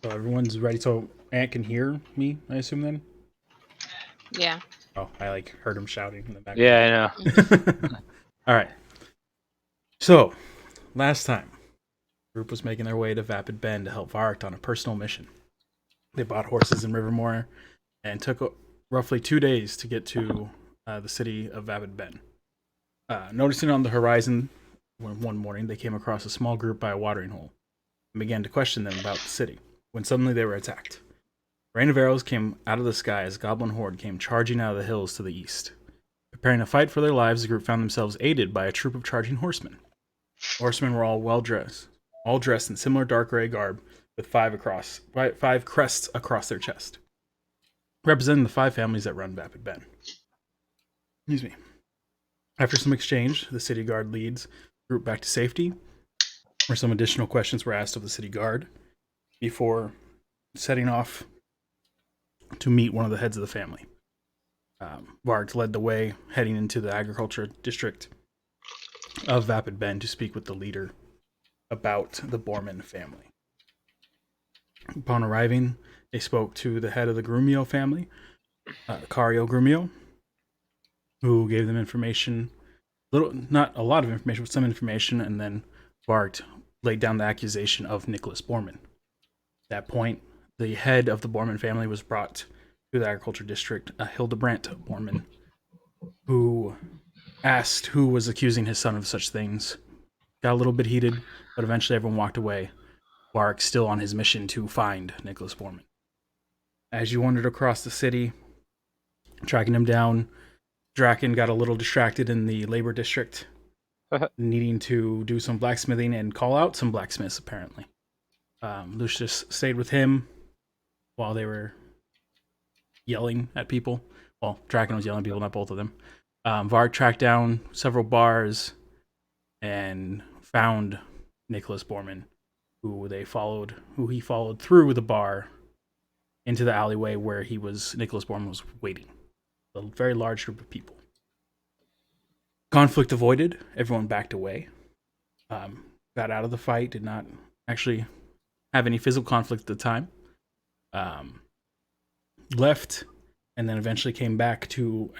So everyone's ready. So Ant can hear me, I assume then? Yeah. Oh, I heard him shouting in the background. Yeah, I know. All right. So last time, the group was making their way to Vapid Bend to help Varric on a personal mission. They bought horses in Rivermore and took roughly 2 days to get to the city of Vapid Bend. Noticing on the horizon, one morning they came across a small group by a watering hole and began to question them about the city. When suddenly they were attacked. Rain of arrows came out of the sky as a goblin horde came charging out of the hills to the east. Preparing to fight for their lives, the group found themselves aided by a troop of charging horsemen. The horsemen were all dressed in similar dark gray garb with five crests across their chest, representing the 5 families that run Vapid Bend. Excuse me. After some exchange, the city guard leads the group back to safety, where some additional questions were asked of the city guard before setting off to meet one of the heads of the family. Varg led the way, heading into the agriculture district of Vapid Bend to speak with the leader about the Borman family. Upon arriving, they spoke to the head of the Grumio family, Cario Grumio, who gave them information, not a lot of information, but some information, and then Varg laid down the accusation of Nicholas Borman. At that point, the head of the Borman family was brought to the agriculture district, Hildebrandt Borman, who asked who was accusing his son of such things. Got a little bit heated, but eventually everyone walked away. Varric still on his mission to find Nicholas Borman. As you wandered across the city, tracking him down, Draken got a little distracted in the labor district, needing to do some blacksmithing and call out some blacksmiths, apparently. Lucius stayed with him while they were yelling at people. Well, Draken was yelling at people, not both of them. Varg tracked down several bars and found Nicholas Borman, who he followed through the bar into the alleyway where Nicholas Borman was waiting. A very large group of people. Conflict avoided. Everyone backed away. Got out of the fight. Did not actually have any physical conflict at the time. Left, and then eventually came back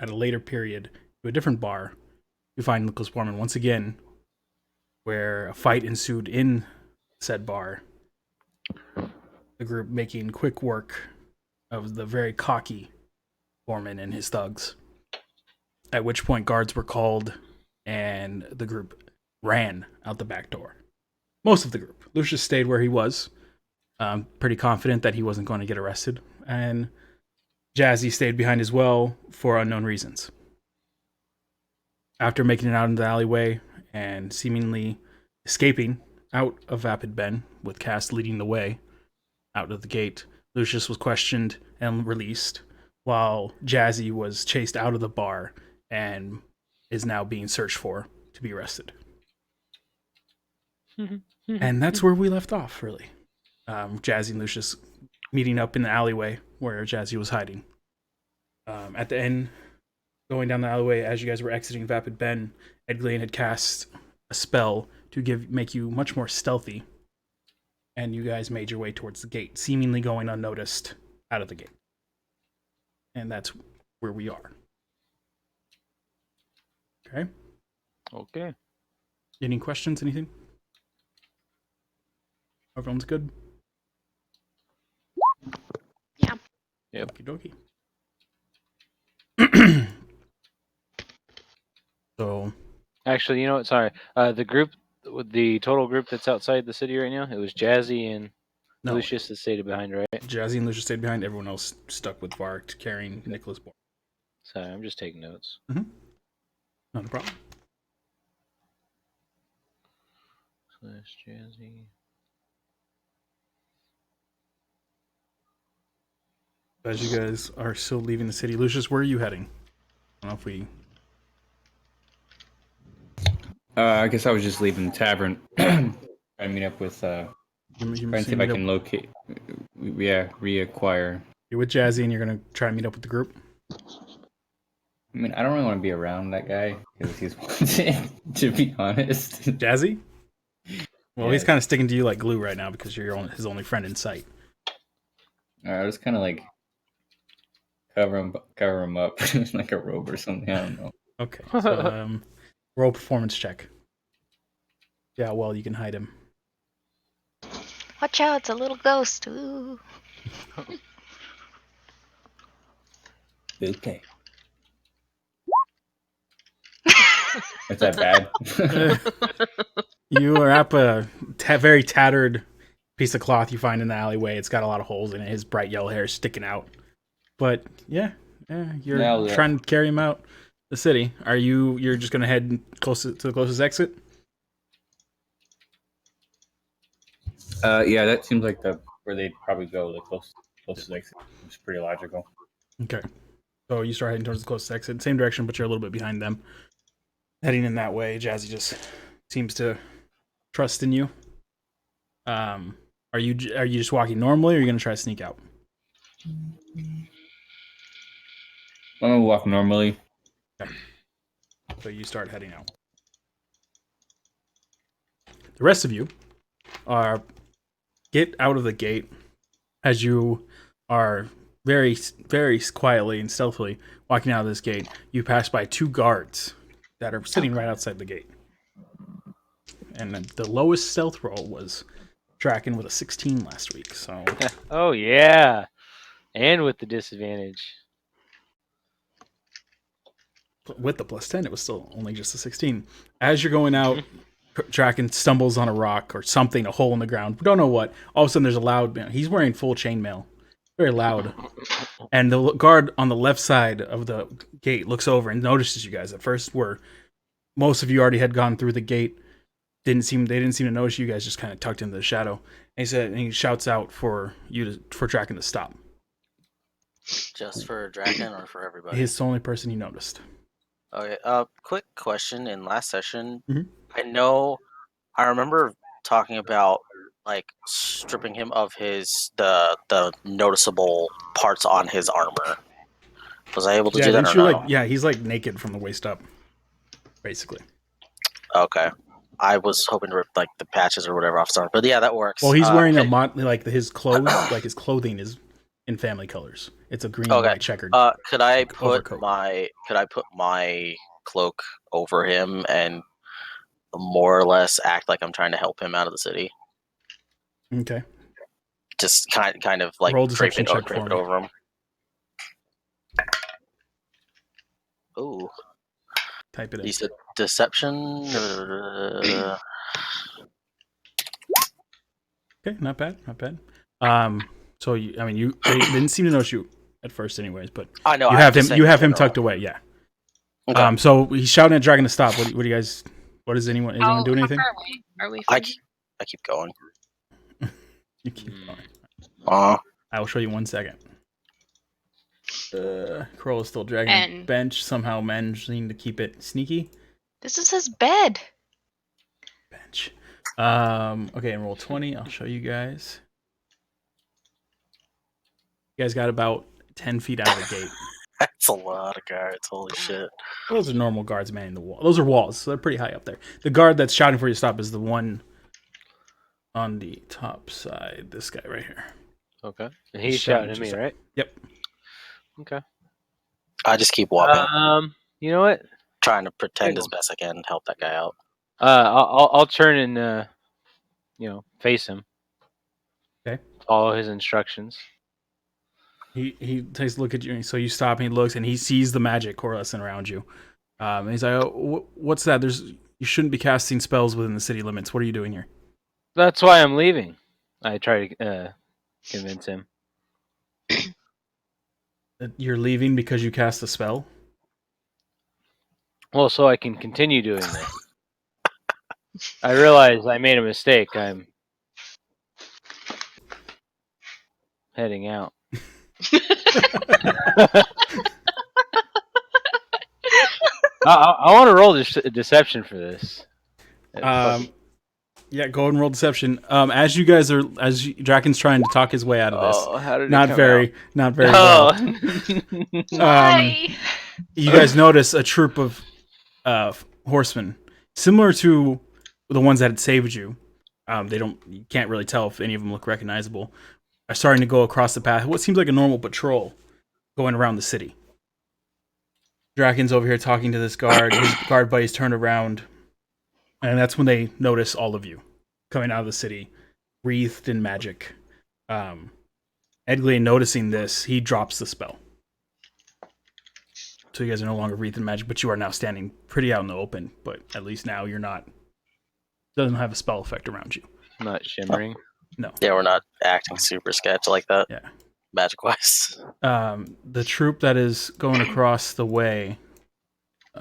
at a later period, to a different bar to find Nicholas Borman once again, where a fight ensued in said bar. The group making quick work of the very cocky Borman and his thugs. At which point guards were called and the group ran out the back door. Most of the group. Lucius stayed where he was, pretty confident that he wasn't going to get arrested, and Jazzy stayed behind as well for unknown reasons. After making it out into the alleyway and seemingly escaping out of Vapid Bend, with Cass leading the way out of the gate, Lucius was questioned and released, while Jazzy was chased out of the bar and is now being searched for to be arrested. And that's where we left off, really. Jazzy and Lucius meeting up in the alleyway where Jazzy was hiding. At the end, going down the alleyway, as you guys were exiting Vapid Bend, Edglean had cast a spell to make you much more stealthy, and you guys made your way towards the gate, seemingly going unnoticed out of the gate. And that's where we are. Okay? Okay. Any questions? Anything? Everyone's good? Yeah. Yep. Okie dokie. So, Actually, you know what? Sorry. The total group that's outside the city right now, it was Jazzy and no. Lucius that stayed behind, right? Jazzy and Lucius stayed behind. Everyone else stuck with Varg carrying Nicholas Borman. Sorry, I'm just taking notes. Mm-hmm. Not a problem. / Jazzy. As you guys are still leaving the city, Lucius, where are you heading? I don't know if we... I guess I was just leaving the tavern. Trying to meet up with, trying to see if I can locate, reacquire. You're with Jazzy and you're going to try and meet up with the group? I mean, I don't really want to be around that guy, because he's wanted, to be honest. Jazzy? Well, Yeah. he's kind of sticking to you like glue right now because you're his only friend in sight. I just kind of like cover him up like a robe or something. I don't know. Okay. So roll performance check. Yeah, well, you can hide him. Watch out, it's a little ghost. Ooh. Okay. Is that bad? You are up a very tattered piece of cloth you find in the alleyway. It's got a lot of holes in it. His bright yellow hair is sticking out. But yeah, you're Nailed it. trying to carry him out the city. You're just gonna head close to the closest exit? Yeah, that seems like where they'd probably go. The closest exit. It's pretty logical. Okay. So you start heading towards the closest exit, same direction, but you're a little bit behind them. Heading in that way, Jazzy just seems to trust in you. Are you just walking normally, or are you gonna try to sneak out? I'm gonna walk normally. Okay. So you start heading out. The rest of you get out of the gate as you are very, very quietly and stealthily walking out of this gate. You pass by 2 guards that are sitting right outside the gate. And the lowest stealth roll was Draken with a 16 last week. So Oh yeah, and with the disadvantage. with the plus 10, it was still only just a 16. As you're going out, Draken stumbles on a rock or something, a hole in the ground. We don't know what. All of a sudden, there's a loud. He's wearing full chainmail, very loud. And the guard on the left side of the gate looks over and notices you guys. At first, where most of you already had gone through the gate, they didn't seem to notice you guys. Just kind of tucked into the shadow. And he shouts out for Draken to stop. Just for Draken or for everybody? He's the only person he noticed. Okay. Quick question. In last session, Mhm. I remember talking about like stripping him of the noticeable parts on his armor. Was I able to do that or no? He's like naked from the waist up, basically. Okay. I was hoping to rip like the patches or whatever off his armor, but yeah, that works. Well, he's wearing his clothes, like his clothing is in family colors. It's a green and white checkered. Could I put overcoat. my cloak over him and more or less act like I'm trying to help him out of the city? Okay. Just kind of like Roll drape deception check for it me. over him. Ooh. Type it in. You said deception. Okay, not bad. So they didn't seem to notice you at first, anyways. But I know you have him tucked away. Yeah. Okay. So he's shouting at Dragon to stop. What do you guys? What is anyone? Is anyone doing anything? How far away are we? I From keep going. You keep going. Uh, I will show you 1 second. Kroll is still dragging And- a bench, somehow managing to keep it sneaky. This is his bed. Bench. Okay, and roll 20. I'll show you guys. You guys got about 10 feet out of the gate. that's a lot of guards. Holy shit. Those are normal guards manning the wall. Those are walls, so they're pretty high up there. The guard that's shouting for you to stop is the one on the top side. This guy right here. Okay. And he's shouting at me, right? Yep. Okay. I just keep walking, You know what? trying to pretend as best I can to help that guy out. I'll turn and face him. Okay. Follow his instructions. He takes a look at you, so you stop and he looks and he sees the magic coalescing around you. And he's like, "Oh, what's that? You shouldn't be casting spells within the city limits. What are you doing here?" That's why I'm leaving. I try to convince him. That you're leaving because you cast a spell? Well, so I can continue doing this. I realize I made a mistake. I'm heading out. I want to roll deception for this. Yeah, go ahead and roll deception. As Draken's trying to talk his way out of this. How did Not it come very out? well. Why? You guys notice a troop of horsemen, similar to the ones that had saved you. You can't really tell if any of them look recognizable. are starting to go across the path. What seems like a normal patrol going around the city. Draken's over here talking to this guard. His guard buddies turn around, and that's when they notice all of you coming out of the city, wreathed in magic. Edgley, noticing this, he drops the spell. So you guys are no longer wreathed in magic, but you are now standing pretty out in the open. But at least now you're not. Doesn't have a spell effect around you. Not shimmering. No. Yeah, we're not acting super sketch like that. Yeah. Magic wise. The troop that is going across the way.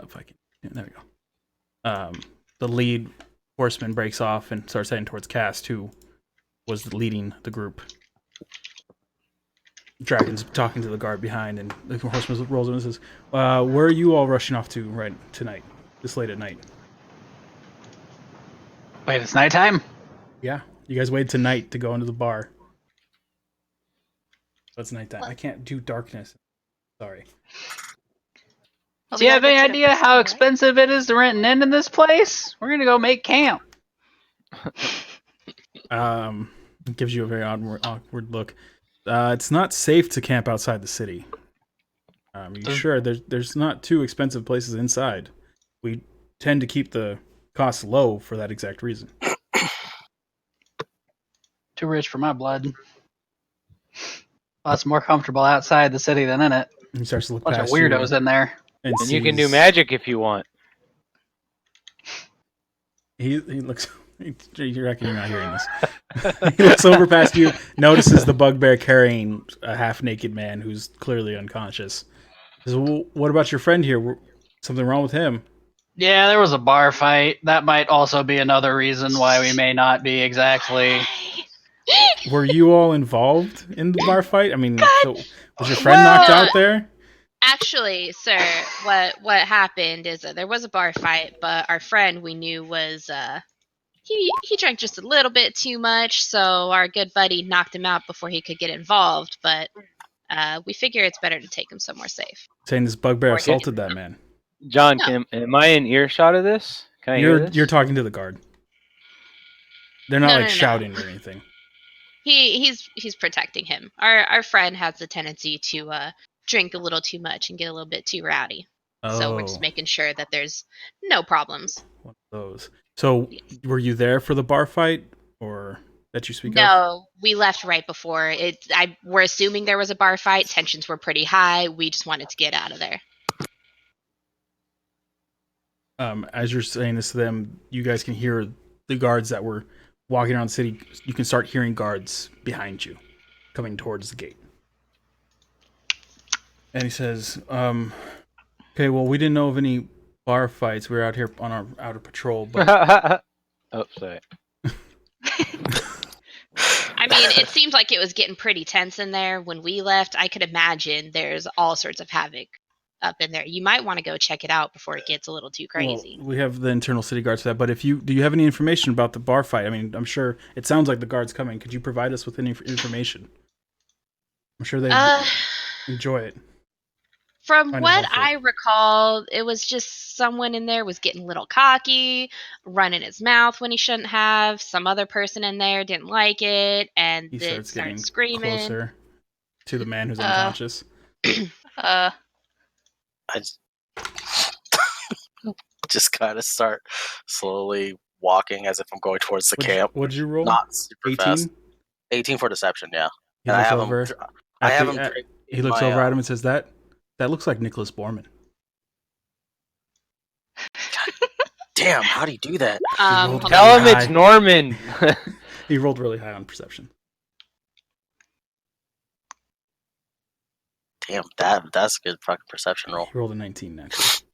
If I can, there we go. The lead horseman breaks off and starts heading towards Cast, who was leading the group. Dragon's talking to the guard behind, and the horseman rolls in and says, "Where are you all rushing off to right tonight? This late at night?" Wait, it's nighttime? Yeah, you guys waited tonight to go into the bar. So it's nighttime. I can't do darkness. Sorry. Well, Do we you have gotta any get to the idea how casino, right? expensive it is to rent an inn in this place? We're gonna go make camp. It gives you a very awkward look. It's not safe to camp outside the city. You sure there's not too expensive places inside. We tend to keep the costs low for that exact reason. Too rich for my blood. Lots more comfortable outside the city than in it. He starts to look Bunch of past weirdos you in there. and And you can do sees- magic if you want. He looks. You reckon you're not hearing this? He looks over past you, notices the bugbear carrying a half-naked man who's clearly unconscious. Says, well, what about your friend here? Something wrong with him? Yeah, there was a bar fight. That might also be another reason why we may not be exactly. Were you all involved in the bar fight? I mean, so, was your friend knocked out there? Actually, sir, what happened is there was a bar fight, but our friend we knew was he drank just a little bit too much, so our good buddy knocked him out before he could get involved. But we figure it's better to take him somewhere safe. Saying this bugbear Okay. assaulted that man. John, No. am I in earshot of this? Can I hear this? You're talking to the guard. They're not No, like no, no. shouting or anything. He's protecting him. Our friend has the tendency to drink a little too much and get a little bit too rowdy. So we're Oh, just making sure that there's no problems. one of those. So, were you there for the bar fight, or that you speak of? No, we left right before it. We're assuming there was a bar fight. Tensions were pretty high. We just wanted to get out of there. As you're saying this to them, you guys can hear the guards that were walking around the city. You can start hearing guards behind you coming towards the gate. And he says, okay, well, we didn't know of any bar fights. We were out here on our outer patrol, but Oh, sorry. I mean, it seemed like it was getting pretty tense in there when we left. I could imagine there's all sorts of havoc up in there. You might want to go check it out before it gets a little too crazy. well, we have the internal city guards for that. But do you have any information about the bar fight? I mean, I'm sure it sounds like the guards coming. Could you provide us with any information? I'm sure they enjoy it. From Find it what helpful. I recall, it was just someone in there was getting a little cocky, running his mouth when he shouldn't have. Some other person in there didn't like it, and He it starts started getting screaming. closer to the man who's unconscious. I just kind of start slowly walking as if I'm going towards the camp. What'd you roll? Not super 18? fast. 18 for deception, yeah. He And I looks have over. him. I at have the- him. at- drink He in looks my, over at him and says, "That looks like Nicholas Borman." Damn, how'd he do that? rolled Hold down. on. Tell him it's Hi. Norman. He rolled really high on perception. Damn, that's a good fucking perception roll. He rolled a 19 actually.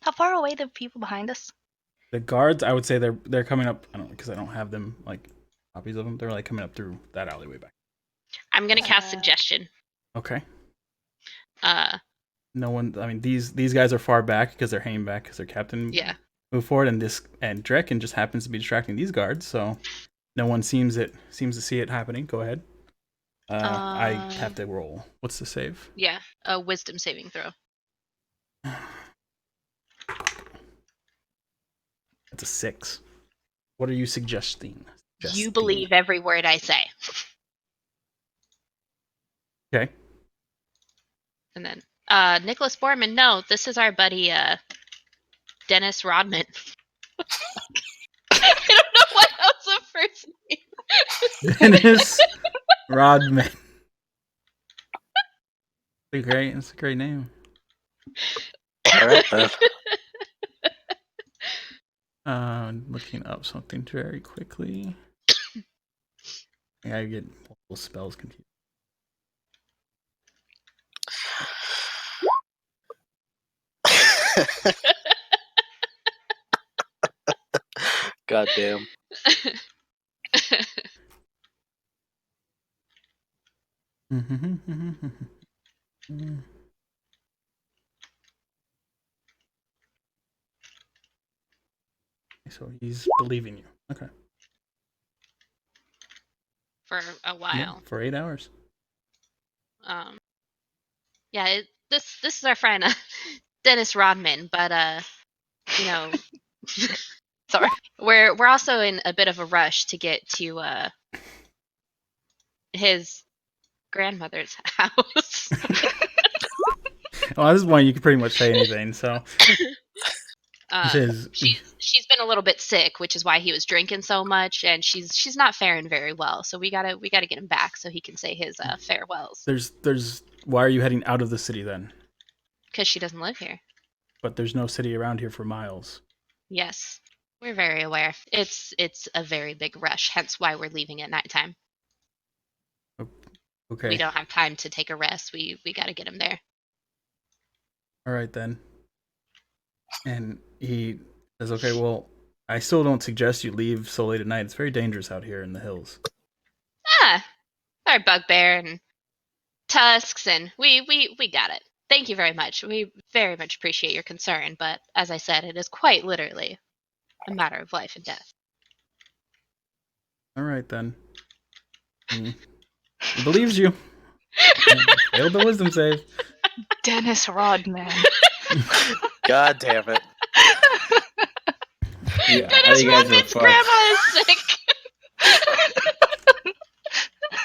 How far away are the people behind us? The guards, I would say they're coming up. I don't know because I don't have them like copies of them. They're like coming up through that alleyway back. I'm gonna cast Uh, suggestion. Okay. Uh, No one. I mean, these guys are far back because they're hanging back because their captain yeah. moved forward, and Drekken just happens to be distracting these guards. So no one seems to see it happening. Go ahead. I have to roll. What's the save? Yeah, a wisdom saving throw. That's a 6. What are you suggesting? You believe every word I say. Okay. And then, Nicholas Borman, no, this is our buddy, Dennis Rodman. I don't know what else the first name. Dennis Rodman. It's a great name. All right, Looking up something very quickly. I get multiple spells confused. God damn. So he's believing you. Okay. For a while. Yeah, for 8 hours. Yeah, this is our friend Dennis Rodman, but you know, Sorry. we're also in a bit of a rush to get to his grandmother's house. Well, at this point, you can pretty much say anything. So she's been a little bit sick, which is why he was drinking so much, and she's not faring very well. So we gotta get him back so he can say his farewells. There's why are you heading out of the city then? Because she doesn't live here. But there's no city around here for miles. Yes, we're very aware. It's a very big rush, hence why we're leaving at nighttime. Okay. We don't have time to take a rest. We got to get him there. All right then. And he says, "Okay, well, I still don't suggest you leave so late at night. It's very dangerous out here in the hills." Our bugbear and tusks, and we got it. Thank you very much. We very much appreciate your concern, but as I said, it is quite literally a matter of life and death. All right then. He believes you. Failed the wisdom save. Dennis Rodman. God damn it. Yeah, Dennis Rodman's grandma is sick.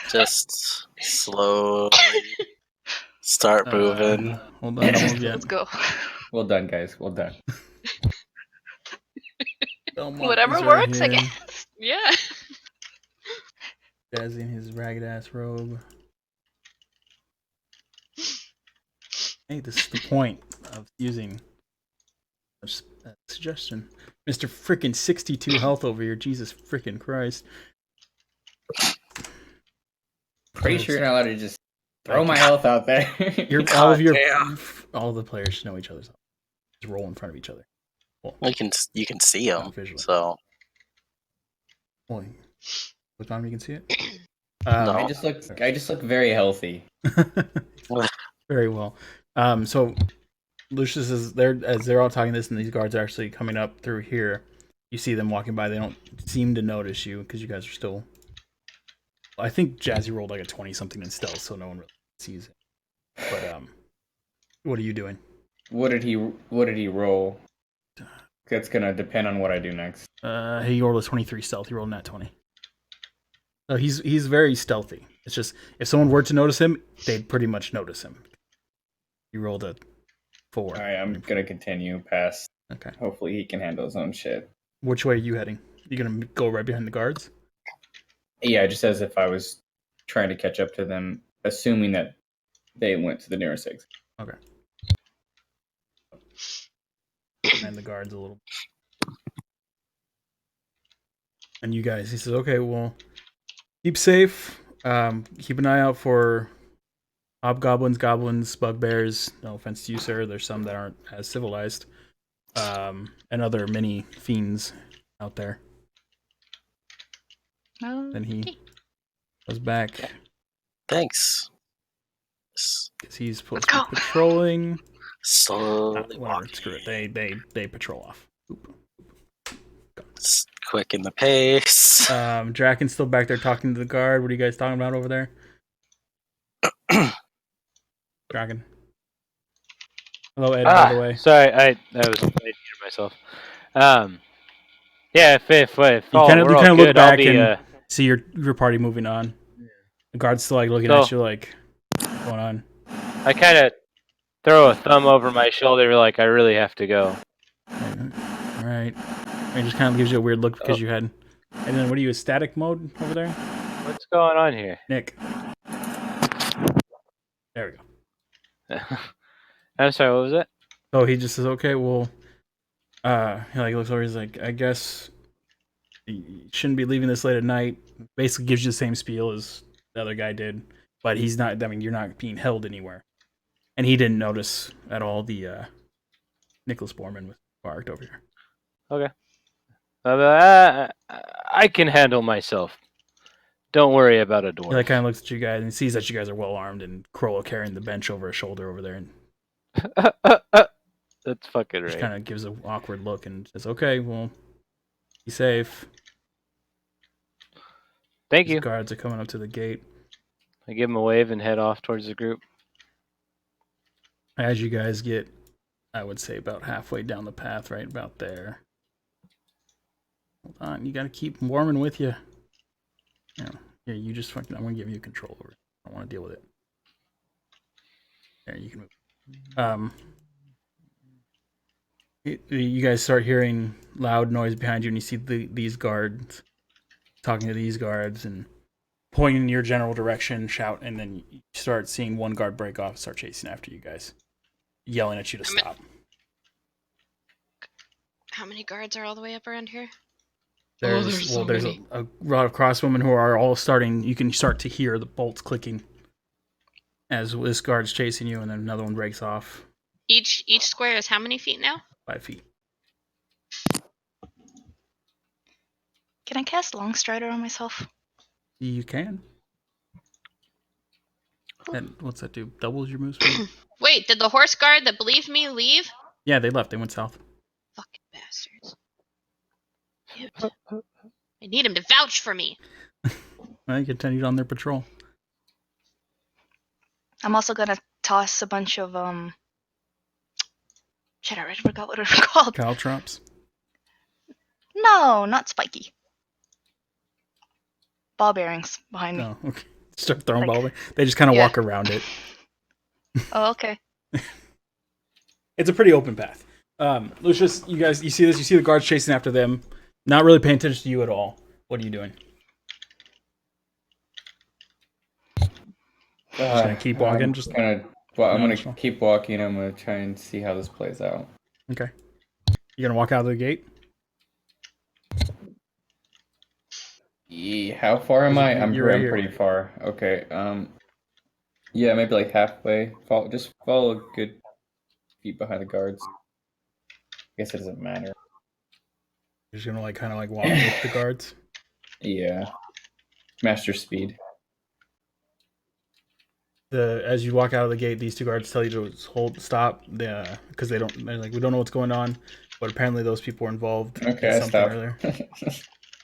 Just slowly start moving. Hold on, don't move yet. Let's go. Well done, guys. Well done. Whatever works, I guess. Yeah. Jazzy in his ragged ass robe. Hey, this is the point of using a suggestion. Mr. Frickin' 62 health over here. Jesus frickin' Christ. Pretty sure you're not allowed to just throw my health out there. All the players know each other's health. Just roll in front of each other. Well, you can see them. So. Well, what time you can see it? No. I just look very healthy. Very well. So Lucius is there as they're all talking this, and these guards are actually coming up through here. You see them walking by. They don't seem to notice you because you guys are still. I think Jazzy rolled like a 20-something in stealth, so no one really sees it. But what are you doing? What did he roll? That's gonna depend on what I do next. He rolled a 23 stealth. He rolled a nat 20. So he's very stealthy. It's just if someone were to notice him, they'd pretty much notice him. He rolled a 4. All right, I'm gonna continue past. Okay. Hopefully he can handle his own shit. Which way are you heading? You gonna go right behind the guards? Yeah, just as if I was trying to catch up to them, assuming that they went to the nearest exit. Okay. Behind the guards a little. And you guys, he says, "Okay, well, keep safe. Keep an eye out for hobgoblins, goblins, bugbears. No offense to you, sir. There's some that aren't as civilized. And other mini fiends out there." Then he goes back. Thanks. Because he's supposed to be patrolling. Slowly Whatever, screw it. They patrol off. Oop. Quick in the pace. Draken's still back there talking to the guard. What are you guys talking about over there? Draken. Hello, Ed, by the way. Sorry, I was muted myself. Yeah, if You kind of look back and See your party moving on. The guard's still like looking So- at you like, what's going on? I kind of throw a thumb over my shoulder, like I really have to go. All right. And it just kind of gives you a weird look because you had. And then what are you, a static mode over there? What's going on here? Nick. There we go. I'm sorry. What was that? So he just says, okay, well, he like looks over. He's like, I guess you shouldn't be leaving this late at night. Basically, gives you the same spiel as the other guy did, but he's not. I mean, you're not being held anywhere, and he didn't notice at all the Nicholas Borman was parked over here. Okay. I can handle myself. Don't worry about a dwarf. He like kind of looks at you guys and sees that you guys are well armed, and Crowell carrying the bench over his shoulder over there, and That's fucking just right. kind of gives an awkward look and says, "Okay, well, be safe." Thank These you. guards are coming up to the gate. I give him a wave and head off towards the group. As you guys get, I would say about halfway down the path, right about there. Hold on, you gotta keep Mormon with you. Yeah, you just fucking. I'm gonna give you control over it. I don't want to deal with it. There, you can move. You guys start hearing loud noise behind you, and you see these guards talking to these guards and pointing in your general direction, shout, and then you start seeing one guard break off and start chasing after you guys, yelling at you to stop. How many guards are all the way up around here? There's so there's many. a lot of crosswomen who are all starting. You can start to hear the bolts clicking as this guard's chasing you, and then another one breaks off Each square is how many feet now? 5 feet. Can I cast Longstrider on myself? You can. And what's that do? Doubles your move speed? Wait, did the horse guard that believed me leave? Yeah, they left. They went south. Fucking bastards. Dude. I need him to vouch for me. They continued on their patrol. I'm also gonna toss a bunch of shit, I already forgot what it was called. Caltrops. No, not spiky. Ball bearings behind me. No, okay. Start throwing Like- ball away. They just kind of Yeah. walk around it. Oh, okay. It's a pretty open path. Lucius, you see this? You see the guards chasing after them, not really paying attention to you at all. What are you doing? Just gonna keep walking. I'm Just gonna. Well, I'm No, gonna sure. keep walking. I'm gonna try and see how this plays out. okay. You gonna walk out of the gate? Yeah, how far am I? I'm You're right here. pretty far. Okay. Yeah, maybe like halfway. Just follow good feet behind the guards. I guess it doesn't matter. You're just gonna like kind of like walk with the guards. Yeah. Master speed. As you walk out of the gate, these two guards tell you to stop. Because they're like, we don't know what's going on, but apparently those people were involved Okay, in I something stopped. earlier.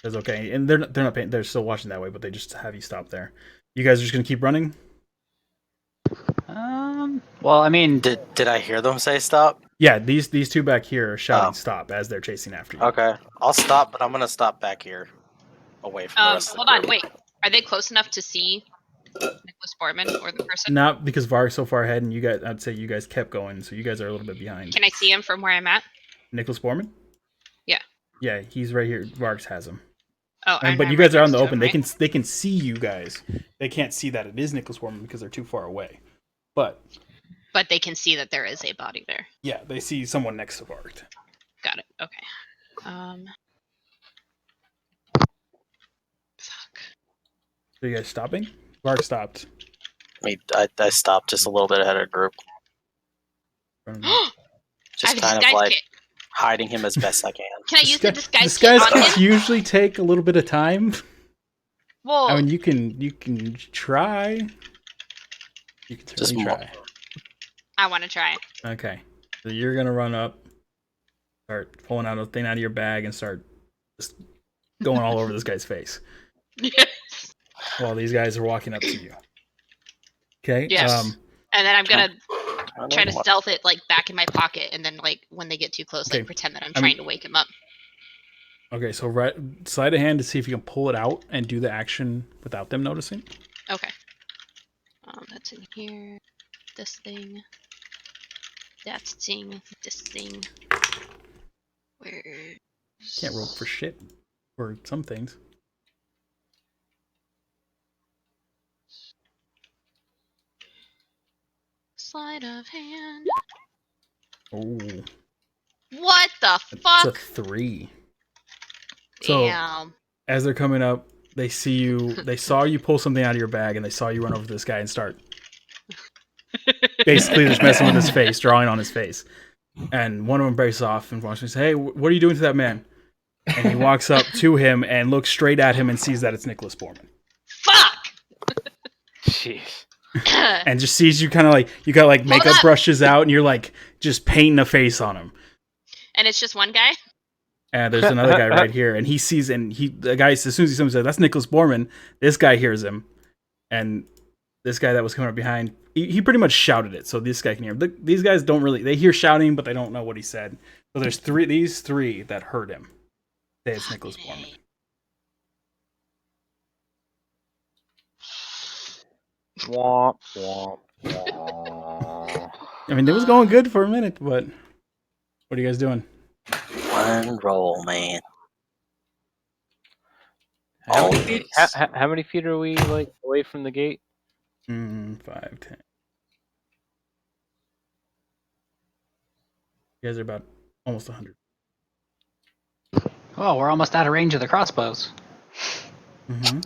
It's okay, and they're not paying. They're still watching that way, but they just have you stop there. You guys are just gonna keep running. Well, I mean, Did I hear them say stop? Yeah, these two back here are shouting Oh. stop as they're chasing after you. Okay, I'll stop, but I'm gonna stop back here, away from the rest of the Hold on, group. wait. Are they close enough to see Nicholas Borman or the person? Not because Varg's so far ahead, and you guys. I'd say you guys kept going, so you guys are a little bit behind. Can I see him from where I'm at? Nicholas Borman? Yeah. Yeah, he's right here. Vargs has him. Oh, But you guys are on the open. They can see you guys. They can't see that it is Nicholas Borman because they're too far away. But they can see that there is a body there. yeah, they see someone next to Varg. Got it. Okay. Fuck. So you guys stopping? Varg stopped. I stopped just a little bit ahead of the group, I just have a kind of disguise like kit. hiding him as best I can. Can I use the disguise Disguise kit on kits him? usually take a little bit of time. Well, I mean, you can try. You can Just certainly more. try. I want to try. Okay, so you're gonna run up, start pulling out a thing out of your bag, and start just going all over this guy's face while these guys are walking up to you. Okay. Yes. And then I'm gonna I don't try know to what- stealth it like back in my pocket, and then like when they get too close, Okay. like pretend that I'm I trying mean- to wake him up. Okay, so sleight of hand to see if you can pull it out and do the action without them noticing. Okay. That's in here. This thing. That thing. This thing. Where? Can't roll for shit for some things. Sleight of hand. Oh, What the it's fuck? a 3. So Damn. as they're coming up, they see you. They saw you pull something out of your bag, and they saw you run over to this guy and start basically just messing with his face, drawing on his face. And one of them breaks off and walks and says, "Hey, what are you doing to that man?" And he walks up to him and looks straight at him and sees that it's Nicholas Borman. Fuck! Jeez. And just sees you kind of like, you got like makeup brushes out and you're like just painting a face on him. And it's just one guy? And there's another guy right here, and he sees, and the guy, as soon as he sees him, says, "That's Nicholas Borman." This guy hears him, and this guy that was coming up behind, he pretty much shouted it, so this guy can hear him. These guys don't really, they hear shouting, but they don't know what he said. So there's these three that heard him say it's Nicholas Borman. Womp, womp, womp. I mean, it was going good for a minute, but what are you guys doing? One roll, man. How many feet are we like away from the gate? 5, 10. You guys are about almost 100. Oh, we're almost out of range of the crossbows. Mm-hmm.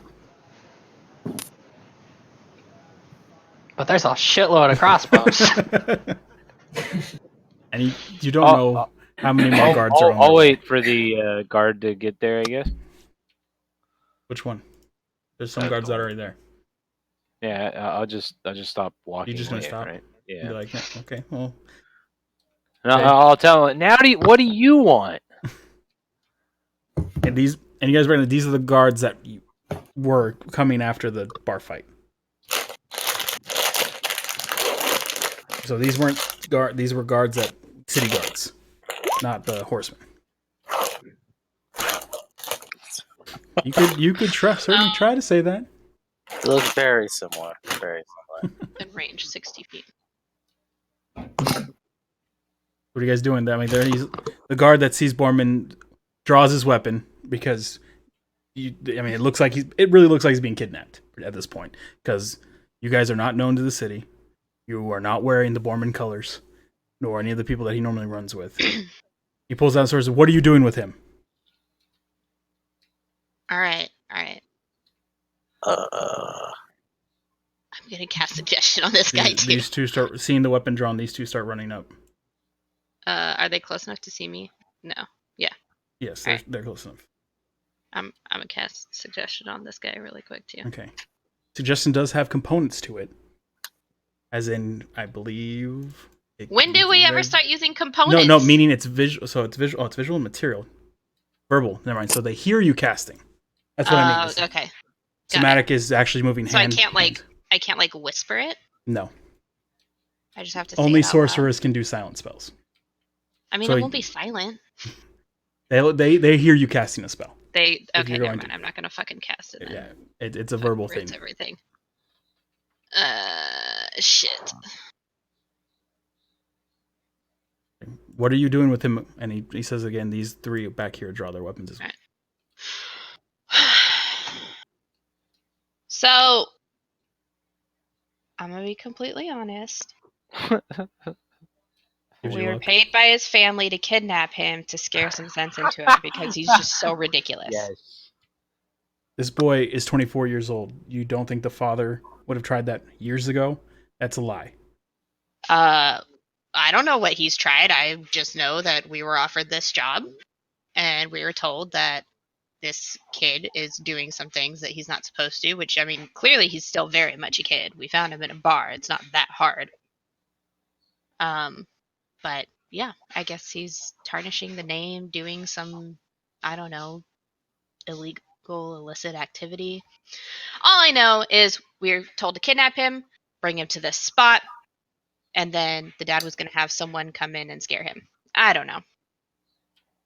But there's a shitload of crossbows. And you don't know how many more guards are on I'll there. wait for the guard to get there, I guess. Which one? There's some guards that are already there. Yeah, I'll just stop walking. You're just gonna away, stop? right? You'd Yeah. be like, okay, well. And I'll tell him. Now, what do you want? And you guys recognize these are the guards that were coming after the bar fight. So these weren't these were guards city guards, not the horsemen. You could certainly try to say that. It looks very similar. Very similar. In range, 60 feet. What are you guys doing? I mean, the guard that sees Borman draws his weapon because it really looks like he's being kidnapped at this point because you guys are not known to the city. You are not wearing the Borman colors, nor any of the people that he normally runs with. He pulls out his sword and says, "What are you doing with him?" All right. I'm gonna cast suggestion on this guy too. These two start seeing the weapon drawn. These two start running up. Are they close enough to see me? No. Yeah. Yes, they're close enough. I'm gonna cast suggestion on this guy really quick too. Okay. Suggestion does have components to it. As in, I believe. When do we ever start using components? No, meaning it's visual. So it's visual. Oh, it's visual and material. Verbal. Never mind. So they hear you casting. That's what I mean. Okay. Somatic is actually moving hand. So I can't whisper it. No. I just have to. Only say it out sorcerers can do silent spells. I mean, it won't be silent. They hear you casting a spell. Okay, never mind. I'm not gonna fucking cast it. Yeah, it's a verbal thing. Everything. Shit. What are you doing with him? And he says again, these three back here draw their weapons as well. Right. So, I'm gonna be completely honest. We were paid by his family to kidnap him to scare some sense into him because he's just so ridiculous. Yes. This boy is 24 years old. You don't think the father would have tried that years ago? That's a lie. I don't know what he's tried. I just know that we were offered this job and we were told that this kid is doing some things that he's not supposed to, which, I mean, clearly he's still very much a kid. We found him in a bar. It's not that hard. But yeah, I guess he's tarnishing the name, doing some, I don't know, illegal, illicit activity. All I know is we're told to kidnap him, bring him to this spot, and then the dad was going to have someone come in and scare him. I don't know.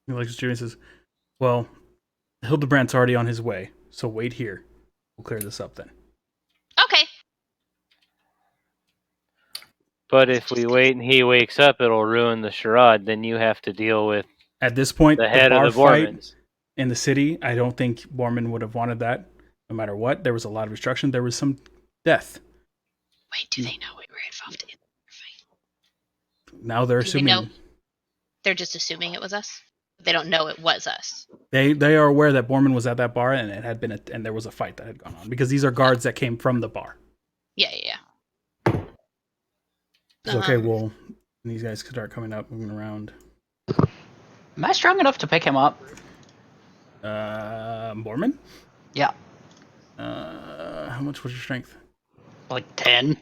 He looks at you and says, "Well, Hildebrand's already on his way, so wait here. We'll clear this up then. Okay. But if we wait and he wakes up, it'll ruin the charade. Then you have to deal with At this point, the the head bar of the fight Bormans. in the city, I don't think Borman would have wanted that. No matter what, there was a lot of destruction. There was some death. Wait, do they know we were involved in the fight? Now they're Do they know? assuming They're just assuming it was us. They don't know it was us. they are aware that Borman was at that bar and it had been and there was a fight that had gone on because these are guards that came from the bar. Yeah. So, okay, well, these guys could start coming up, moving around. Am I strong enough to pick him up? Borman? Yeah. How much was your strength? Like 10.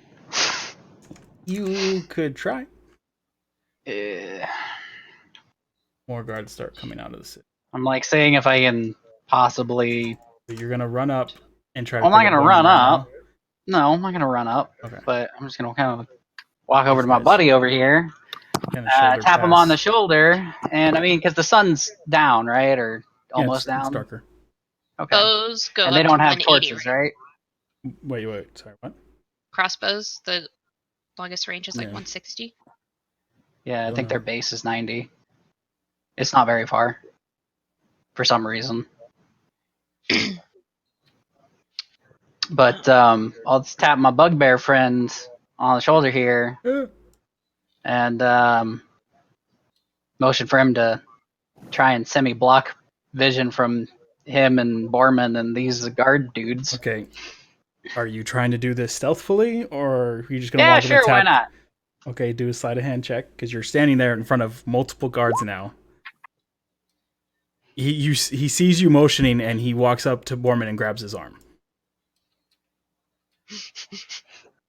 You could try. Uh, More guards start coming out of the city. I'm like seeing if I can possibly. So you're gonna run up and try to. I'm not pick gonna Borman run right up. No, I'm not gonna run up. Okay. But I'm just gonna kind of walk over These to my guys buddy over here, Kind of shoulder tap him pass. on the shoulder, and I mean, because the sun's down, right, or Yeah, almost it's down. darker. Okay. Bows go And up they don't to have 180, torches, right? right? Wait. Sorry, what? Crossbows, the longest range is like Yeah. 160. Yeah, I Don't think know. their base is 90. It's not very far. For some reason. But I'll just tap my bugbear friend on the shoulder here and motion for him to try and semi-block vision from him and Borman and these guard dudes. Okay. Are you trying to do this stealthily, or are you just gonna Yeah, walk in and sure, tap? why not? Okay, do a sleight of hand check because you're standing there in front of multiple guards now. He sees you motioning and he walks up to Borman and grabs his arm.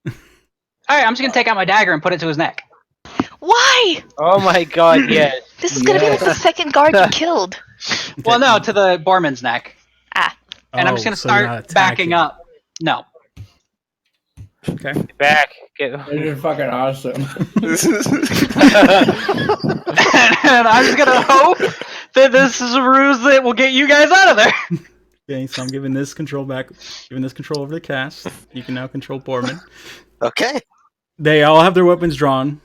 Alright, I'm just gonna take out my dagger and put it to his neck. Why? Oh my god, yes. This is gonna be like the second guard you killed. Well, no, to the Borman's neck. Ah. And I'm just gonna so you're start not backing attacking. up. No. Okay. Back. Get. This is fucking awesome. And I'm just gonna hope that this is a ruse that will get you guys out of there. Okay, so I'm giving this control back. Giving this control over the cast. You can now control Borman. Okay. They all have their weapons drawn.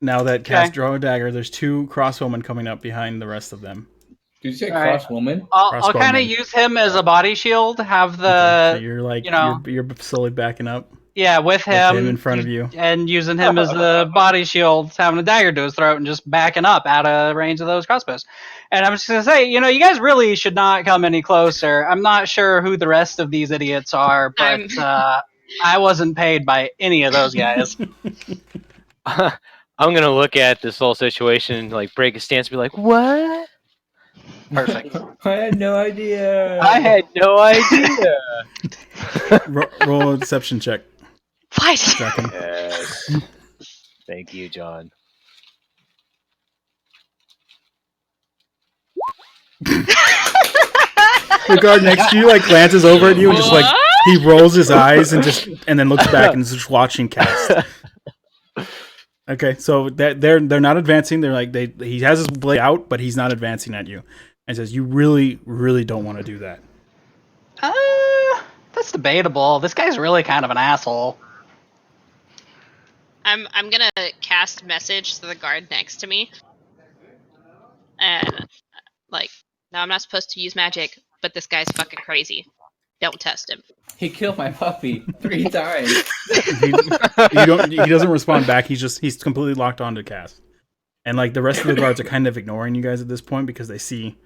Now that cast draw a dagger, there's two crossbowmen coming up behind the rest of them. Did you say Alright. cross woman? I'll kind of Crossbowman. use him as a body shield. Have Okay, the so you're like you know. you're slowly backing up with with him, him in front of you. and using him as the body shield, having a dagger to his throat, and just backing up out of range of those crossbows. And I'm just gonna say, you guys really should not come any closer. I'm not sure who the rest of these idiots are, but I wasn't paid by any of those guys. I'm gonna look at this whole situation, like break a stance, and be like, "What? Perfect. I had no idea. I had no idea." Roll a deception check. What? Second. Yes. Thank you, John. The guard next to you like glances over at you and just like he rolls his eyes and then looks back and is just watching cast. Okay, so they're not advancing. They're like he has his blade out, but he's not advancing at you. And says, "You really, really don't want to do that." That's debatable. This guy's really kind of an asshole. I'm gonna cast message to the guard next to me, and like, no, I'm not supposed to use magic, but this guy's fucking crazy. Don't test him. He killed my puppy 3 times. He doesn't respond back. He's completely locked onto cast. And like the rest of the guards are kind of ignoring you guys at this point because they see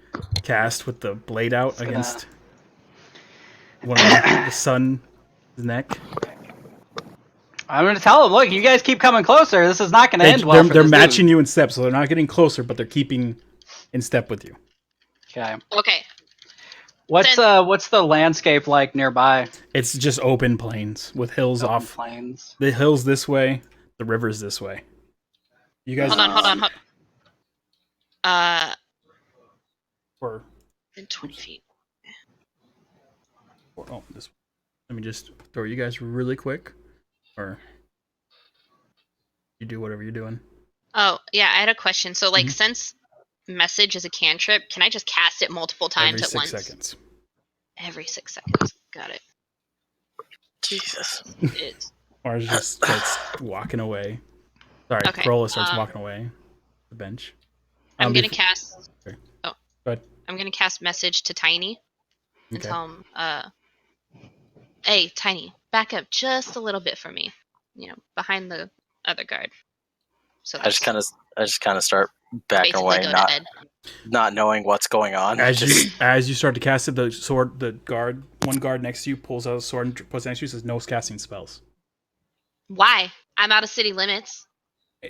cast with the blade out against one of the sun's neck. I'm going to tell them, look, you guys keep coming closer. This is not going to end well. They're matching you in step, so they're not getting closer, but they're keeping in step with you. Okay. Okay. What's the landscape like nearby? It's just open plains with hills Open off. plains. The hills this way, the river's this way. You guys Hold on. Or In 20 feet. this. Let me just throw you guys really quick, or you do whatever you're doing. Oh, yeah, I had a question. So, like, since message as a cantrip, can I just cast it multiple times Every at 6 once? seconds. Every 6 seconds. Got it. Jesus. It's Mars just starts walking away. Sorry, Okay, Corolla starts walking away. The bench. I'm gonna bef- cast. Okay. Oh, Go ahead. I'm gonna cast message to Tiny and Okay. tell him, hey, Tiny, back up just a little bit for me. Behind the other guard. So I just kind of start backing basically away, go not to Ed. not knowing what's going on. As Just- you as you start to cast it, one guard next to you pulls out a sword and puts it next to you. Says no casting spells. Why? I'm out of city limits.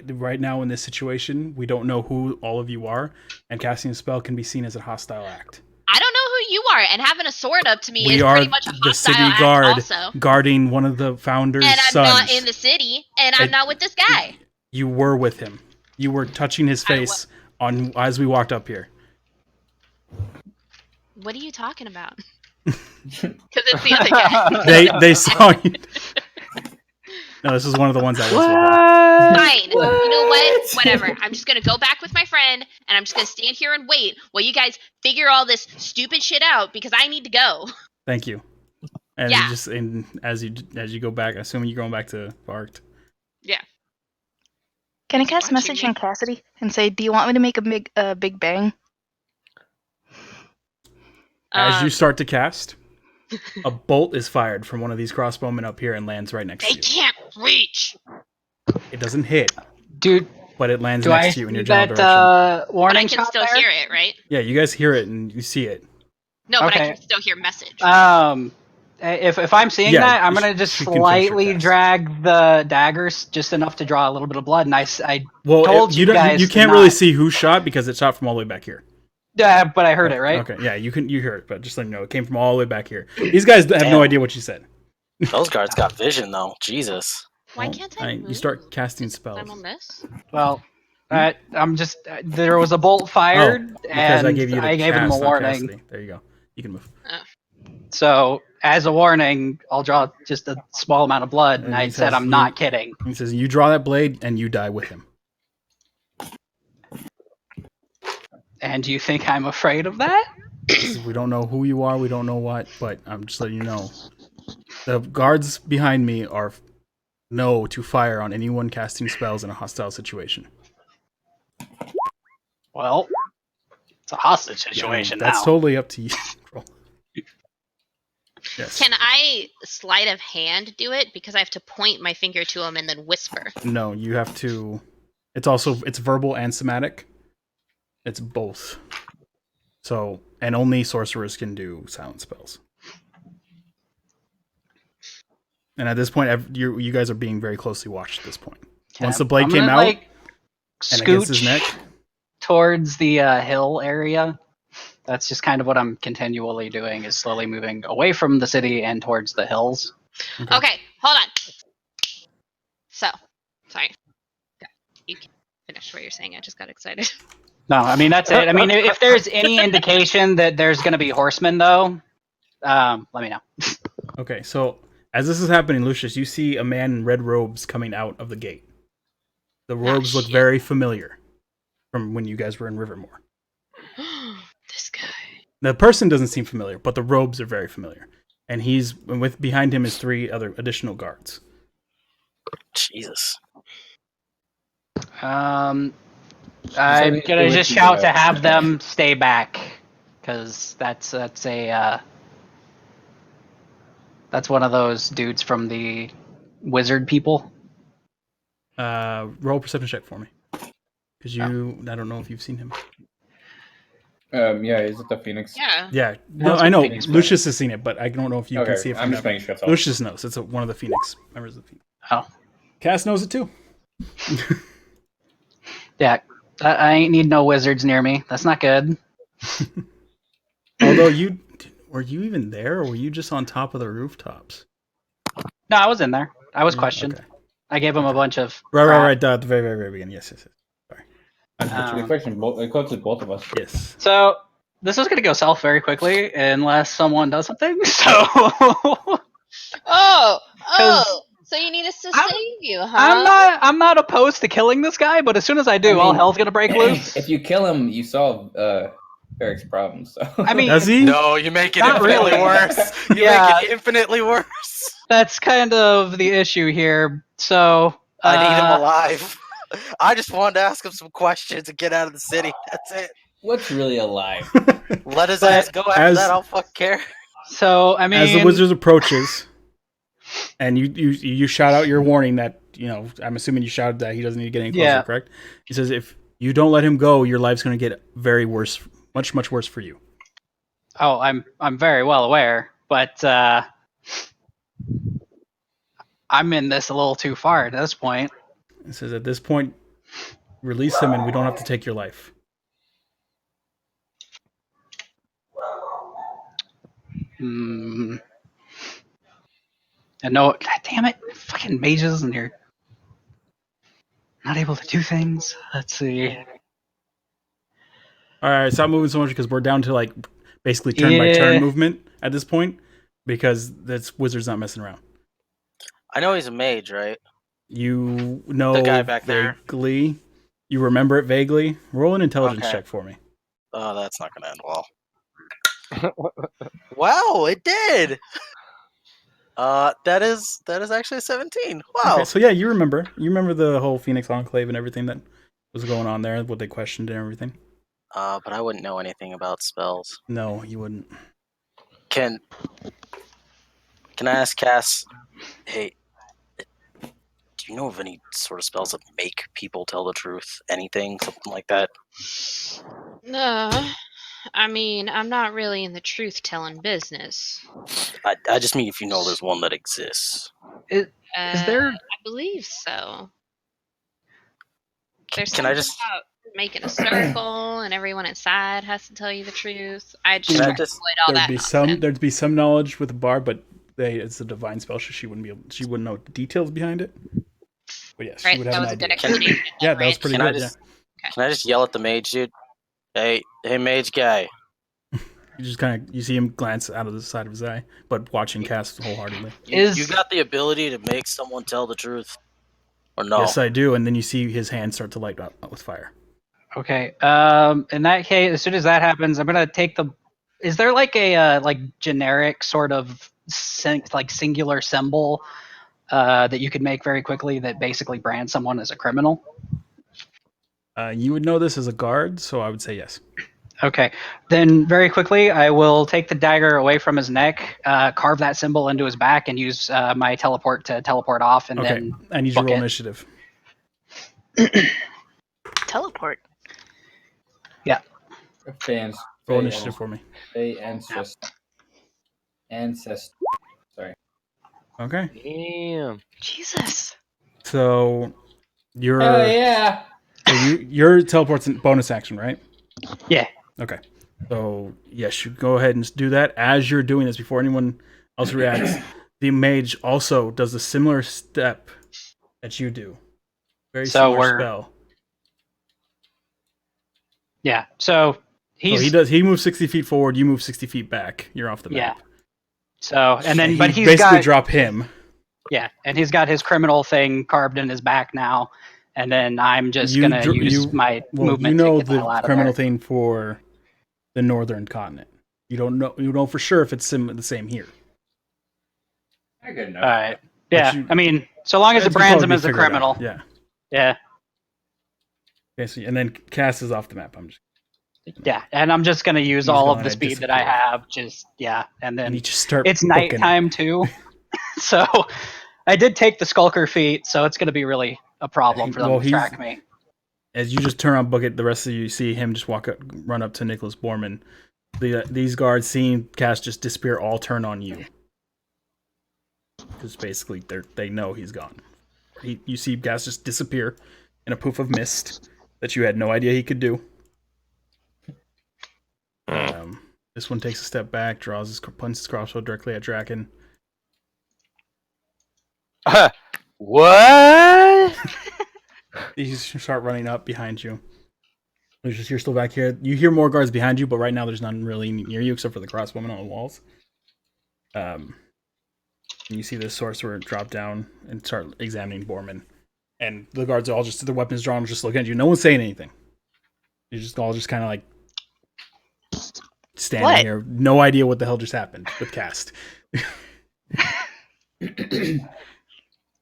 Right now in this situation, we don't know who all of you are, and casting a spell can be seen as a hostile act. I don't know who you are, and having a sword up to me We is are pretty much a the hostile city act guard also. guarding one of the founders' And I'm sons. not in the city, and I'm not with this guy. You were with him. You were touching his face as we walked up here. What are you talking about? Because it's the other guy. They saw you. No, this is one of the ones that was with him. Fine. You know what? Whatever. I'm just gonna go back with my friend, and I'm just gonna stand here and wait while you guys figure all this stupid shit out because I need to go. Thank you. And Yeah. as you go back, assuming you're going back to Barked. Yeah. Can I cast Watching message me. on Cassidy and say, "Do you want me to make a big bang?" As you start to cast, a bolt is fired from one of these crossbowmen up here and lands right next They to you. can't reach. It doesn't hit, Dude, but it lands do I next to you in see your general that direction. But warning I can shot still there? hear it, right? Yeah, you guys hear it and you see it. No, but I Okay. can still hear message. If I'm seeing Yeah, that, I'm gonna just you can finish your slightly cast. drag the daggers just enough to draw a little bit of blood, and I Well, told you guys you to can't really not- see who shot because it shot from all the way back here. Yeah, but I heard it, right? Okay, yeah, you hear it, but just let me know it came from all the way back here. These guys have no Damn. idea what you said. those guards got vision though. Jesus. Why Well, can't I move? You start casting spells. I'm on this. Well, I'm just there was a bolt fired, because and I gave you the him cast, a not warning. Cassidy. There you go. You can move. So as a warning, I'll draw just a small amount of blood, and And I he said says I'm not kidding. He says you draw that blade and you die with him. And you think I'm afraid of that? We don't know who you are. We don't know what, but I'm just letting you know. The guards behind me know to fire on anyone casting spells in a hostile situation. Well, it's a hostage Yeah, situation that's now. totally up to you. Yes. Can I sleight of hand do it? Because I have to point my finger to him and then whisper. No, you have to. It's verbal and somatic. It's both. So, and only sorcerers can do silent spells. And at this point, you guys are being very closely watched at this point. Okay. Once the blade I'm came gonna, out like, and against his scooch neck, towards the hill area. That's just kind of what I'm continually doing, is slowly moving away from the city and towards the hills. Okay, hold on. So, sorry. You can finish what you're saying. I just got excited. No, I mean, that's it. I mean, if there's any indication that there's going to be horsemen, though, let me know. okay. So as this is happening, Lucius, you see a man in red robes coming out of the gate. The robes look shit. very familiar from when you guys were in Rivermore. This guy. The person doesn't seem familiar, but the robes are very familiar. And behind him is 3 other additional guards. Jesus. I'm they gonna would just be shout to bad. have them stay back, because that's one of those dudes from the wizard people. Roll a perception check for me. Because I don't know if you've seen him. Yeah, is it the Phoenix? Yeah. Yeah, no, That's I know. Phoenix, right? Lucius has seen it, but I don't know if you can Okay, see it from I'm just that. making sure. That's all. Lucius knows. It's one of the Phoenix members of the Phoenix. Oh. Cass knows it too. Yeah, I ain't need no wizards near me. That's not good. Although were you even there, or were you just on top of the rooftops? No, I was in there. I was questioned. Okay. I gave him a bunch of Right. At the very, very, very beginning. Yes. Sorry. The question, it quotes both of us. Yes. So this is going to go south very quickly unless someone does something. So Oh. So So you need us to I'm- save you, huh? I'm not opposed to killing this guy, but as soon as I do, I mean, all hell's gonna break loose. If you kill him, you solve Eric's problem. So I mean, Does he? No, you make it Not infinitely really. worse. You Yeah. make it infinitely worse. that's kind of the issue here. So I need him alive. I just wanted to ask him some questions and get out of the city. That's it. what's really alive? Let his But ass go after as- that. I'll fuck care. So I mean, As the wizard approaches, and you shout out your warning that, I'm assuming you shouted that he doesn't need to get any closer, Yeah. correct? He says, if you don't let him go, your life's going to get very worse, much, much worse for you. Oh, I'm very well aware, but I'm in this a little too far at this point. He says, at this point, release him and we don't have to take your life. Hmm. And no, God damn it, fucking mages, and you're not able to do things. Let's see. All right, stop moving so much because we're down to like basically turn by turn Yeah. movement at this point because this wizard's not messing around. I know he's a mage, right? You know The guy back there. vaguely. You remember it vaguely. Roll an intelligence Okay. check for me. Oh, that's not gonna end well. Wow, it did. That is actually a 17. Wow. Okay, so yeah, you remember. You remember the whole Phoenix Enclave and everything that was going on there, what they questioned and everything. But I wouldn't know anything about spells. No, you wouldn't. Can I ask Cass? Hey, do you know of any sort of spells that make people tell the truth? Anything, something like that? No. I mean, I'm not really in the truth-telling business. I just mean if you know there's one that exists. Is there? I believe so. There's Can I something just about making a circle and everyone inside has to tell you the truth. I just Can I try to just- avoid all that nonsense. There'd be some knowledge with the bard, but it's a divine spell, so she wouldn't know the details behind it. But yes, she Right, would have that an was a good idea. explanation. Yeah, that was right? pretty Can I good. just Yeah, can I just yell at the mage dude? Hey, mage guy. you just you see him glance out of the side of his eye, but watching Cass wholeheartedly. You got the ability to make someone tell the truth, or no? Yes, I do. And then you see his hand start to light up with fire. Okay. In that case, as soon as that happens, I'm gonna take the. Is there like a generic sort of singular symbol that you could make very quickly that basically brands someone as a criminal? You would know this as a guard, so I would say yes. Okay. Then very quickly, I will take the dagger away from his neck, carve that symbol into his back, and use my teleport to teleport off, and Okay, then I need you to book roll it. initiative. Teleport. Fans. Roll initiative for me. Ancestor. Sorry. Okay, Damn. Jesus. so your Oh yeah. your teleport's a bonus action, right? Yeah. Okay. So yes, you go ahead and do that. As you're doing this, before anyone else reacts, the mage also does a similar step that you do. Very So similar spell. Yeah. So He moves 60 feet forward. You move 60 feet back. You're off the map. So and then, And but he he's basically got drop him. yeah, and he's got his criminal thing carved in his back now, and then I'm just gonna use my movement You know to get the the hell out of criminal there. thing for the northern continent. You don't know. You know for sure if it's the same here. Good enough. All right. Yeah. you- I mean, so long as it It's brands probably him as a figured out. criminal. Yeah. Yeah. Okay. So, and then Cass is off the map. Yeah. And I'm just gonna use He's all of gonna the speed that I disappear. have. Just yeah, and And then you just start. it's booking it. nighttime too, so I did take the skulker feat, so it's gonna be really a problem for them Well, to track me. As you just turn on Bucket, the rest of you see him just run up to Nicholas Borman. These guards, seeing Cass just disappear, all turn on you. Because basically, they know he's gone. You see Cass just disappear in a poof of mist that you had no idea he could do. This one takes a step back, punches his crossbow directly at Draken. What? You start running up behind you. You're still back here. You hear more guards behind you, but right now there's none really near you except for the crossbowmen on the walls. And you see the sorcerer drop down and start examining Borman. And the guards are all just, their weapons drawn, just looking at you. No one's saying anything. You're just all just kind of like standing What? here. No idea what the hell just happened with Cast.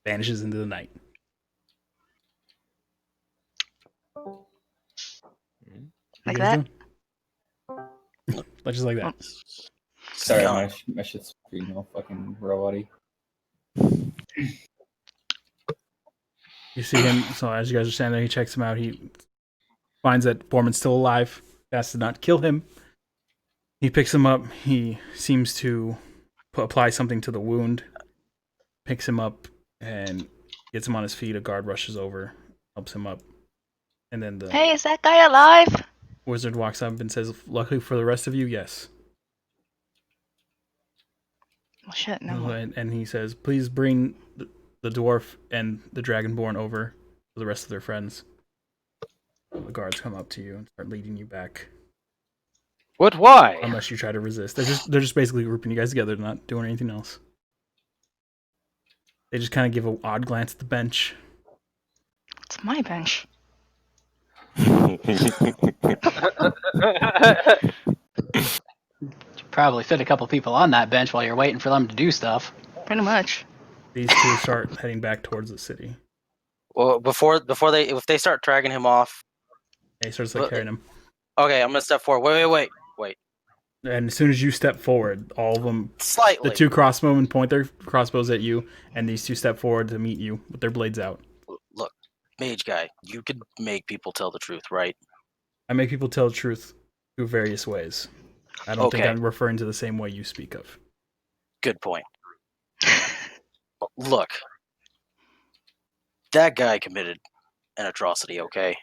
Vanishes into the night. Like You guys that? doing? Like just like that. Sorry, Yeah. my shit's being all fucking robot-y. You see him, so as you guys are standing there, he checks him out. He finds that Borman's still alive. Fast did not kill him. He picks him up. He seems to apply something to the wound. Picks him up and gets him on his feet. A guard rushes over, helps him up. And then the Hey, is that guy alive? wizard walks up and says, luckily for the rest of you, yes. Well, shit, no. And he says, please bring the dwarf and the dragonborn over to the rest of their friends. The guards come up to you and start leading you back. What? Why? Unless you try to resist. They're just basically grouping you guys together, not doing anything else. They just kind of give an odd glance at the bench. It's my bench. Probably fit a couple people on that bench while you're waiting for them to do stuff. Pretty much. These two start heading back towards the city. Well, before they if they start dragging him off, And he starts like carrying him. okay, I'm gonna step forward. Wait. And as soon as you step forward, all of them, Slightly. the two crossbowmen point their crossbows at you, and these two step forward to meet you with their blades out. Look, mage guy, you could make people tell the truth, right? I make people tell the truth through various ways. I don't think Okay. I'm referring to the same way you speak of. Good point. Look, that guy committed an atrocity, okay?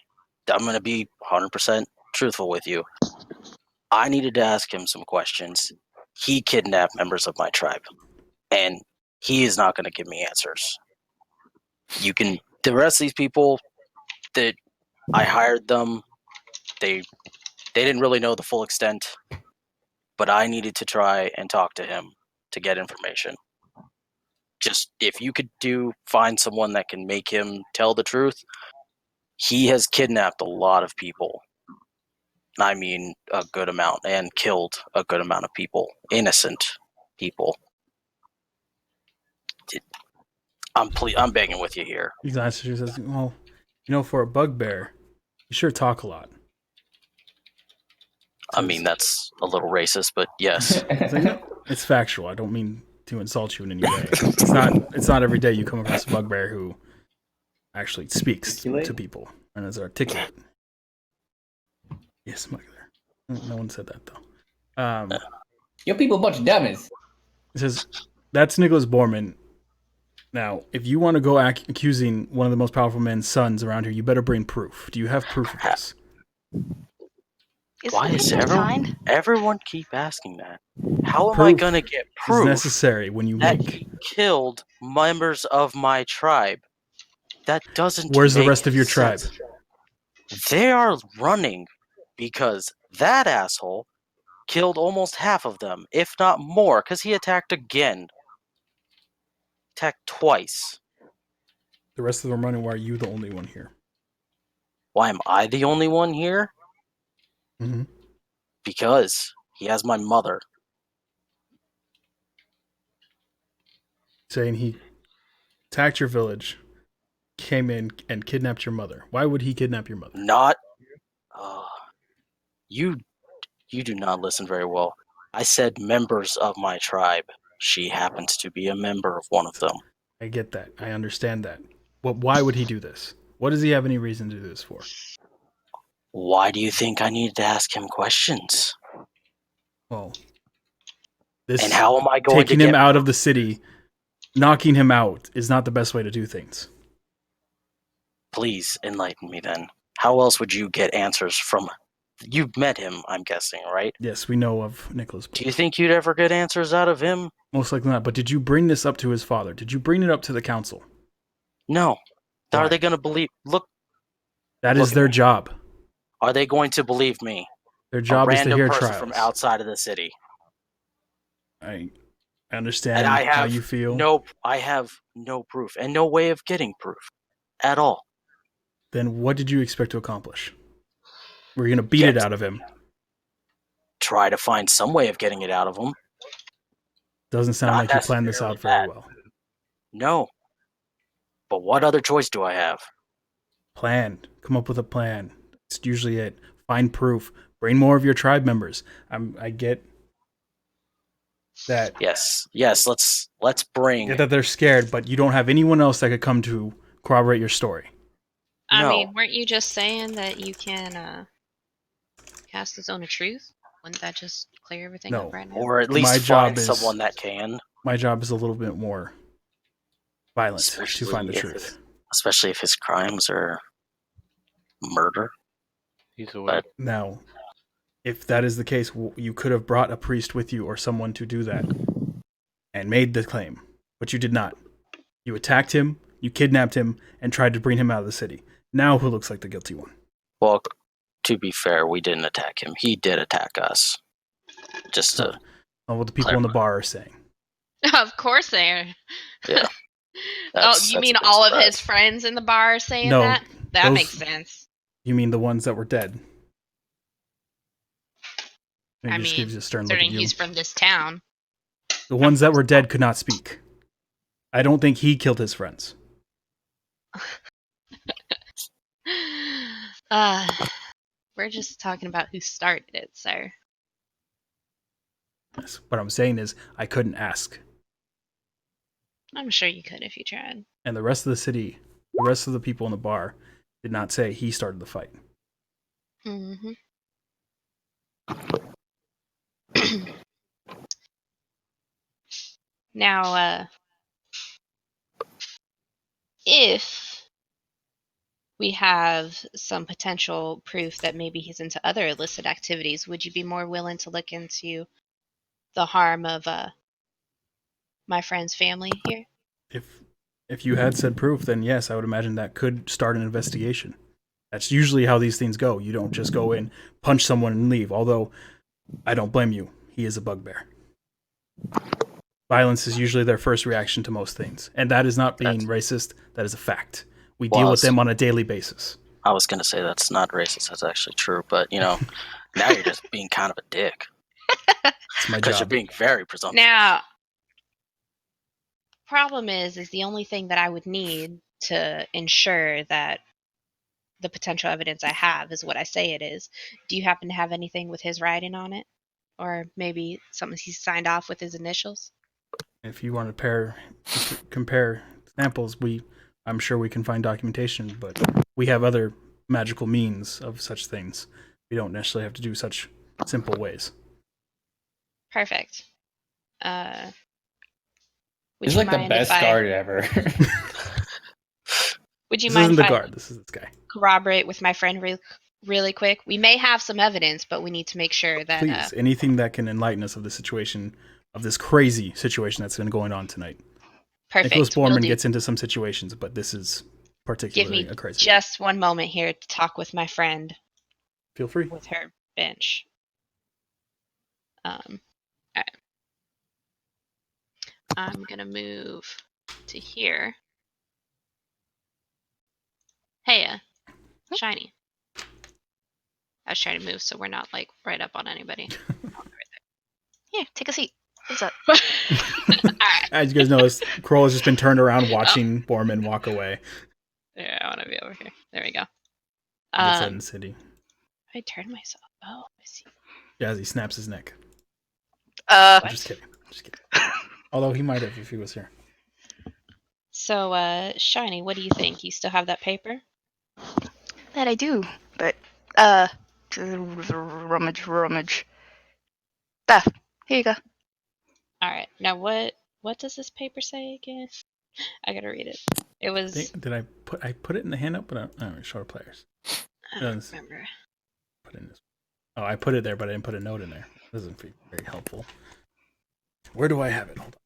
I'm going to be 100% truthful with you. I needed to ask him some questions. He kidnapped members of my tribe, and he is not going to give me answers. The rest of these people that I hired them, they didn't really know the full extent, but I needed to try and talk to him to get information. Just if you could find someone that can make him tell the truth. He has kidnapped a lot of people. I mean, a good amount, and killed a good amount of people, innocent people. I'm begging with you here. He says, well, for a bugbear, you sure talk a lot. I mean, that's a little racist, but yes. It's like, no, it's factual. I don't mean to insult you in any way. It's not every day you come across a bugbear who actually speaks to people and is articulate. Yes, smuggler. No one said that though. Yo, people a bunch of dummies. It says that's Nicholas Borman. Now, if you want to go accusing one of the most powerful men's sons around here, you better bring proof. Do you have proof of this? Why is everyone keep asking that? How am Proof I gonna get proof is necessary when you that make. he killed members of my tribe? That doesn't. Where's the make rest of your sense. tribe? They are running because that asshole killed almost half of them, if not more, because he attacked again. Attacked twice. The rest of them running. Why are you the only one here? Why am I the only one here? Mm-hmm. Because he has my mother. Saying he attacked your village, came in and kidnapped your mother. Why would he kidnap your mother? Not. You do not listen very well. I said members of my tribe. She happens to be a member of one of them. I get that. I understand that. But why would he do this? What does he have any reason to do this for? Why do you think I needed to ask him questions? Well, this and how am I going taking to him get out of the city, knocking him out is not the best way to do things. Please enlighten me then. How else would you get answers from? You've met him, I'm guessing, right? Yes, we know of Nicholas. Do you think you'd ever get answers out of him? Most likely not. But did you bring this up to his father? Did you bring it up to the council? No. Why? Are they going to believe? That is their job. Are they going to believe me? Their job is to hear person trials. from outside of the city. I understand And I how have you feel. I have no proof and no way of getting proof at all. Then what did you expect to accomplish? We're going to beat Get- it out of him. Try to find some way of getting it out of him. Doesn't sound Not like you planned this necessarily out very that. well. No. But what other choice do I have? Plan. Come up with a plan. It's usually it. Find proof. Bring more of your tribe members. I get that. Yes. Let's bring. Get that they're scared, but you don't have anyone else that could come to corroborate your story. I No. mean, weren't you just saying that you can cast the zone of truth? Wouldn't that just clear everything No. up right now? Or at My least job find is- someone that can. My job is a little bit more violent to Especially find the if- truth. Especially if his crimes are murder. He's away. Now, if that is the case, you could have brought a priest with you or someone to do that and made the claim, but you did not. You attacked him, you kidnapped him, and tried to bring him out of the city. Now who looks like the guilty one? Well, to be fair, we didn't attack him. He did attack us. Just So, to what the people in the bar are saying. Of course they are. Yeah. Oh, That's- you that's mean a big all of surprise. his friends in the bar are saying No, that? That those- makes sense. You mean the ones that were dead? And I he just mean, gives you a stern look considering at you. he's from this town. The ones that were dead could not speak. I don't think he killed his friends. We're just talking about who started it, sir. Yes. What I'm saying is, I couldn't ask. I'm sure you could if you tried. And the rest of the city, the rest of the people in the bar, did not say he started the fight. Mm-hmm. Now, if we have some potential proof that maybe he's into other illicit activities, would you be more willing to look into the harm of my friend's family here? If you had said proof, then yes, I would imagine that could start an investigation. That's usually how these things go. You don't just go in, punch someone, and leave. Although, I don't blame you. He is a bugbear. Violence is usually their first reaction to most things. And that is not being racist. That is a fact. We deal with them on a daily basis. I was going to say that's not racist. That's actually true. But, now you're just being kind of a dick. It's my Because you're job. being very presumptuous. Now, problem is the only thing that I would need to ensure that the potential evidence I have is what I say it is. Do you happen to have anything with his writing on it? Or maybe something he signed off with his initials? If you want to compare samples, I'm sure we can find documentation, but we have other magical means of such things. We don't necessarily have to do such simple ways. Perfect. Would He's you like the mind best if I- guard ever. Would you This mind isn't if the I guard. This is this guy. corroborate with my friend really quick? We may have some evidence, but we need to make sure that Please, anything that can enlighten us of the situation, of this crazy situation that's been going on tonight. perfect. Nicholas will Borman do. gets into some situations, but this is Give particularly me a crazy just one moment here to talk with my friend one. Feel free. with her bench. All right. I'm gonna move to here. Hey, Shiny. I was trying to move so we're not like right up on anybody. Here, take a seat. What's up? All right. As you guys know, Kroll has just been turned around watching Borman walk away. Yeah, I want to be over here. There we go. Gets out in the city. I turned myself. Oh, I see. Yeah, as he snaps his neck. Uh, I'm just kidding. Although he might have if he was here. So, Shiny, what do you think? You still have that paper? that I do, but rummage. Ah, here you go. All right. Now, what does this paper say again? I gotta read it. It was. Did I put it in the handout? But I don't show our players. I don't remember. Put it in this. Oh, I put it there, but I didn't put a note in there. Doesn't feel very helpful. Where do I have it? Hold on.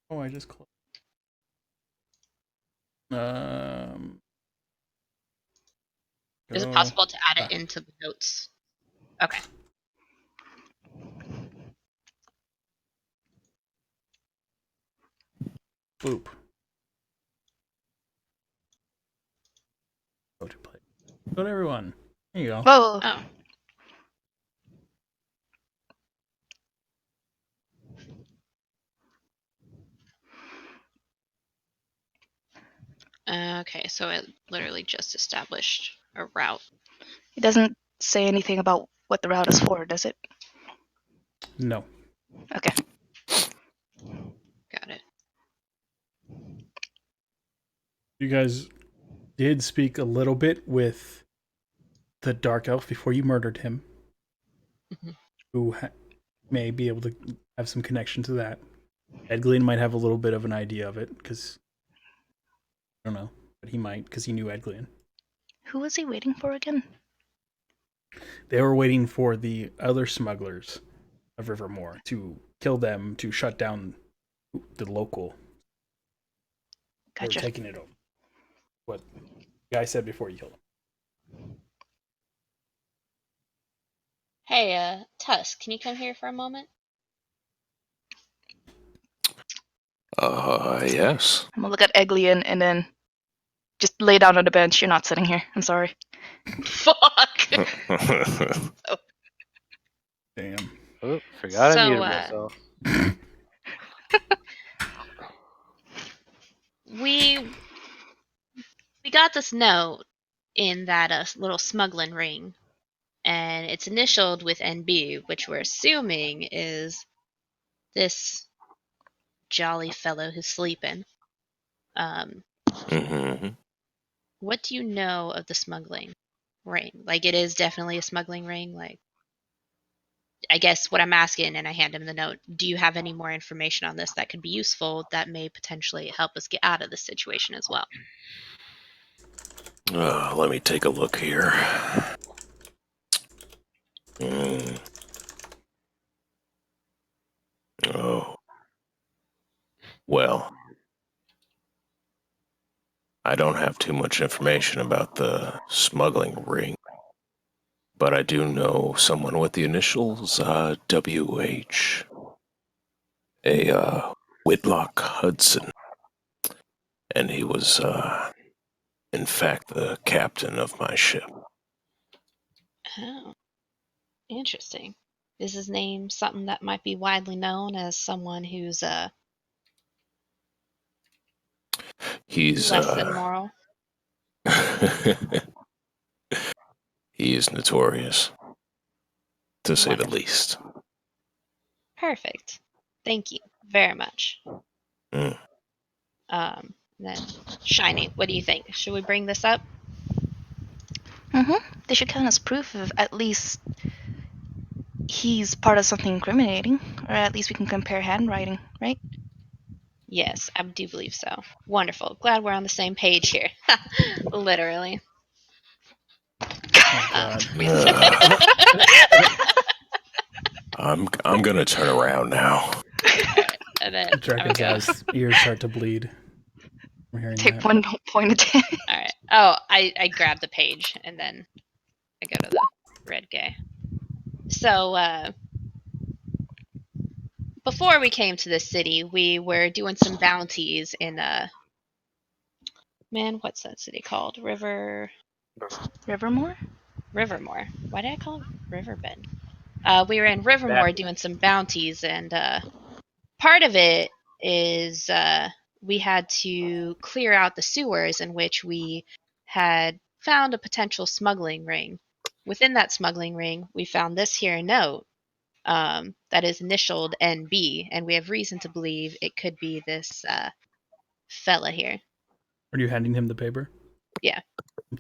Oh, I just closed. Is it go- possible to add it into the notes? Okay. Boop. Go to play. Go to everyone. There you go. Whoa. Oh. Okay, so it literally just established a route. It doesn't say anything about what the route is for, does it? No. Okay. Got it. You guys did speak a little bit with the Dark Elf before you murdered him, who may be able to have some connection to that. Edglin might have a little bit of an idea of it, because I don't know, but he might, because he knew Edglin. Who was he waiting for again? They were waiting for the other smugglers of Rivermore to kill them, to shut down the local. They were Gotcha. taking it over. What the guy said before you killed him. Hey, Tusk, can you come here for a moment? Yes. I'm gonna look at Eglian and then just lay down on the bench. You're not sitting here. I'm sorry. Fuck! Damn. Oh, forgot So, I muted myself. we got this note in that little smuggling ring, and it's initialed with NB, which we're assuming is this jolly fellow who's sleeping. Mm-hmm. What do you know of the smuggling ring? Like, it is definitely a smuggling ring. Like, I guess what I'm asking, and I hand him the note, do you have any more information on this that could be useful that may potentially help us get out of this situation as well? Let me take a look here. Oh. Well, I don't have too much information about the smuggling ring, but I do know someone with the initials WH. A Whitlock Hudson. And he was, in fact, the captain of my ship. Oh, interesting. Is his name something that might be widely known as someone who's He's, less than moral? he is notorious, to say the Wonderful. least. Perfect. Thank you very much. Mm. Then Shiny, what do you think? Should we bring this up? They should count as proof of at least he's part of something incriminating, or at least we can compare handwriting, right? Yes, I do believe so. Wonderful. Glad we're on the same page here. Literally. Oh God. I'm gonna turn around now. And then Dragon's eyes, ears start to bleed. We're hearing Take that. 1 point of damage. All right. Oh, I grab the page and then I go to the red guy. So, before we came to this city, we were doing some bounties in man, what's that city called? Rivermore? Rivermore. Why did I call it Riverbend? We were in Rivermore doing some bounties, and part of it is we had to clear out the sewers in which we had found a potential smuggling ring. Within that smuggling ring, we found this here note that is initialed NB, and we have reason to believe it could be this fella here. Are you handing him the paper? Yeah.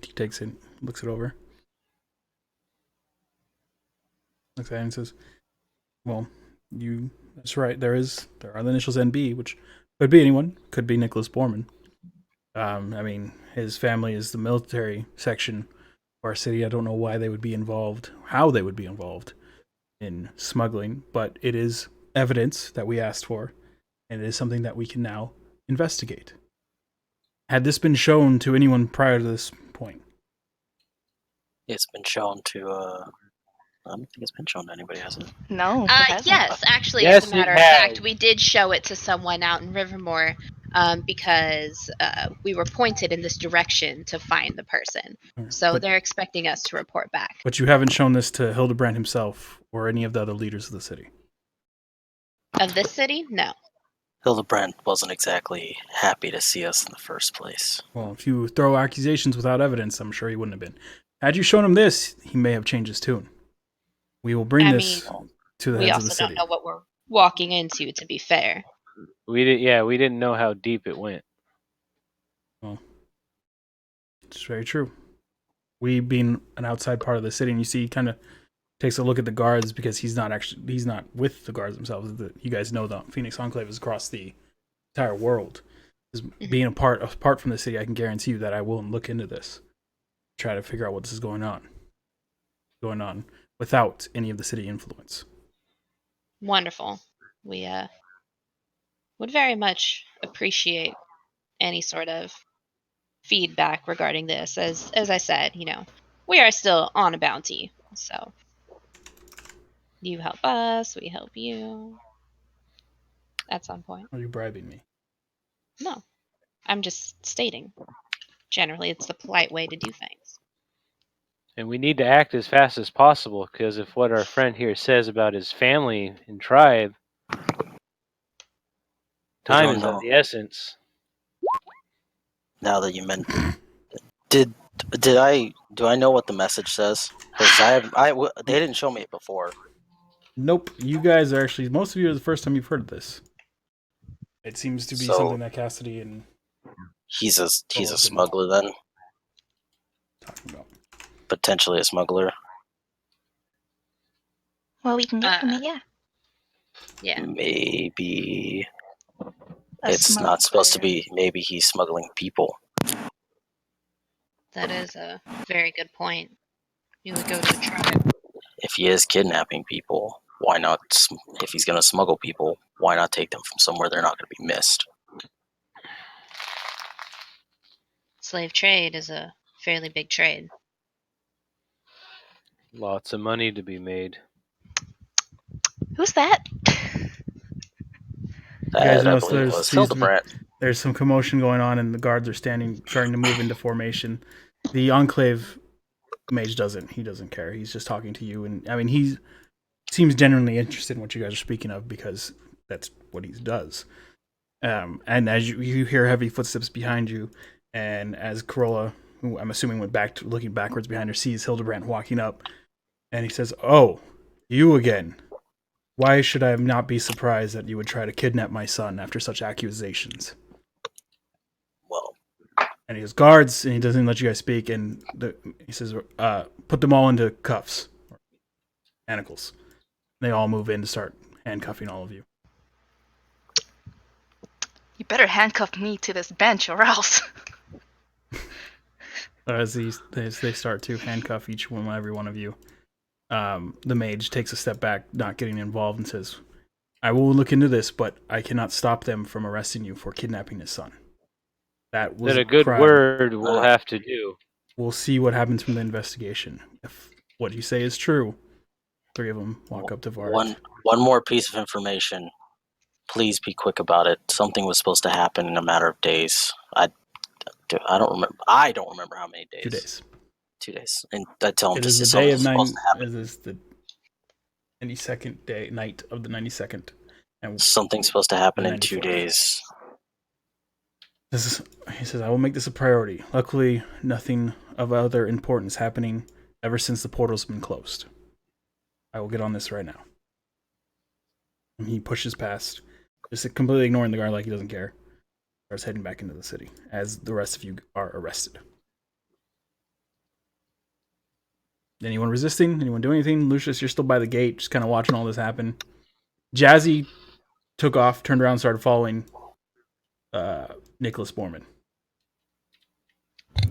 He takes it, looks it over. Looks at it and says, well, that's right. There are the initials NB, which could be anyone. Could be Nicholas Borman. I mean, his family is the military section of our city. I don't know why they would be involved, how they would be involved in smuggling, but it is evidence that we asked for, and it is something that we can now investigate. Had this been shown to anyone prior to this point? It's been shown to. I don't think it's been shown to anybody, has it? No, it hasn't. Yes, actually, Yes, as a matter it of has. fact, we did show it to someone out in Rivermore. because we were pointed in this direction to find the person. So But- they're expecting us to report back. But you haven't shown this to Hildebrand himself or any of the other leaders of the city. Of this city? No. Hildebrand wasn't exactly happy to see us in the first place. Well, if you throw accusations without evidence, I'm sure he wouldn't have been. Had you shown him this, he may have changed his tune. We will bring this to the We heads of also the city. don't know what we're walking into, to be fair. We didn't know how deep it went. Well, it's very true. We being an outside part of the city, and you see, he kind of takes a look at the guards because he's not with the guards themselves. You guys know the Phoenix Enclave is across the entire world. Being apart from the city, I can guarantee you that I will look into this, try to figure out what this is going on without any of the city influence. Wonderful. We would very much appreciate any sort of feedback regarding this. As I said, we are still on a bounty, so you help us, we help you. At some point. Are you bribing me? No, I'm just stating. Generally, it's the polite way to do things. And we need to act as fast as possible, because if what our friend here says about his family and tribe, time is of the essence. Now that you mentioned, do I know what the message says? Because they didn't show me it before. Nope. You guys are actually, most of you are the first time you've heard of this. It seems to be something that Cassidy and he's a smuggler then. Talking about potentially a smuggler. Well, we can get from it, yeah. Yeah. Maybe it's not supposed to be. Maybe he's smuggling people. That is a very good point. You would go to a tribe. If he is kidnapping people, why not? If he's going to smuggle people, why not take them from somewhere they're not going to be missed? Slave trade is a fairly big trade. Lots of money to be made. Who's that? You guys notice Hildebrand. There's some commotion going on, and the guards are starting to move into formation. The Enclave mage doesn't. He doesn't care. He's just talking to you, and I mean, he seems genuinely interested in what you guys are speaking of because that's what he does. And as you hear heavy footsteps behind you, and as Corolla, who I'm assuming went back to looking backwards behind her, sees Hildebrand walking up, and he says, "Oh, you again. Why should I not be surprised that you would try to kidnap my son after such accusations?" Well, and he goes, "Guards," and he doesn't let you guys speak, and he says, "Put them all into cuffs, or manacles." They all move in to start handcuffing all of you. You better handcuff me to this bench or else. As they start to handcuff every one of you, the mage takes a step back, not getting involved, and says, "I will look into this, but I cannot stop them from arresting you for kidnapping his son. That was a good crime. word we'll have to do. We'll see what happens from the investigation. If what you say is true," three of them walk up to Vart. One more piece of information. Please be quick about it. Something was supposed to happen in a matter of days. I don't remember. I don't remember how many days. 2 days. 2 days. And I tell him It this is is the day of supposed to happen. It is the 92nd night of the 92nd, and something's supposed to happen in 2 days. He says, "I will make this a priority. Luckily, nothing of other importance happening ever since the portal's been closed. I will get on this right now." And he pushes past, just completely ignoring the guard like he doesn't care. Starts heading back into the city as the rest of you are arrested. Anyone resisting? Anyone doing anything? Lucius, you're still by the gate, just kind of watching all this happen. Jazzy took off, turned around, started following Nicholas Borman.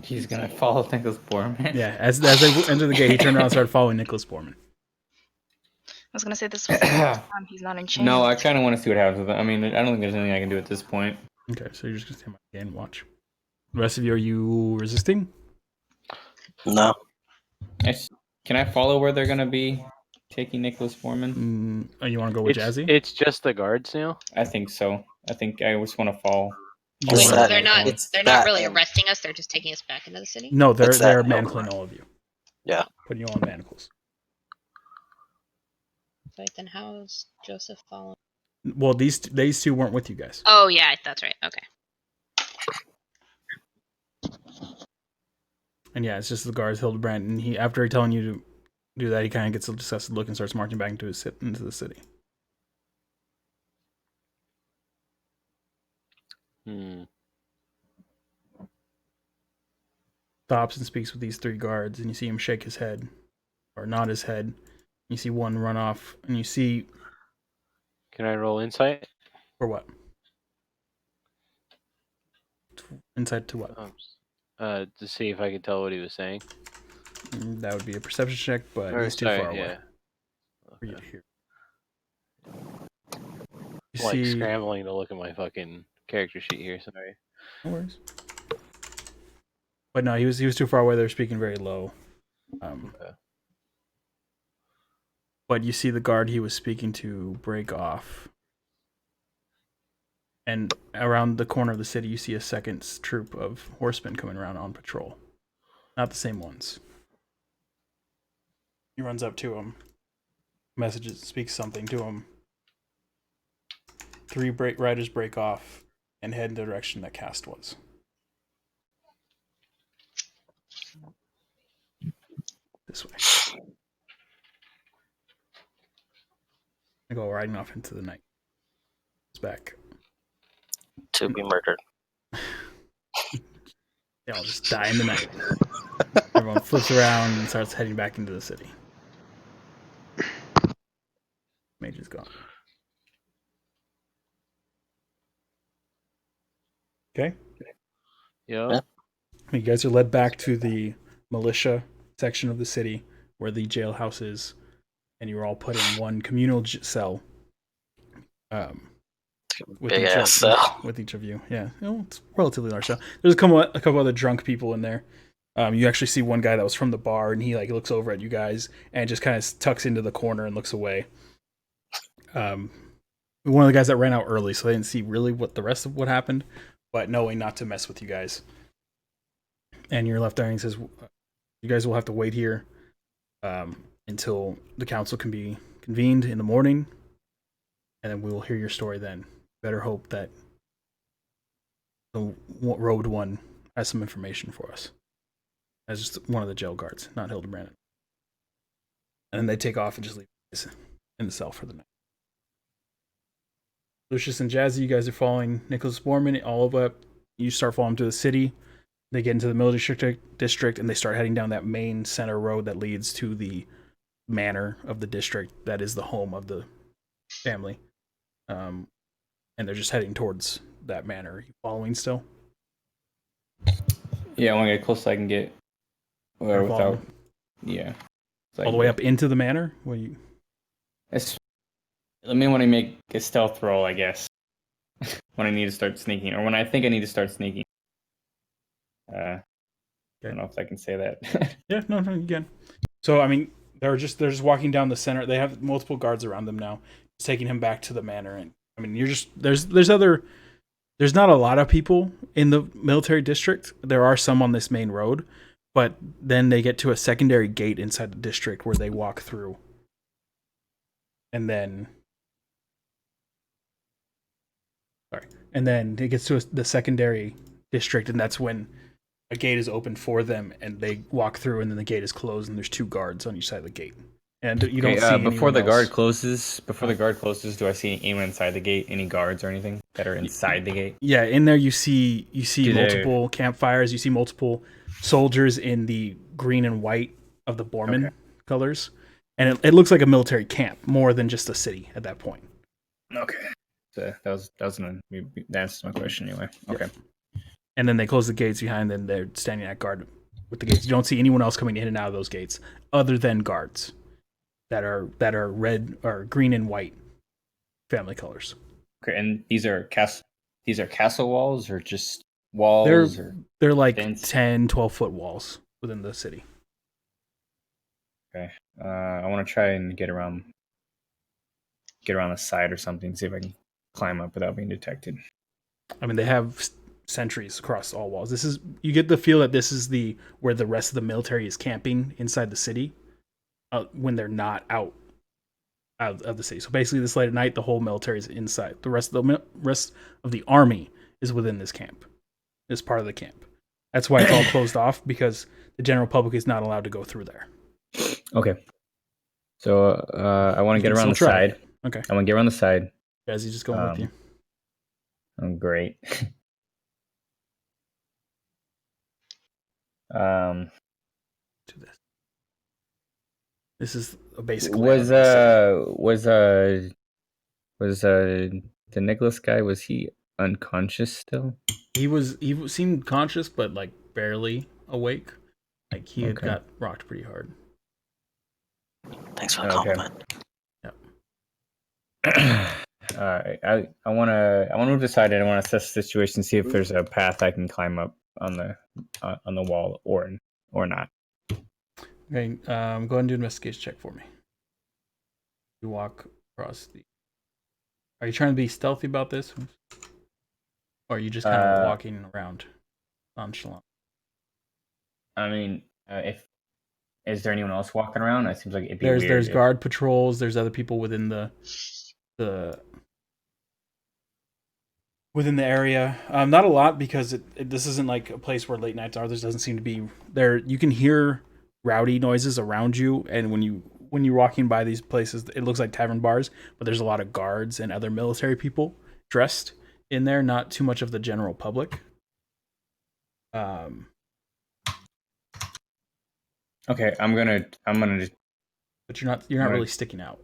He's gonna follow Nicholas Borman. Yeah, as they enter the gate, he turned around and started following Nicholas Borman. I was gonna say this was the first time he's not in chains. No, I kind of want to see what happens with it. I mean, I don't think there's anything I can do at this point. Okay, so you're just gonna stand by the gate and watch. The rest of you, are you resisting? No. Can I follow where they're gonna be taking Nicholas Borman? You want to go with Jazzy? It's just the guards now? I think so. I think I just want to follow. Wait, It's so that- they're not it's they're not that really and- arresting us. They're just taking us back into the city. No, they're It's that manacling Hildebrand. all of you. Yeah. Putting you all in manacles. Wait, then how's Joseph following? Well, these two weren't with you guys. Oh yeah, that's right. Okay. And yeah, it's just the guards, Hildebrand, and he, after telling you to do that, he kind of gets a disgusted look and starts marching back into the city. Stops and speaks with these 3 guards, and you see him shake his head, or nod his head. You see one run off, and you see... Can I roll insight? For what? Insight to what? To see if I could tell what he was saying. That would be a perception check, but Or, he's too sorry, far away yeah. for you to hear. You Like see... scrambling to look at my fucking character sheet here. Sorry. No worries. But no, he was too far away. They were speaking very low. Okay. But you see the guard he was speaking to break off. And around the corner of the city, you see a second troop of horsemen coming around on patrol. Not the same ones. He runs up to him, speaks something to him. 3 riders break off and head in the direction that Cast was. This way. I go riding off into the night. It's back. To be murdered. They all just die in the night. Everyone flips around and starts heading back into the city. Mage is gone. Okay. Yeah. You guys are led back to the militia section of the city where the jailhouse is, and you were all put in one communal cell. With Big ass cell. with each of you. Yeah, it's a relatively large cell. There's a couple other drunk people in there. You actually see one guy that was from the bar, and he like looks over at you guys and just kind of tucks into the corner and looks away. One of the guys that ran out early, so they didn't see really what the rest of what happened, but knowing not to mess with you guys. And you're left there, and he says, "You guys will have to wait here until the council can be convened in the morning, and then we will hear your story then. Better hope that the robed one has some information for us." As just one of the jail guards, not Hildebrand. And then they take off and just leave you in the cell for the night. Lucius and Jazzy, you guys are following Nicholas Borman all of up. You start following to the city. They get into the military district, and they start heading down that main center road that leads to the manor of the district that is the home of the family. And they're just heading towards that manor. Are you following still? Yeah, I want to get close so I can get where You're without. following Yeah. So all the way up into the manor? What do you... Let me want to make a stealth roll, I guess. When I need to start sneaking, or when I think I need to start sneaking. I don't know if I can say that. Yeah, no, you can. So, I mean, they're just walking down the center. They have multiple guards around them now, just taking him back to the manor. And I mean, you're just there's not a lot of people in the military district. There are some on this main road, but then they get to a secondary gate inside the district where they walk through, and then it gets to the secondary district, and that's when a gate is opened for them, and they walk through, and then the gate is closed, and there's 2 guards on each side of the gate. And you don't see before the anyone guard else. closes. Before the guard closes, do I see anyone inside the gate? Any guards or anything that are inside the gate? Yeah, in there you see Do they- multiple campfires. You see multiple soldiers in the green and white of the Borman colors, and it looks like a military camp more than just a city at that point. Okay. So that answers my question anyway. Okay. And then they close the gates behind them. They're standing at guard with the gates. You don't see anyone else coming in and out of those gates other than guards that are red or green and white family colors. Okay, and these are castle walls or just walls? They're like fence? 10, 12-foot walls within the city. Okay. I want to try and get around the side or something, see if I can climb up without being detected. I mean, they have sentries across all walls. You get the feel that this is where the rest of the military is camping inside the city when they're not out of the city. So basically, this late at night, the whole military is inside. The rest of the army is within this camp. This part of the camp. That's why it's all closed off, because the general public is not allowed to go through there. Okay. So I want to get around the side. Okay. I want to get around the side. Jazzy just going with you. Oh, great. Do this. This is a basic. Was the Nicholas guy, was he unconscious still? He seemed conscious, but like barely awake. Like he had got rocked pretty hard. Thanks for the compliment. Yeah. I want to move to the side, and I want to assess the situation, see if there's a path I can climb up on the wall or not. Okay, go ahead and do an investigation check for me. You walk across the. Are you trying to be stealthy about this, or are you just kind of walking around nonchalant? I mean, is there anyone else walking around? It seems like it'd be weird. There's guard patrols. There's other people within the area. Not a lot, because this isn't like a place where late nights are. There doesn't seem to be there. You can hear rowdy noises around you, and when you're walking by these places, it looks like tavern bars, but there's a lot of guards and other military people dressed in there. Not too much of the general public. Okay, I'm gonna just. But you're not really sticking out.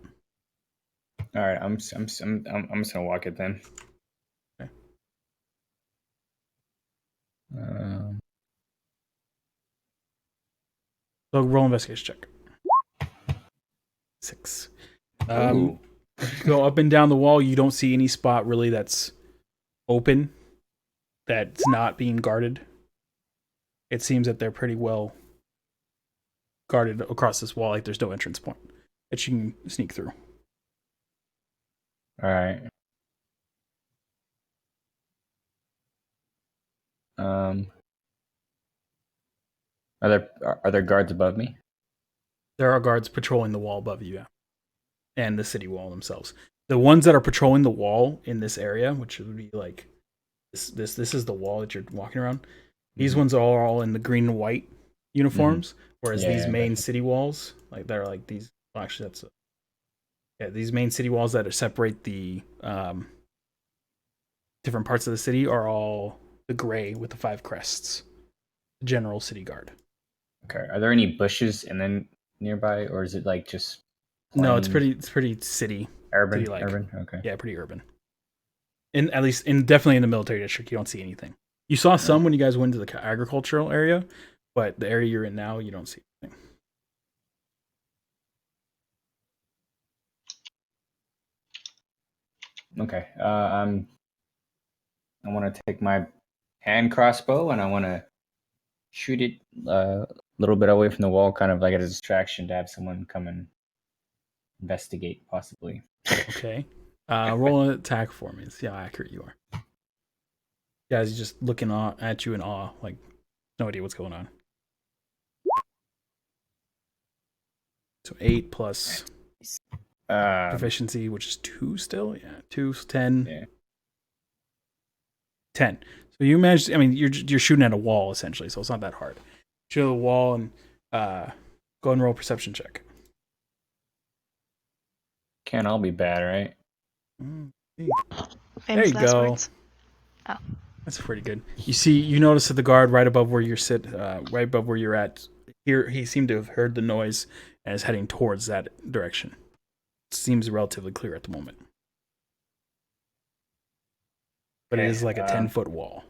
All right, I'm just gonna walk it then. Okay. So roll investigation check. 6. Go up and down the wall. You don't see any spot really that's open, that's not being guarded. It seems that they're pretty well guarded across this wall. Like there's no entrance point that you can sneak through. All right. Are there guards above me? There are guards patrolling the wall above you, yeah, and the city wall themselves. The ones that are patrolling the wall in this area, which would be like this is the wall that you're walking around. These ones are all in the green and white uniforms, whereas these main city walls, like they're like these. Well, actually, these main city walls that separate the different parts of the city are all the gray with the 5 crests. General city guard. Okay. Are there any bushes and then nearby, or is it like just? No, it's pretty city. Urban. Pretty, like, urban. Okay. Yeah, pretty urban. Definitely in the military district, you don't see anything. You saw some when you guys went to the agricultural area, but the area you're in now, you don't see anything. Okay. I want to take my hand crossbow and I want to shoot it a little bit away from the wall, kind of like as a distraction to have someone come and investigate, possibly. Okay. Roll an attack for me and see how accurate you are. Guys, he's just looking at you in awe, like no idea what's going on. So 8 plus proficiency, which is 2 still. Yeah, 2, 10. Yeah. 10. So you managed. I mean, you're shooting at a wall essentially, so it's not that hard. Shoot at a wall and go and roll a perception check. Can't all be bad, right? There you go. Words. Oh. That's pretty good. You notice that the guard right above where right above where you're at, here he seemed to have heard the noise and is heading towards that direction. It seems relatively clear at the moment. But it is like a 10-foot wall.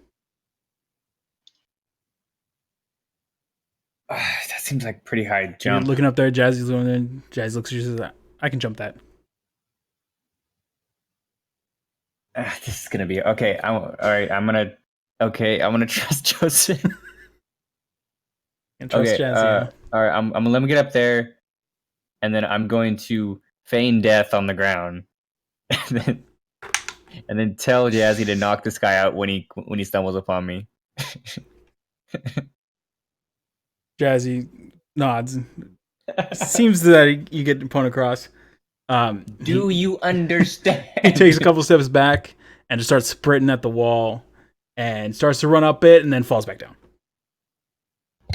That seems like pretty high jump. You're looking up there, Jazzy's going in. Jazzy looks at you and says, I can jump that. This is gonna be okay. All right. I'm gonna trust Joseph. And trust Jazzy. All right. I'm gonna let me get up there, and then I'm going to feign death on the ground. And then tell Jazzy to knock this guy out when he stumbles upon me. Jazzy nods. Seems that you get the point across. Do you understand? He takes a couple steps back and just starts sprinting at the wall and starts to run up it and then falls back down.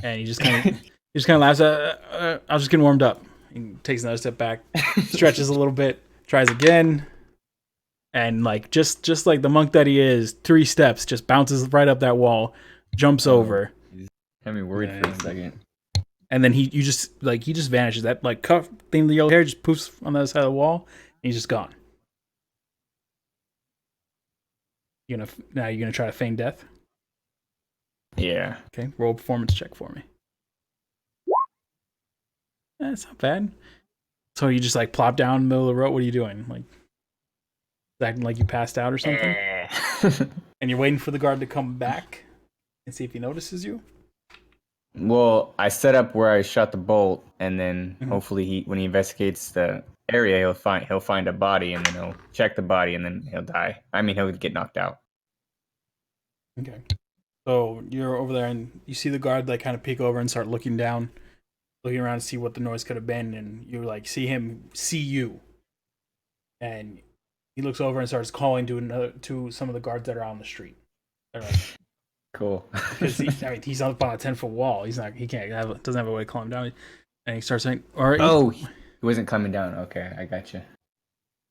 And he just kind of laughs. I was just getting warmed up. He takes another step back, stretches a little bit, tries again, and like just like the monk that he is, 3 steps, just bounces right up that wall, jumps over. Had me worried for a second. And then he just vanishes. That like cuff thing, the yellow hair just poofs on the other side of the wall, and he's just gone. You're gonna try to feign death? Yeah. Okay, roll a performance check for me. That's not bad. So you just like plop down in the middle of the road. What are you doing? Like acting like you passed out or something? And you're waiting for the guard to come back and see if he notices you? Well, I set up where I shot the bolt, and then hopefully when he investigates the area, he'll find a body, and then he'll check the body, and then he'll die. I mean, he'll get knocked out. Okay. So you're over there, and you see the guard like kind of peek over and start looking around to see what the noise could have been, and you like see him see you, and he looks over and starts calling to some of the guards that are on the street. They're like, cool. Because he's up on a 10-foot wall. Doesn't have a way to calm him down. And he starts saying, he wasn't coming down. Okay, I got you.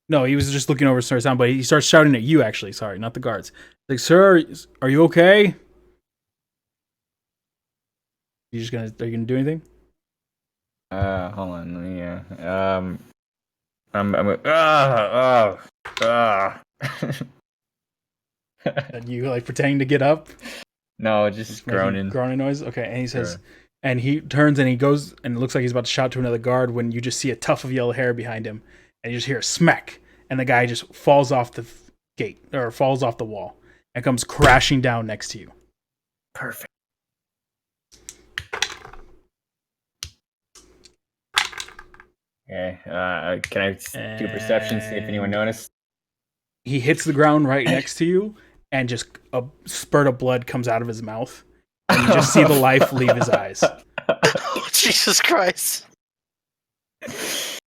No, he was just looking over, starts down, but he starts shouting at you. Actually, sorry, not the guards. Like, sir, are you okay? Are you gonna do anything? Hold on. And you like pretending to get up? No, just groaning. Groaning noise. Okay, and he says, and he turns and he goes and it looks like he's about to shout to another guard when you just see a tuft of yellow hair behind him, and you just hear a smack, and the guy just falls off the gate or falls off the wall and comes crashing down next to you. Perfect. Okay. Can I do a perception, see if anyone noticed? He hits the ground right next to you, and just a spurt of blood comes out of his mouth, and you just see the life leave his eyes. Jesus Christ! He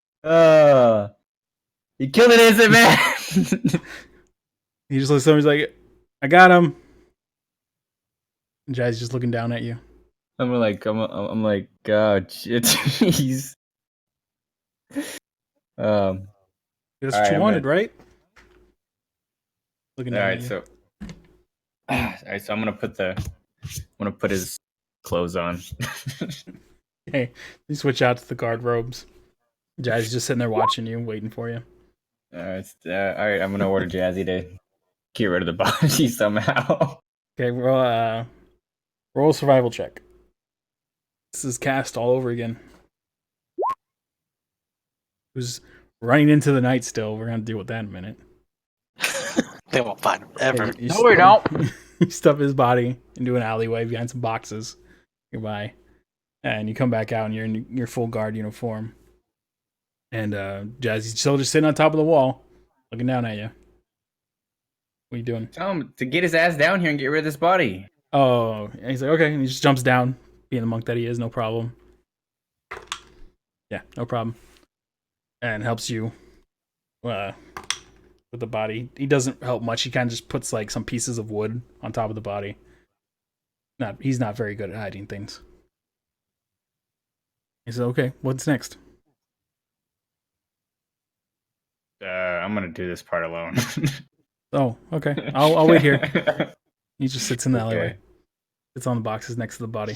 killed an innocent man. He just looks at him. He's like, "I got him." And Jai's just looking down at you. I'm like, oh, jeez. That's what you wanted, right? Looking down at you. Alright, so I'm gonna put his clothes on. Hey, you switch out to the guard robes. Jazzy's just sitting there watching you, waiting for you. Alright, I'm gonna order Jazzy to get rid of the body somehow. Okay, roll a survival check. This is cast all over again. Who's running into the night still? We're gonna deal with that in a minute. They won't find him ever. No, we don't. You stuff his body into an alleyway behind some boxes nearby, and you come back out and you're in your full guard uniform. And Jazzy's still just sitting on top of the wall, looking down at you. What are you doing? Tell him to get his ass down here and get rid of this body. Oh, and he's like, okay. And he just jumps down, being the monk that he is, no problem. Yeah, no problem. And helps you with the body. He doesn't help much. He kind of just puts like some pieces of wood on top of the body. He's not very good at hiding things. He said, okay, what's next? I'm gonna do this part alone. Oh, okay. I'll wait here. He just sits in the alleyway. Sits on the boxes next to the body.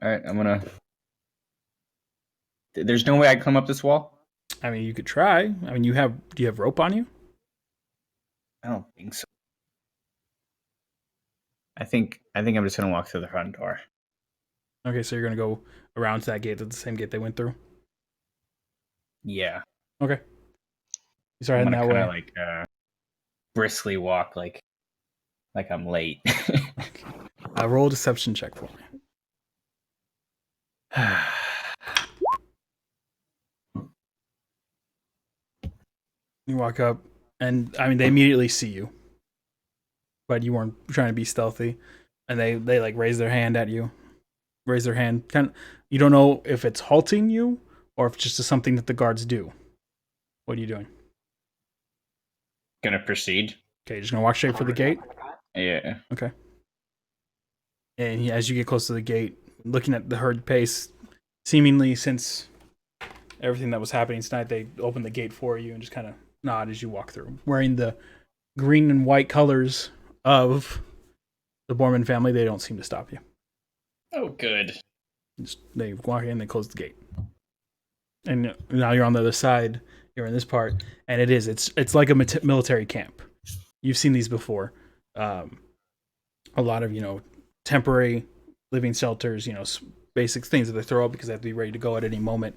Alright, I'm gonna... There's no way I can climb up this wall? I mean, you could try. I mean, do you have rope on you? I don't think so. I think I'm just gonna walk through the front door. Okay, so you're gonna go around to that gate, the same gate they went through? Yeah. Okay. You start heading that way. Like briskly walk like I'm late. Okay. Roll a deception check for me. You walk up, and I mean they immediately see you, but you weren't trying to be stealthy, and they like raise their hand at you, kind of. You don't know if it's halting you or if it's just something that the guards do. What are you doing? Gonna proceed. Okay, just gonna walk straight for the gate. Yeah. Okay. And as you get close to the gate, looking at the herd pace, seemingly since everything that was happening tonight, they open the gate for you and just kind of nod as you walk through. Wearing the green and white colors of the Borman family, they don't seem to stop you. Oh, good. They walk in, they close the gate. And now you're on the other side. You're in this part, and it's like a military camp. You've seen these before. A lot of temporary living shelters, basic things that they throw up because they have to be ready to go at any moment.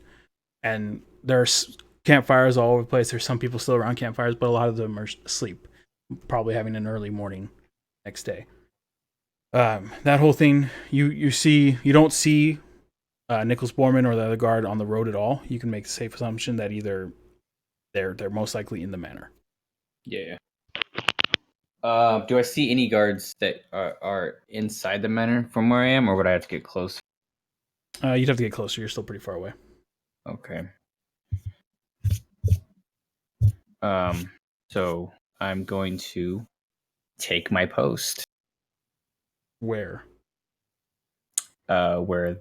And there's campfires all over the place. There's some people still around campfires, but a lot of them are asleep, probably having an early morning next day. That whole thing, you don't see Nicholas Borman or the other guard on the road at all. You can make the safe assumption that either they're most likely in the manor. Yeah. Do I see any guards that are inside the manor from where I am, or would I have to get close? You'd have to get closer. You're still pretty far away. Okay. So I'm going to take my post. Where? Where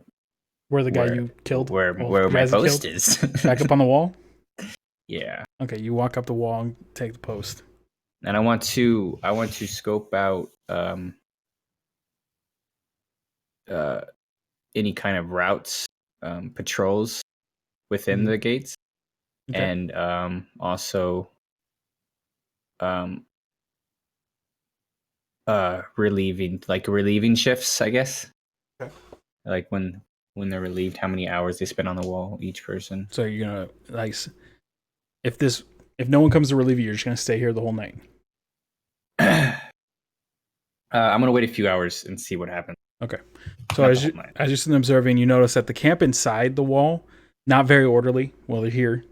the guy you killed? Where my post is. Back up on the wall? Yeah. Okay, you walk up the wall and take the post. And I want to scope out any kind of routes, patrols within the gates. Okay. And also relieving shifts, I guess. Okay. Like when they're relieved, how many hours they spend on the wall, each person. So you're gonna if no one comes to relieve you, you're just gonna stay here the whole night. I'm gonna wait a few hours and see what happens. Okay. So as you're sitting observing, you notice that the camp inside the wall, not very orderly. Well, they're here,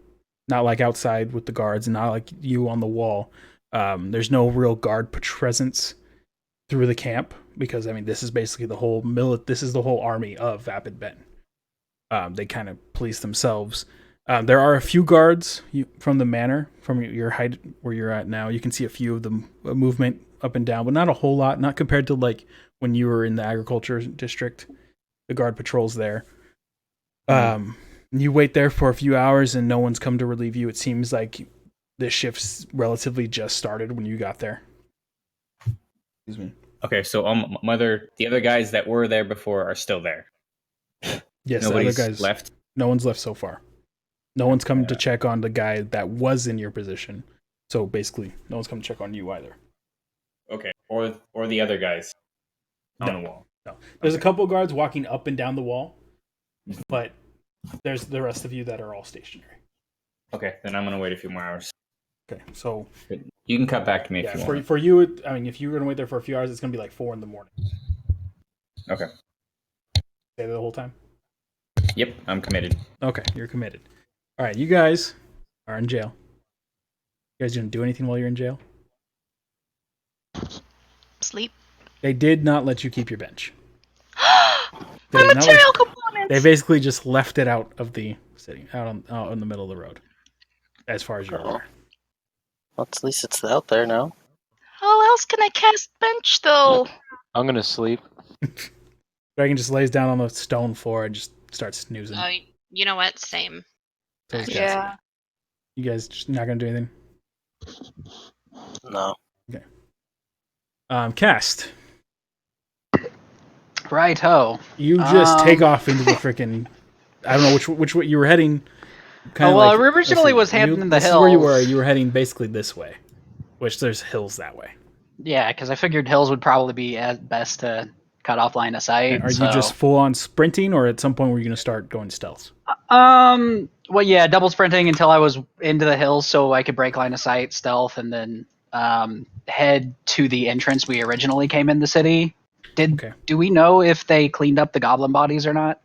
not like outside with the guards, and not like you on the wall. There's no real guard presence through the camp because this is basically the whole this is the whole army of Vapid Ben. They kind of police themselves. There are a few guards from the manor, from your height where you're at now. You can see a few of them movement up and down, but not a whole lot. Not compared to like when you were in the agriculture district. The guard patrols there. You wait there for a few hours and no one's come to relieve you. It seems like the shift's relatively just started when you got there. Excuse me. Okay, so the other guys that were there before are still there. Yes, nobody's the other guys left. No one's left so far. No one's come to check on the guy that was in your position. So basically, no one's come to check on you either. Okay, or the other guys on the wall. No, there's a couple guards walking up and down the wall, but there's the rest of you that are all stationary. Okay, then I'm gonna wait a few more hours. Okay, so you can cut back to me if you want. For you, if you're gonna wait there for a few hours, it's gonna be like 4 a.m. Okay. Stay there the whole time? Yep, I'm committed. Okay, you're committed. All right, you guys are in jail. You guys didn't do anything while you're in jail? Sleep. They did not let you keep your bench. My material components! They basically just left it out of the city, out in the middle of the road, as far as you're aware. Well, at least it's out there now. How else can I cast bench, though? I'm gonna sleep. Dragon just lays down on the stone floor and just starts snoozing. Oh, you know what? Same. So Yeah. You guys just not gonna do anything? No. Okay. Cast. Right-ho. You just take off into the freaking. I don't know which way you were heading. Originally was heading in the hills. This is where you were. You were heading basically this way, which there's hills that way. Yeah, because I figured hills would probably be at best to cut off line of sight. Are you just full on sprinting, or at some point were you going to start going stealth? Well, yeah, double sprinting until I was into the hills, so I could break line of sight, stealth, and then head to the entrance we originally came in the city. Do we know if they cleaned up the goblin bodies or not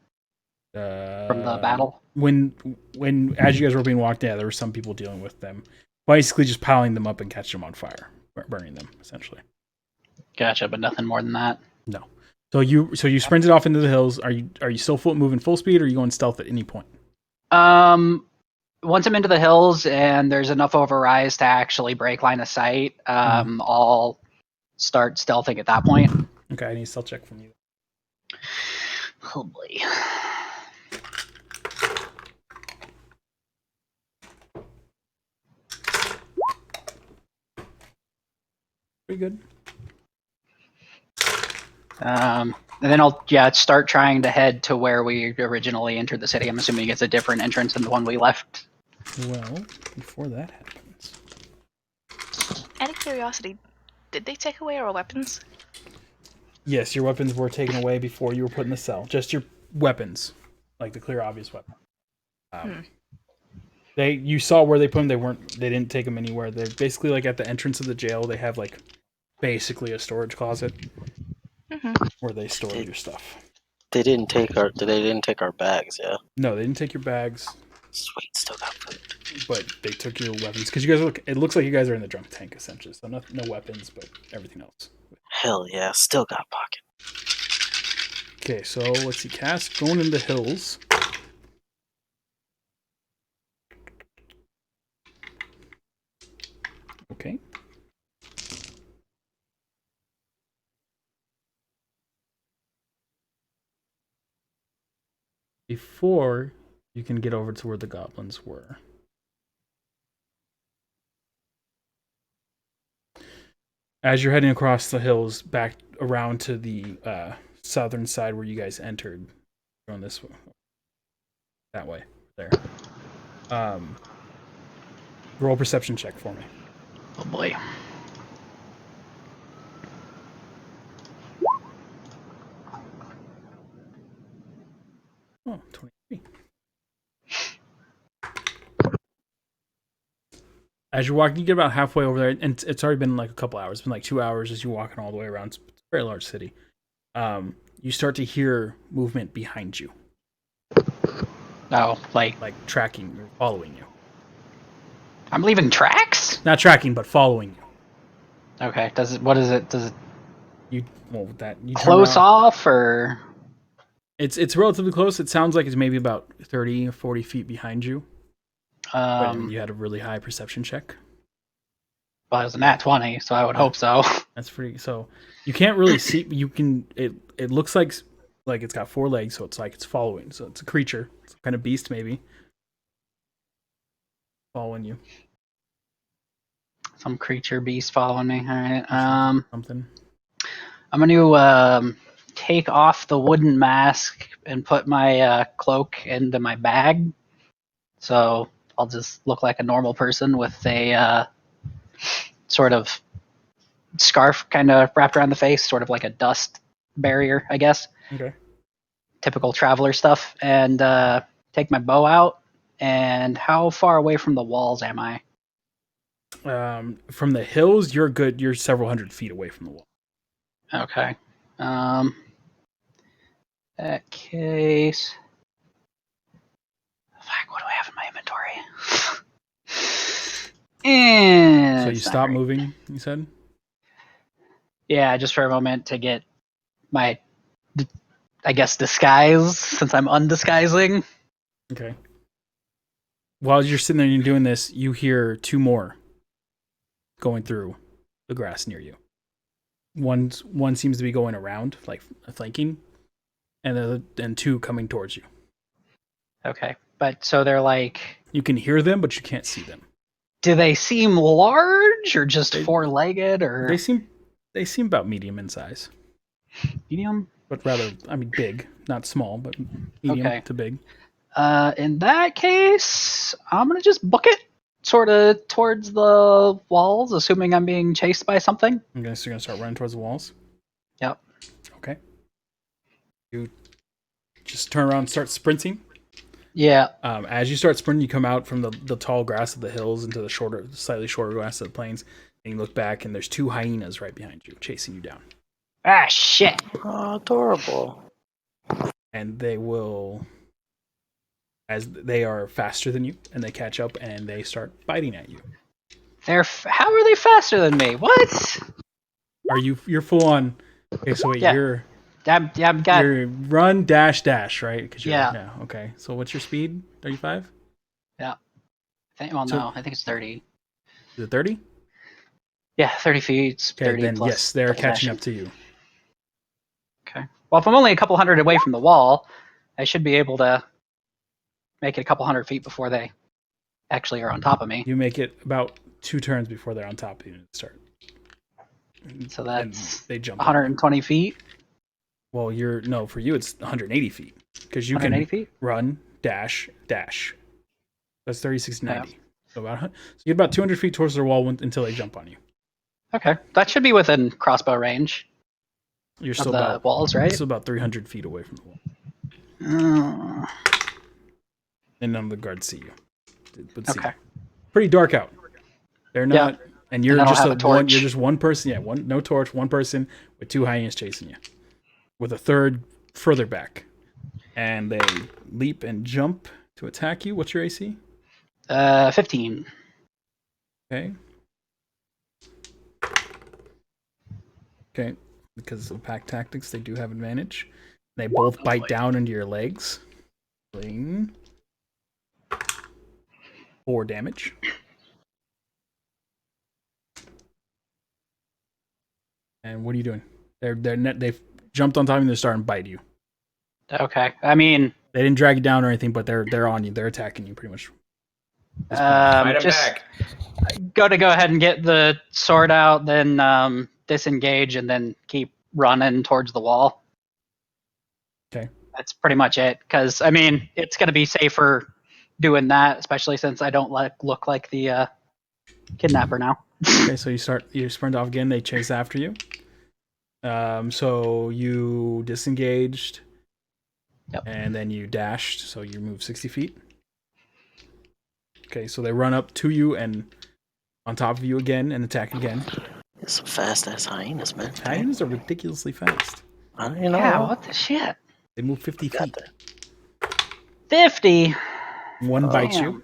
from the battle? When as you guys were being walked out, there were some people dealing with them. basically just piling them up and catching them on fire, burning them essentially. Gotcha, but nothing more than that. No. So you sprinted off into the hills. Are you still moving full speed, or are you going stealth at any point? Once I'm into the hills and there's enough overrise to actually break line of sight, I'll start stealthing at that point. Okay, I need a stealth check from you. Oh boy. Pretty good. And then I'll start trying to head to where we originally entered the city. I'm assuming it's a different entrance than the one we left. Well, before that happens, Out of curiosity, did they take away our weapons? yes, your weapons were taken away before you were put in the cell. Just your weapons, like the clear, obvious weapon. You saw where they put them. They didn't take them anywhere. They're basically like at the entrance of the jail. They have like basically a storage closet where they store your stuff. They didn't take our bags, yeah. No, they didn't take your bags. Sweet, still got food. But they took your weapons because you guys it looks like you guys are in the drunk tank essentially. So no weapons, but everything else. Hell yeah, still got pocket. Okay, so let's see. Cass going in the hills. Okay. Before you can get over to where the goblins were. As you're heading across the hills back around to the southern side where you guys entered, going this way, that way, there. Roll a perception check for me. Oh boy. Oh, 23. As you're walking, you get about halfway over there, and it's already been like a couple hours. It's been like 2 hours as you're walking all the way around. It's a very large city. You start to hear movement behind you. Oh, like tracking or following you. I'm leaving tracks? Not tracking, but following you. Okay. Does it you close off or? It's relatively close. It sounds like it's maybe about 30 or 40 feet behind you. But, you had a really high perception check. Well, it was a nat 20, so I would hope so. That's pretty. So you can't really see. You can. It looks like it's got 4 legs, so it's like it's following. So it's a creature, it's a kind of beast, maybe following you. Some creature beast following me. All right. Something. I'm going to take off the wooden mask and put my cloak into my bag. So I'll just look like a normal person with a sort of scarf kind of wrapped around the face, sort of like a dust barrier, I guess. Okay. Typical traveler stuff. And take my bow out. And how far away from the walls am I? From the hills, you're good. You're several hundred feet away from the wall. Okay. That case. Fuck, what do I have in my inventory? And so you stop moving, you said? Yeah, just for a moment to get my, I guess, disguise, since I'm undisguising. Okay. While you're sitting there and you're doing this, you hear 2 more going through the grass near you. One seems to be going around, like flanking, and then 2 coming towards you. Okay, but so they're like... You can hear them, but you can't see them. Do they seem large, or just 4-legged, or... They seem about medium in size. Medium? But rather, big. Not small, but medium to big. In that case, I'm going to just book it sort of towards the walls, assuming I'm being chased by something. So you're going to start running towards the walls? Yep. Okay. You just turn around and start sprinting? Yeah. As you start sprinting, you come out from the tall grass of the hills into the slightly shorter grass of the plains, and you look back, and there's 2 hyenas right behind you, chasing you down. Ah, shit. Oh, adorable. And they will... As they are faster than you, and they catch up, and they start biting at you. How are they faster than me? What? You're full on? Okay, so wait, Yeah. you're got. run dash, right? Yeah. Okay, so what's your speed? 35? Yeah. No, I think it's 30. Is it 30? Yeah, 30 feet. Okay, 30 then plus yes, they're double catching dashing. up to you. Okay. Well, if I'm only a couple hundred away from the wall, I should be able to make it a couple hundred feet before they actually are on top of me. You make it about 2 turns before they're on top of you to start. So that's they jump 120 feet. Well, for you it's 180 feet because you 180 can feet? run, dash. That's 30, 60, 90. Yeah. So you get about 200 feet towards their wall until they jump on you. Okay, that should be within crossbow range. You're still the about walls, right? Still about 300 feet away from the wall. And none of the guards see you. Okay. Pretty dark out. They're not, Yep. and you're and just torch. you're just one person. Yeah, no torch. One person with 2 hyenas chasing you, with a third further back, and they leap and jump to attack you. What's your AC? 15. Okay. Okay. Because of pack tactics, they do have advantage. They both bite down into your legs. 4 damage. And what are you doing? They've jumped on top of you and they're starting to bite you. Okay. I mean, they didn't drag you down or anything, but they're on you. They're attacking you pretty much. Fight just back. Go ahead and get the sword out, then disengage, and then keep running towards the wall. Okay. That's pretty much it. Because I mean, it's gonna be safer doing that, especially since I don't look like the kidnapper now. Okay, so you sprint off again. They chase after you. So you disengaged. Yep. And then you dashed, so you move 60 feet. Okay, so they run up to you and on top of you again and attack again. It's some fast ass hyenas, man. Hyenas are ridiculously fast. I don't know. Yeah, what the shit? They move 50 feet. 50. One bites you.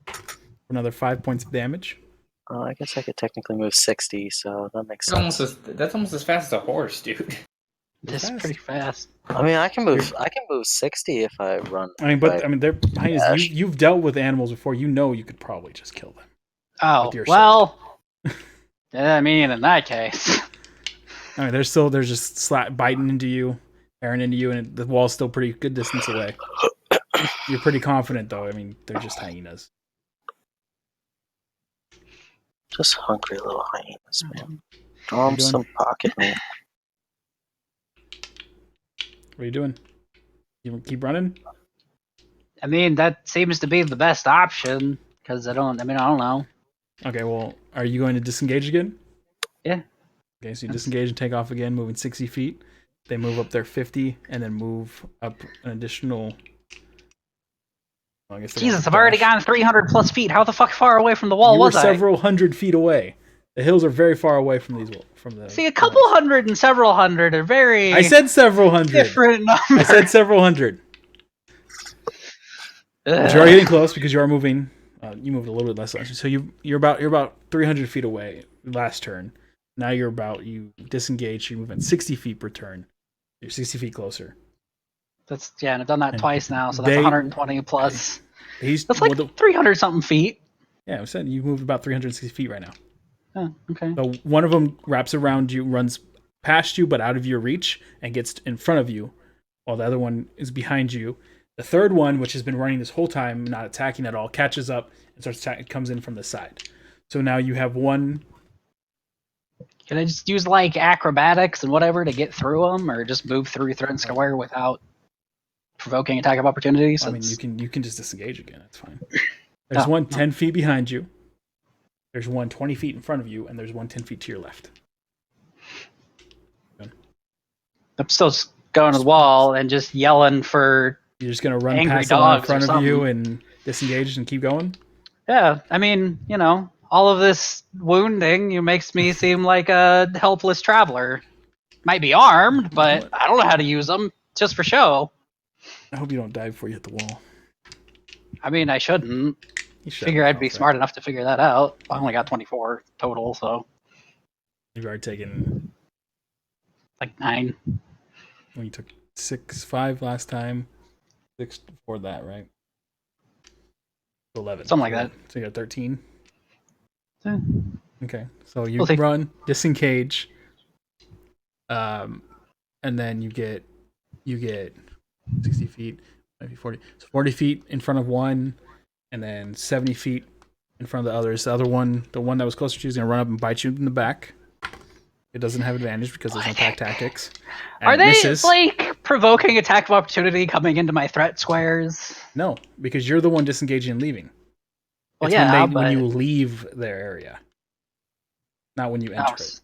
For another 5 points of damage. I guess I could technically move 60, so that makes sense. That's almost as fast as a horse, dude. This is pretty fast. I mean, I can move 60 if I run. They're hyenas. You've dealt with animals before. You know you could probably just kill them. Oh, well. I mean, in that case. I mean, they're just biting into you, tearing into you, and the wall's still pretty good distance away. You're pretty confident, though. I mean, they're just hyenas. Just hungry little hyenas, man. Some pocket me. What are you doing? You keep running? I mean, that seems to be the best option, because I don't know. Okay, well, are you going to disengage again? Yeah. Okay, so you disengage and take off again, moving 60 feet. They move up there 50, and then move up an additional... Jesus, I've already gone 300 plus feet. How the fuck far away from the wall was I? You were several hundred feet away. The hills are very far away from these. See, a couple hundred and several hundred are very... I said several hundred. Different numbers. I said several hundred. But you are getting close because you are moving. You moved a little bit less. So you're about 300 feet away last turn. Now you disengage. You move at 60 feet per turn. You're 60 feet closer. And I've done that twice now, so that's 120 plus. That's like 300 something feet. Yeah, I said you moved about 360 feet right now. Oh, okay. So one of them wraps around you, runs past you, but out of your reach, and gets in front of you, while the other one is behind you. The third one, which has been running this whole time, not attacking at all, catches up and starts comes in from the side. So now you have one. Can I just use like acrobatics and whatever to get through them, or just move through threat and square without provoking attack of opportunity? I mean, you can just disengage again. That's fine. There's one 10 feet behind you. There's one 20 feet in front of you, and there's one 10 feet to your left. I'm still just going to the wall and just yelling for... You're just going to run past the one in front of you and disengage and keep going? Yeah, I mean, all of this wounding makes me seem like a helpless traveler. Might be armed, but I don't know how to use them, just for show. I hope you don't die before you hit the wall. I mean, I shouldn't. You should Figure have I'd be enough, right? smart enough to figure that out. I only got 24 total, so You've already taken. like 9. When you took 5 last time, 6 before that, right? 11. Something like that. So you got 13. Eh. Okay, so you We'll see. run, disengage, and then you get 60 feet, maybe 40. So 40 feet in front of one, and then 70 feet in front of the others. The other one, the one that was closer to you, is gonna run up and bite you in the back. It doesn't have advantage because there's no pack tactics. And Are it they misses. like provoking attack of opportunity coming into my threat squares? No, because you're the one disengaging and leaving. Well, It's yeah, when you leave their area, not when you enter it.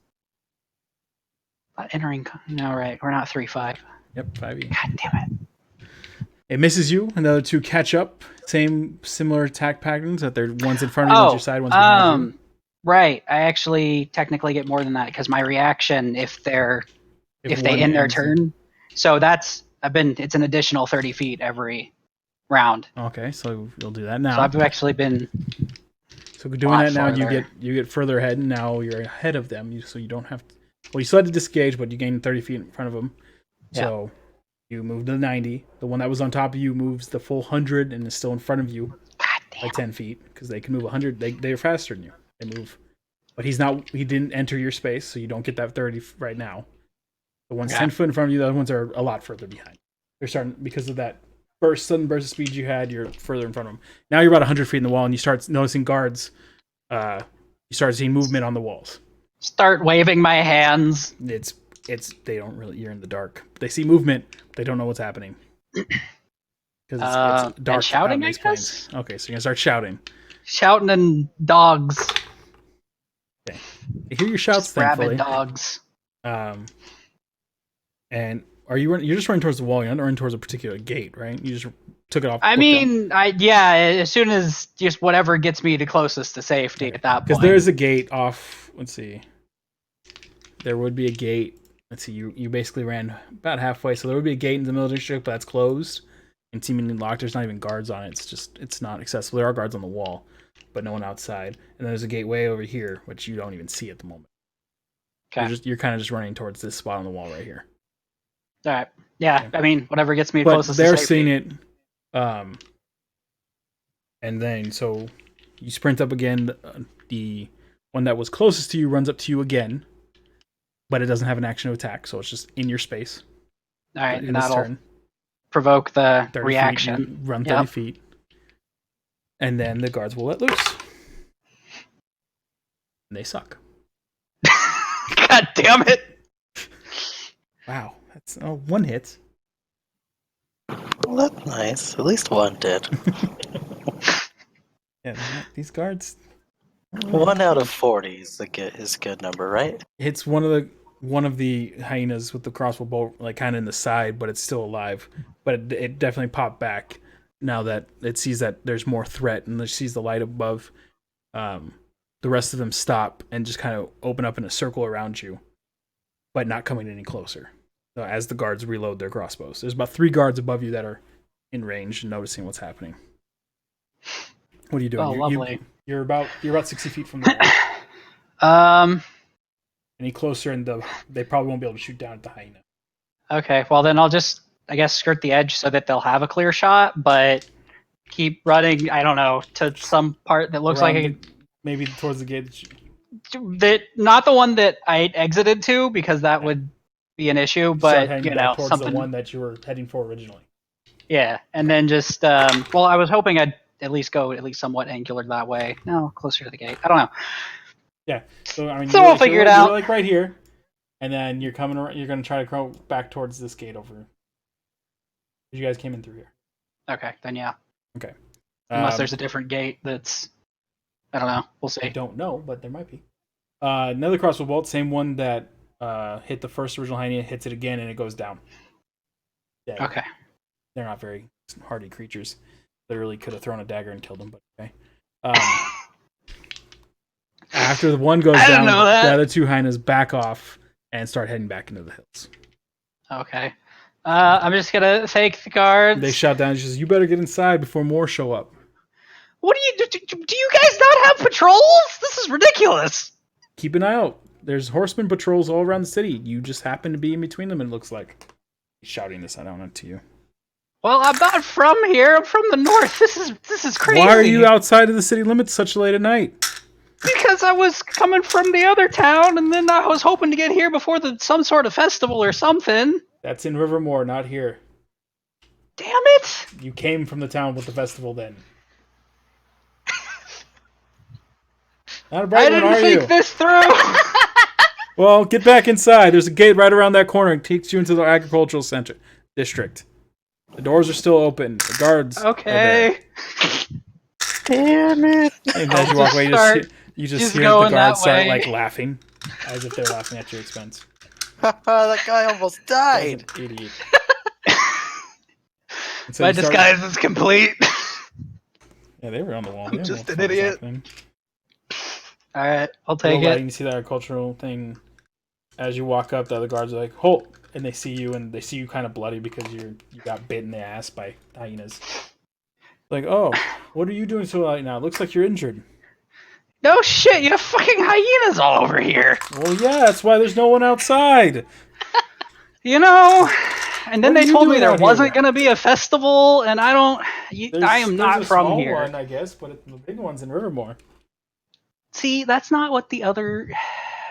Not entering. No, right. We're not 3-5. Yep, 5e. God damn it. It misses you, and the other two catch up. Similar attack patterns, that they're one's in front of you, one's your side, one's behind you. Right. I actually technically get more than that because my reaction, if they end their turn, so it's an additional 30 feet every round. Okay, so you'll do that now. So I've actually been. So doing that now, you get further ahead, and now you're ahead of them. So you don't have to. Well, you still had to disengage, but you gained 30 feet in front of them. So you moved to 90. The one that was on top of you moves the full 100 and is still in front of you by 10 feet because they can move 100. They're faster than you. They move, but he didn't enter your space, so you don't get that 30 right now. The one's 10 foot in front of you. The other ones are a lot further behind. They're starting because of that sudden burst of speed you had. You're further in front of them. Now you're about 100 feet in the wall, and you start noticing guards. You start seeing movement on the walls. Start waving my hands. They don't really. You're in the dark. They see movement. They don't know what's happening because it's dark. And shouting, I guess. guess. Okay, so you're gonna start shouting. Shouting and dogs. Okay, I hear your shouts. Just thankfully. rabid dogs. And you're just running towards the wall. You're not running towards a particular gate, right? You just took it off. As soon as just whatever gets me the closest to safety at that point. Because there's a gate off. Let's see. There would be a gate. Let's see. You basically ran about halfway, so there would be a gate in the middle district, but that's closed and seemingly locked. There's not even guards on it. It's not accessible. There are guards on the wall, but no one outside. And then there's a gateway over here, which you don't even see at the moment. Okay. You're kind of just running towards this spot on the wall right here. All right. Yeah. I mean, whatever gets me but closest. They're to safety. seeing it. And then so you sprint up again. The one that was closest to you runs up to you again, but it doesn't have an action to attack, so it's just in your space. All right, in this turn. Provoke the reaction. Feet, run 30 feet, and then the guards will let loose. And they suck. God damn it! Wow, that's one hit. Well, that's nice. At least one did. Yeah, these guards. 1 out of 40 is a good number, right? It's one of the hyenas with the crossbow bolt, like kind of in the side, but it's still alive. But it definitely popped back now that it sees that there's more threat and it sees the light above. The rest of them stop and just kind of open up in a circle around you, but not coming any closer. So as the guards reload their crossbows, there's about 3 guards above you that are in range and noticing what's happening. What are you doing? Oh, lovely. You're about 60 feet from the wall. Any closer, and they probably won't be able to shoot down at the hyena. Okay, well then I'll just, I guess, skirt the edge so that they'll have a clear shot, but keep running. I don't know, to some part that looks maybe towards the gate. Not the one that I exited to, because that would be an issue. But towards something. The one that you were heading for originally. Yeah, and then just I was hoping I'd at least go somewhat angular that way. No, closer to the gate. I don't know. Yeah, so I mean, we'll figure it out. You're like right here, and then you're coming. You're going to try to go back towards this gate over. You guys came in through here. Okay, then yeah. Okay. Unless there's a different gate that's, I don't know. We'll see. I don't know, but there might be. Another crossbow bolt, same one that hit the first original hyena, hits it again, and it goes down. Yeah. Okay. They're not very hardy creatures. Literally could have thrown a dagger and killed them, but okay. After the one goes down, the other 2 hyenas back off and start heading back into the hills. Okay. I'm just gonna thank the guards. They shout down and says, "You better get inside before more show up." What do you guys not have patrols? This is ridiculous. Keep an eye out. There's horseman patrols all around the city. You just happen to be in between them, it looks like. He's shouting this out to you. Well, I'm not from here. I'm from the north. This is crazy. Why are you outside of the city limits such late at night? Because I was coming from the other town, and then I was hoping to get here before some sort of festival or something. That's in Rivermore, not here. Damn it! You came from the town with the festival then. Not a bright one, are you? I didn't think this through. Well, get back inside. There's a gate right around that corner. It takes you into the agricultural center district. The doors are still open. The guards. Okay. Damn it! And as you walk away, you just hear the guards start like laughing, as if they're laughing at your expense. That guy almost died. Idiot. So my disguise is complete. Yeah, they were on the wall. I'm just an idiot. All right, I'll take it. You can see that agricultural thing. As you walk up, the other guards are like, "Halt!" And they see you kind of bloody because you got bit in the ass by hyenas. Like, oh, what are you doing so late now? It looks like you're injured. No shit, you have fucking hyenas all over here. Well, yeah, that's why there's no one outside. You know, and then they told me there wasn't going to be a festival, and I am not from here. There's a small one, I guess, but the big one's in Rivermore. See, that's not what the other...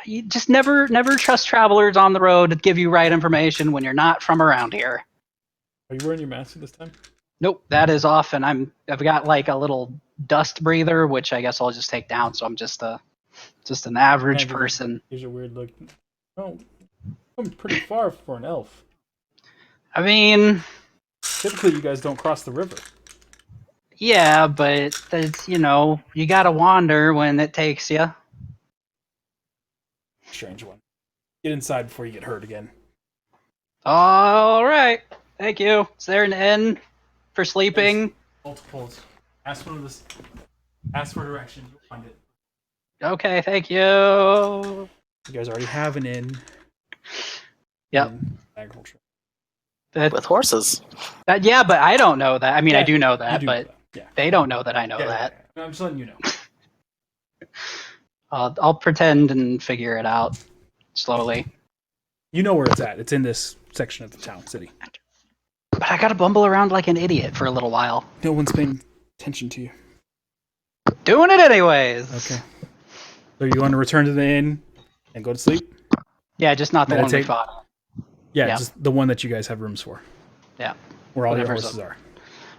You just never trust travelers on the road to give you right information when you're not from around here. Are you wearing your mask this time? Nope, that is off, and I've got like a little dust breather, which I guess I'll just take down, so I'm just an average person. Here's your weird look. Oh, I'm pretty far for an elf. I mean... Typically, you guys don't cross the river. Yeah, but it's, you gotta wander when it takes you. Strange one. Get inside before you get hurt again. All right. Thank you. Is there an inn for sleeping? There's multiples. Ask for directions. You'll find it. Okay, thank you. You guys already have an inn. Yep. Agriculture. With horses. Yeah, but I don't know that. I mean, I do know that, but yeah. They don't know that I know that. Yeah. I'm just letting you know. I'll pretend and figure it out slowly. You know where it's at. It's in this section of the town, city. But I gotta bumble around like an idiot for a little while. No one's paying attention to you. Doing it anyways. Okay. So you want to return to the inn and go to sleep? Yeah, just not the one we fought. Yeah, just the one that you guys have rooms for. Yeah. Where all your horses are.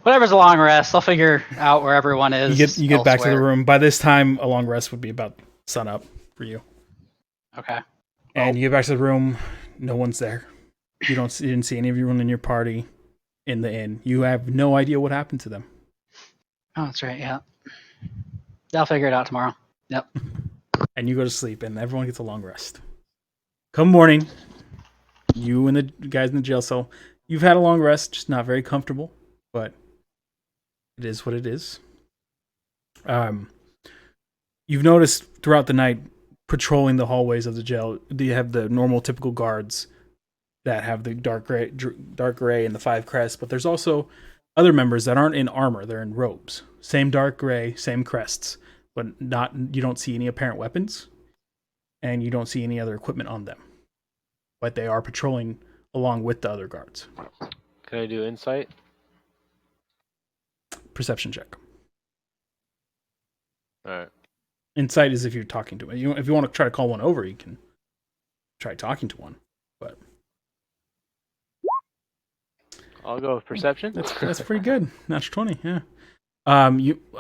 Whatever's a long rest, I'll figure out where everyone is. You get back to the room. By this time, a long rest would be about sun up for you. Okay. And you get back to the room. No one's there. You didn't see any of everyone in your party in the inn. You have no idea what happened to them. Oh, that's right. Yeah. I'll figure it out tomorrow. Yep. And you go to sleep, and everyone gets a long rest. Come morning, you and the guys in the jail cell, you've had a long rest, just not very comfortable, but it is what it is. You've noticed throughout the night, patrolling the hallways of the jail, you have the normal typical guards that have the dark gray and the 5 crests, but there's also other members that aren't in armor, they're in robes. Same dark gray, same crests, but you don't see any apparent weapons, and you don't see any other equipment on them. But they are patrolling along with the other guards. Can I do insight? Perception check. Alright. Insight is if you're talking to it. If you want to try to call one over, you can try talking to one. But I'll go with perception. That's pretty good. Natural 20, yeah.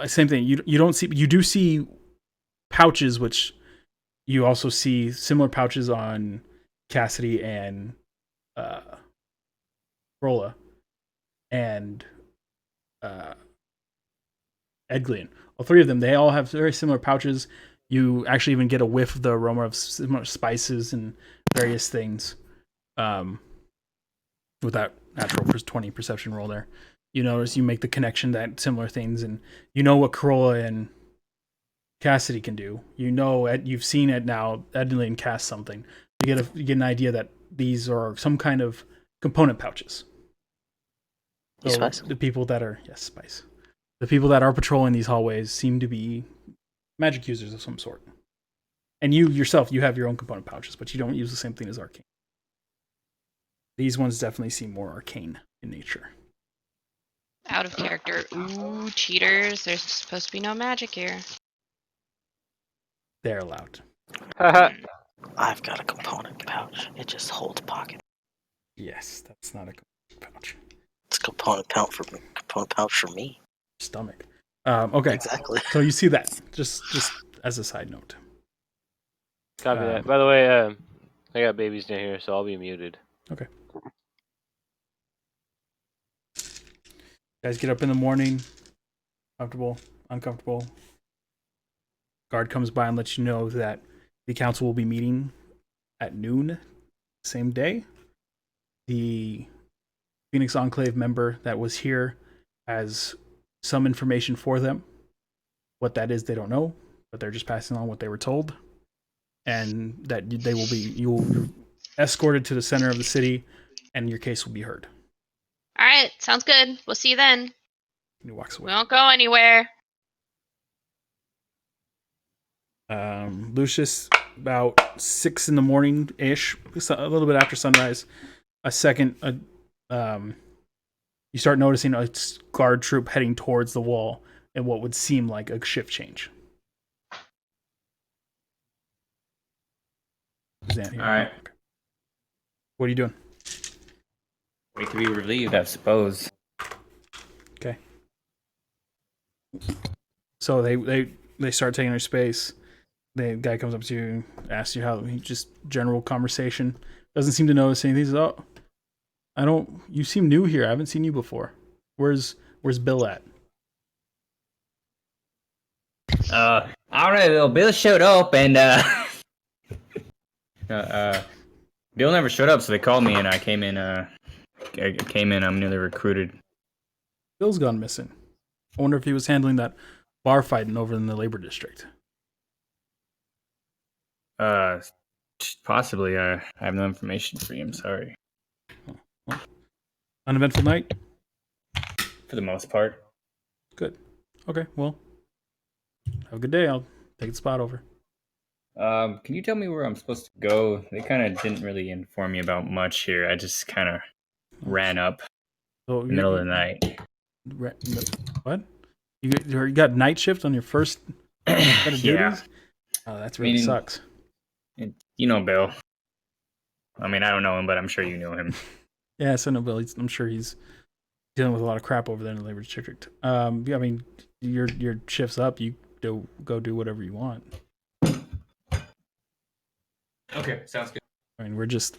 Same thing. You do see pouches, which you also see similar pouches on Cassidy and Rolla and Edglian. All 3 of them, they all have very similar pouches. You actually even get a whiff of the aroma of similar spices and various things with that natural 20 perception roll there. You notice you make the connection that similar things, and you know what Corolla and Cassidy can do. You know, you've seen it now. Edglian cast something. You get an idea that these are some kind of component pouches. So spice? The people that are spice. The people that are patrolling these hallways seem to be magic users of some sort. And you yourself, you have your own component pouches, but you don't use the same thing as arcane. These ones definitely seem more arcane in nature. Out of character. Ooh, cheaters. There's supposed to be no magic here. They're allowed. I've got a component pouch. It just holds pocket. Yes, that's not a component pouch. It's a component pouch for me. Stomach. Okay. Exactly. So you see that, just as a side note. Copy that. By the way, I got babies down here, so I'll be muted. Okay. Guys get up in the morning, comfortable, uncomfortable. Guard comes by and lets you know that the council will be meeting at noon, same day. The Phoenix Enclave member that was here has some information for them. What that is, they don't know, but they're just passing on what they were told. And that they will be, you're escorted to the center of the city, and your case will be heard. All right, sounds good. We'll see you then. And he walks We away. won't go anywhere. Lucius, about 6 in the morning ish, a little bit after sunrise, you start noticing a guard troop heading towards the wall in what would seem like a shift change. All right. What are you doing? Wait to be relieved, I suppose. Okay. So they start taking their space. The guy comes up to you, asks you how, just general conversation. Doesn't seem to notice anything. He says, "Oh, you seem new here. I haven't seen you before. Where's Bill at?" I don't know. Bill showed up and Bill never showed up, so they called me and I came in. I'm newly recruited. Bill's gone missing. I wonder if he was handling that bar fighting over in the labor district. Possibly. I have no information for you. I'm sorry. Uneventful night? For the most part. Good. Okay, well, have a good day. I'll take the spot over. Can you tell me where I'm supposed to go? They kind of didn't really inform me about much here. I just kind of ran up So in the middle of the night. What? You got night shift on your first set of Yeah. duties? Oh, that really sucks. You know Bill. I mean, I don't know him, but I'm sure you know him. Yes, I know Bill. I'm sure he's dealing with a lot of crap over there in the labor district. Yeah, I mean, your shift's up. You go do whatever you want. Okay, sounds good. I mean, we're just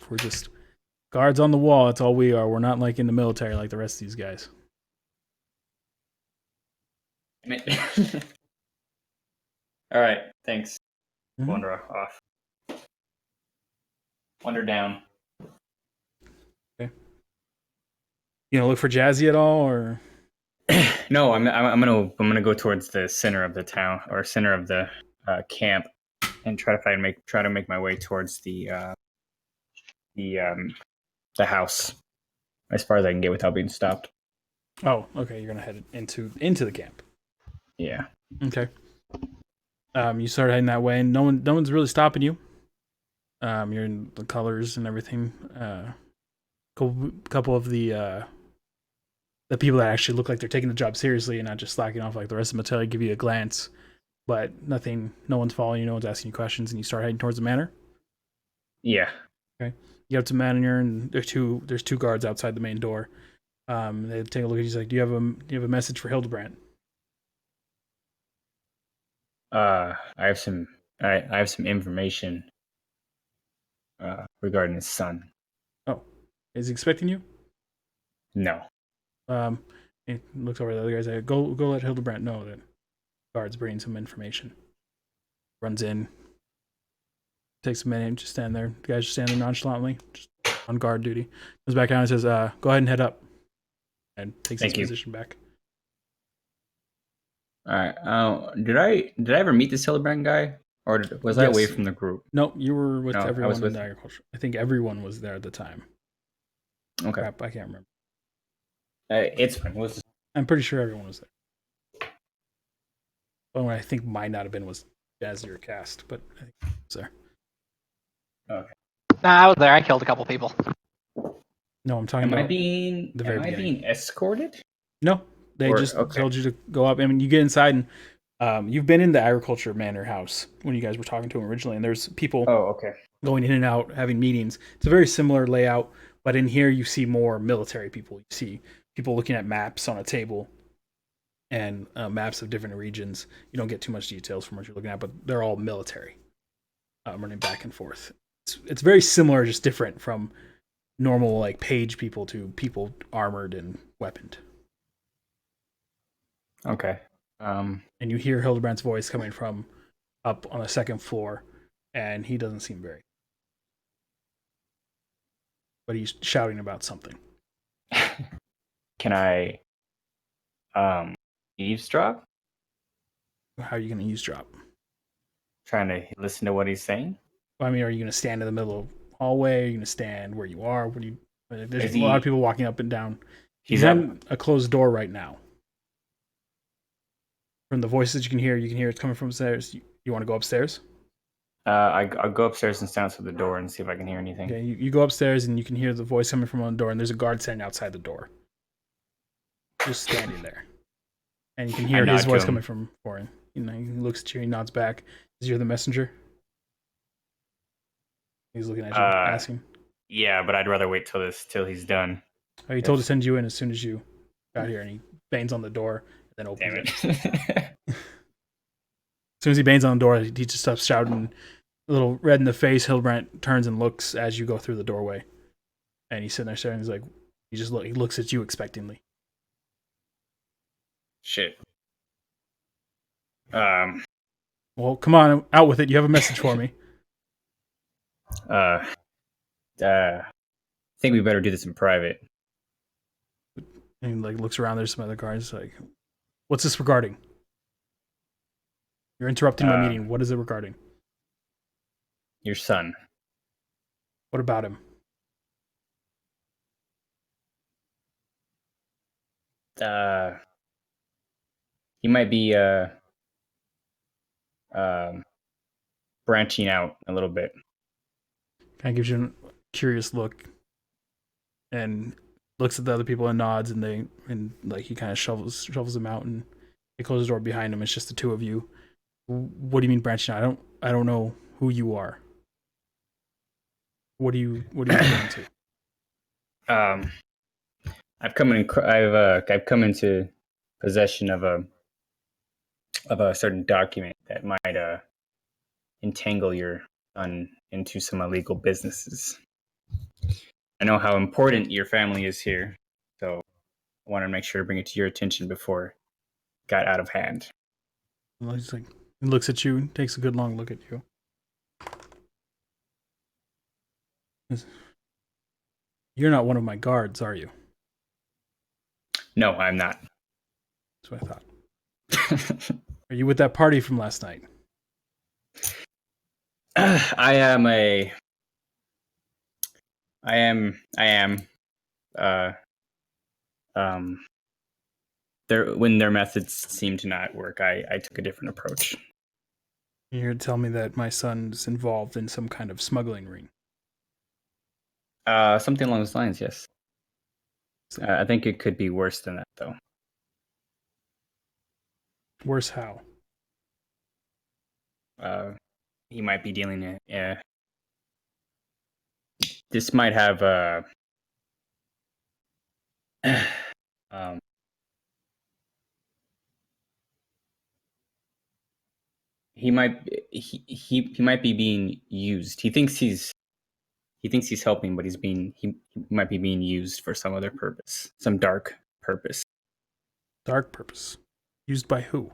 guards on the wall. That's all we are. We're not like in the military like the rest of these guys. All right, thanks. Mhm. Wander off. Wander down. Okay. You know, look for Jazzy at all, or No, I'm gonna go towards the center of the town or center of the camp and try to make my way towards the house as far as I can get without being stopped. oh, okay, you're gonna head into the camp. Yeah. Okay. You start heading that way, and no one's really stopping you. You're in the colors and everything. Couple of the people that actually look like they're taking the job seriously and not just slacking off like the rest of them until they give you a glance, but no one's following you, no one's asking you questions, and you start heading towards the manor. Yeah. Okay. You get up to the manor, and there's two guards outside the main door. They take a look at you. He's like, "Do you have a message for Hildebrand?" I have some information regarding his son. Oh, is he expecting you? No. He looks over at the other guys. Like, go let Hildebrand know that guards bringing some information. Runs in. Takes a minute. Just stand there. The guys just stand there nonchalantly, just on guard duty. Comes back out and says, "Go ahead and head up," and takes his position back. All right. Did I ever meet this Hildebrand guy, or was I away from the group? No, you were with everyone I was in agriculture. I think everyone was there at the time. Okay. Crap, I can't remember. It's fine. I'm pretty sure everyone was there. One I think might not have been was as your cast, but I think it was there. Okay. Nah, I was there. I killed a couple people. No, I'm talking Am I about being the very am I beginning. being escorted? No, they just told you to go up. I mean, you get inside and you've been in the agriculture manor house when you guys were talking to him originally, and there's people going in and out, having meetings. It's a very similar layout, but in here you see more military people. You see people looking at maps on a table and maps of different regions. You don't get too much details from what you're looking at, but they're all military, running back and forth. It's very similar, just different from normal like page people to people armored and weaponed. Okay. And you hear Hildebrand's voice coming from up on the second floor, and he doesn't seem very. But he's shouting about something. Can I eavesdrop? How are you going to eavesdrop? Trying to listen to what he's saying. I mean, are you going to stand in the middle of the hallway? Are you going to stand where you are? What do you? There's a lot of people walking up and down. He's in a closed door right now. From the voices you can hear it's coming from upstairs. You want to go upstairs? I'll go upstairs and stand outside the door and see if I can hear anything. Okay, you go upstairs and you can hear the voice coming from on the door, and there's a guard standing outside the door, just standing there, and you can hear his voice coming from foreign. You know, he looks at you, he nods back. Is you're the messenger? He's looking at you, asking. Yeah, but I'd rather wait till he's done. Oh, he told to send you in as soon as you got here, and he bangs on the door and then opens it. As soon as he bangs on the door, he just stops shouting, a little red in the face. Hildebrand turns and looks as you go through the doorway, and he's sitting there staring. He's like, he looks at you expectantly. Shit. Well, come on, out with it. You have a message for me. I think we better do this in private. And he like looks around. There's some other guards. Like, what's this regarding? You're interrupting my meeting. What is it regarding? Your son. What about him? He might be branching out a little bit. Kind of gives you a curious look, and looks at the other people and nods, and like he kind of shovels them out, and they close the door behind him. It's just the two of you. What do you mean branching out? I don't know who you are. What are you going to? I've come into possession of a certain document that might entangle your son into some illegal businesses. I know how important your family is here, so I want to make sure to bring it to your attention before it got out of hand. Well, he's like, he looks at you, takes a good long look at you. You're not one of my guards, are you? No, I'm not. That's what I thought. Are you with that party from last night? I am. When their methods seem to not work, I took a different approach. You're here to tell me that my son's involved in some kind of smuggling ring. Something along those lines, yes. I think it could be worse than that, though. Worse how? He might be dealing in. This might have he might be being used. He thinks he's helping, but he might be being used for some other purpose, some dark purpose. Dark purpose? Used by who?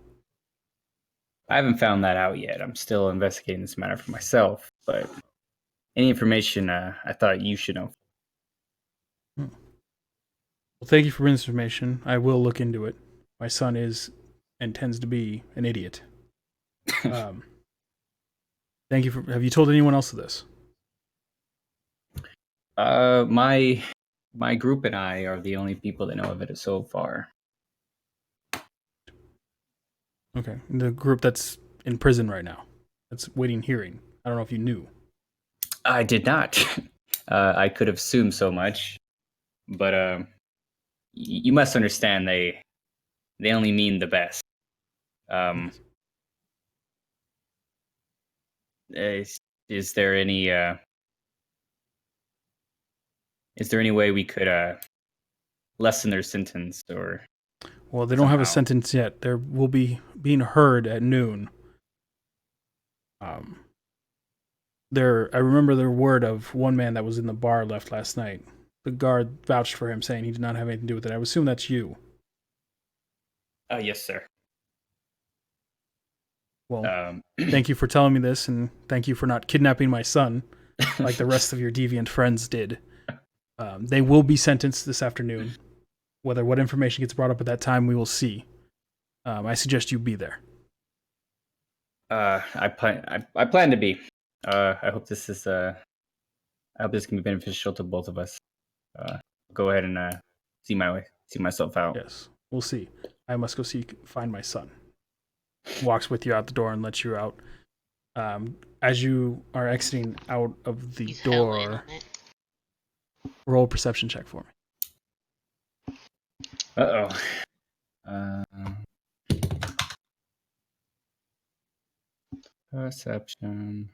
I haven't found that out yet. I'm still investigating this matter for myself, but any information I thought you should know. Well, thank you for this information. I will look into it. My son tends to be an idiot. Thank you for. Have you told anyone else of this? My group and I are the only people that know of it so far. Okay. The group that's in prison right now, that's waiting hearing. I don't know if you knew. I did not. I could have assumed so much, but you must understand they only mean the best. Yes. Is there any way we could lessen their sentence or Well, they don't have a somehow? sentence yet. There will be being heard at noon. I remember the word of one man that was in the bar left last night. The guard vouched for him, saying he did not have anything to do with it. I would assume that's you. Yes, sir. Well, thank you for telling me this, and thank you for not kidnapping my son like the rest of your deviant friends did. They will be sentenced this afternoon. What information gets brought up at that time, we will see. I suggest you be there. I plan to be. I hope this can be beneficial to both of us. Go ahead and see myself out. Yes, we'll see. I must go find my son. Walks with you out the door and lets you out. As you are exiting out of the He's hell in door, on it. roll a perception check for me. Perception.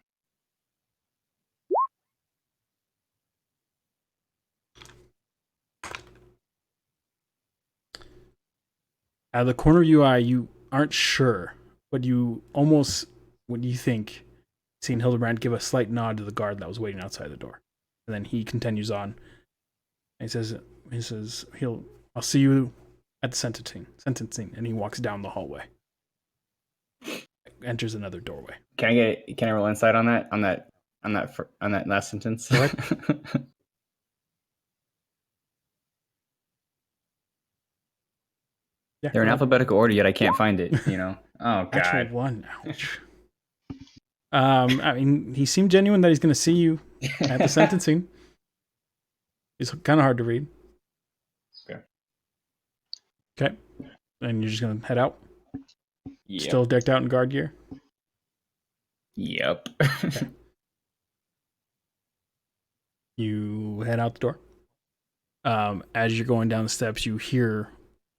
Out of the corner of your eye, you aren't sure, but you almost, what do you think, seeing Hildebrand give a slight nod to the guard that was waiting outside the door. And then he continues on. And he says, I'll see you at the sentencing. And he walks down the hallway. Enters another doorway. Can I roll insight on that last sentence? Go ahead. Yeah, They're in alphabetical order, yet I can't find it. Oh God. Actual one. Ouch. I mean, he seemed genuine that he's going to see you at the sentencing. It's kind of hard to read. Okay. And you're just going to head out? Yep. Still decked out in guard gear? Yep. Okay. You head out the door. As you're going down the steps, you hear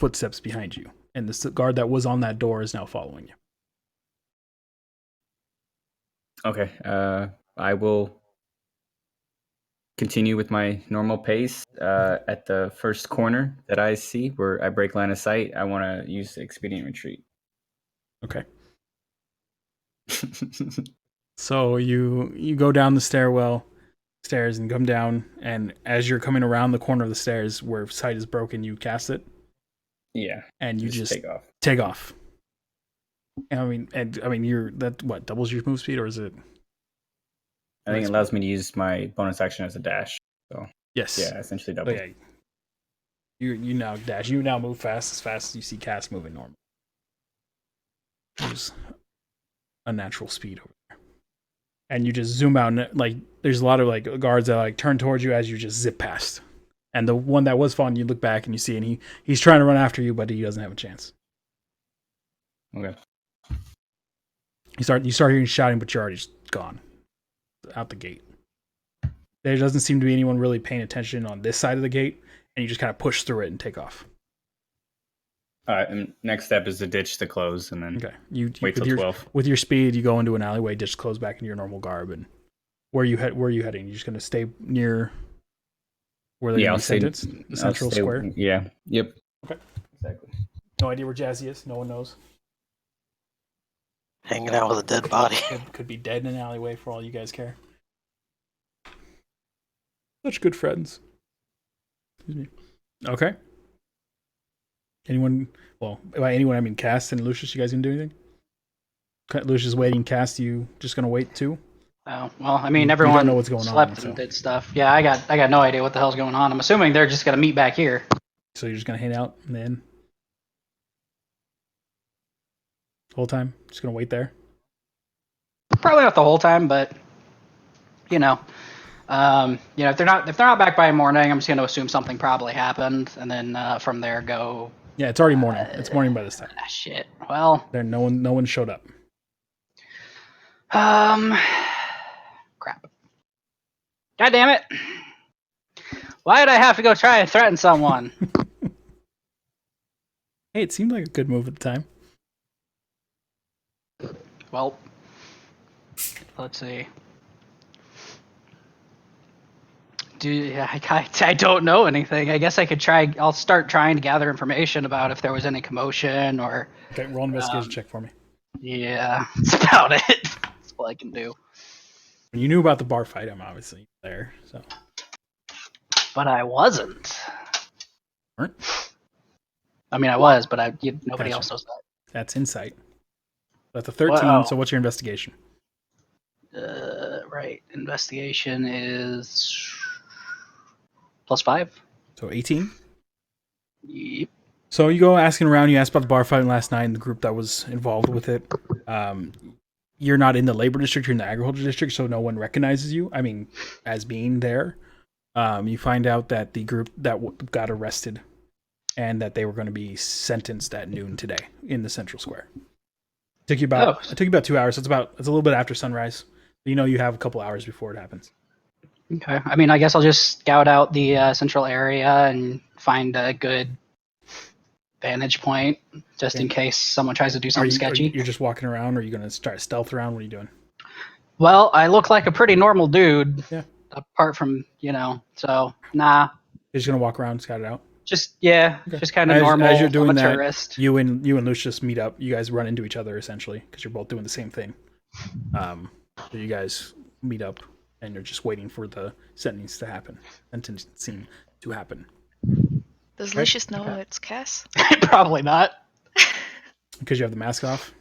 footsteps behind you. And the guard that was on that door is now following you. Okay. I will continue with my normal pace. At the first corner that I see where I break line of sight, I want to use expedient retreat. Okay. So you go down the stairs and come down, and as you're coming around the corner of the stairs where sight is broken, you cast it. Yeah. And you just take off. And I mean, you're that what doubles your move speed, or is it? I think it allows me to use my bonus action as a dash. So yes, yeah, essentially double. Yeah. You now dash. You now move fast as you see Cass moving normal. There's a natural speed over there, and you just zoom out. And, like, there's a lot of like guards that like turn towards you as you just zip past. And the one that was following you, look back and you see, and he's trying to run after you, but he doesn't have a chance. Okay. You start hearing shouting, but you're already just gone out the gate. There doesn't seem to be anyone really paying attention on this side of the gate, and you just kind of push through it and take off. All right, and next step is to ditch the clothes, and then you wait till 12. With your speed, you go into an alleyway, ditch clothes back into your normal garb, and where are you heading? You're just going to stay near where they're sentenced? The central square? Yeah. Yep. Okay. Exactly. No idea where Jazzy is? No one knows? Hanging out with a dead body. Could be dead in an alleyway for all you guys care. Such good friends. Excuse me. Okay. Anyone? Well, by anyone I mean Cass and Lucius. You guys gonna do anything? Lucius waiting. Cass, you just gonna wait too? Oh well, I mean everyone don't know what's going slept on, and did stuff. Yeah, I got no idea what the hell's going on. I'm assuming they're just gonna meet back here. So you're just gonna hang out and then the whole time? Just gonna wait there? Probably not the whole time, but if they're not back by morning, I'm just gonna assume something probably happened, and then from there go Yeah, it's already morning. It's morning by this time. Shit. Well. There, no one showed up. Crap. God damn it! Why did I have to go try and threaten someone? Hey, it seemed like a good move at the time. Well, let's see. I don't know anything. I guess I could try. I'll start trying to gather information about if there was any commotion or. Okay, roll an investigation check for me. Yeah, that's about it. That's all I can do. When you knew about the bar fight, I'm obviously there. So, but I wasn't. Weren't? I mean, I was, but nobody Gotcha. else knows that. That's insight. That's a 13. Wow. So, what's your investigation? Right. Investigation is +5. So 18. Yep. So you go asking around. You asked about the bar fight last night and the group that was involved with it. You're not in the labor district. You're in the agriculture district, so no one recognizes you. I mean, as being there. You find out that the group that got arrested and that they were going to be sentenced at noon today in the central square. It took you about 2 hours. It's a little bit after sunrise. You know you have a couple hours before it happens. Okay. I mean, I guess I'll just scout out the central area and find a good vantage point just in case someone tries to do something sketchy. You're just walking around, or are you going to start stealth around? What are you doing? Well, I look like a pretty normal dude. Yeah. Apart from, so nah. You're just going to walk around and scout it out? Just kind of normal. As you're doing that, tourist. you and Lucius meet up. You guys run into each other essentially because you're both doing the same thing. So you guys meet up and you're just waiting for the sentencing to happen. Does Lucius know it's Cass? Probably not. Because you have the mask off.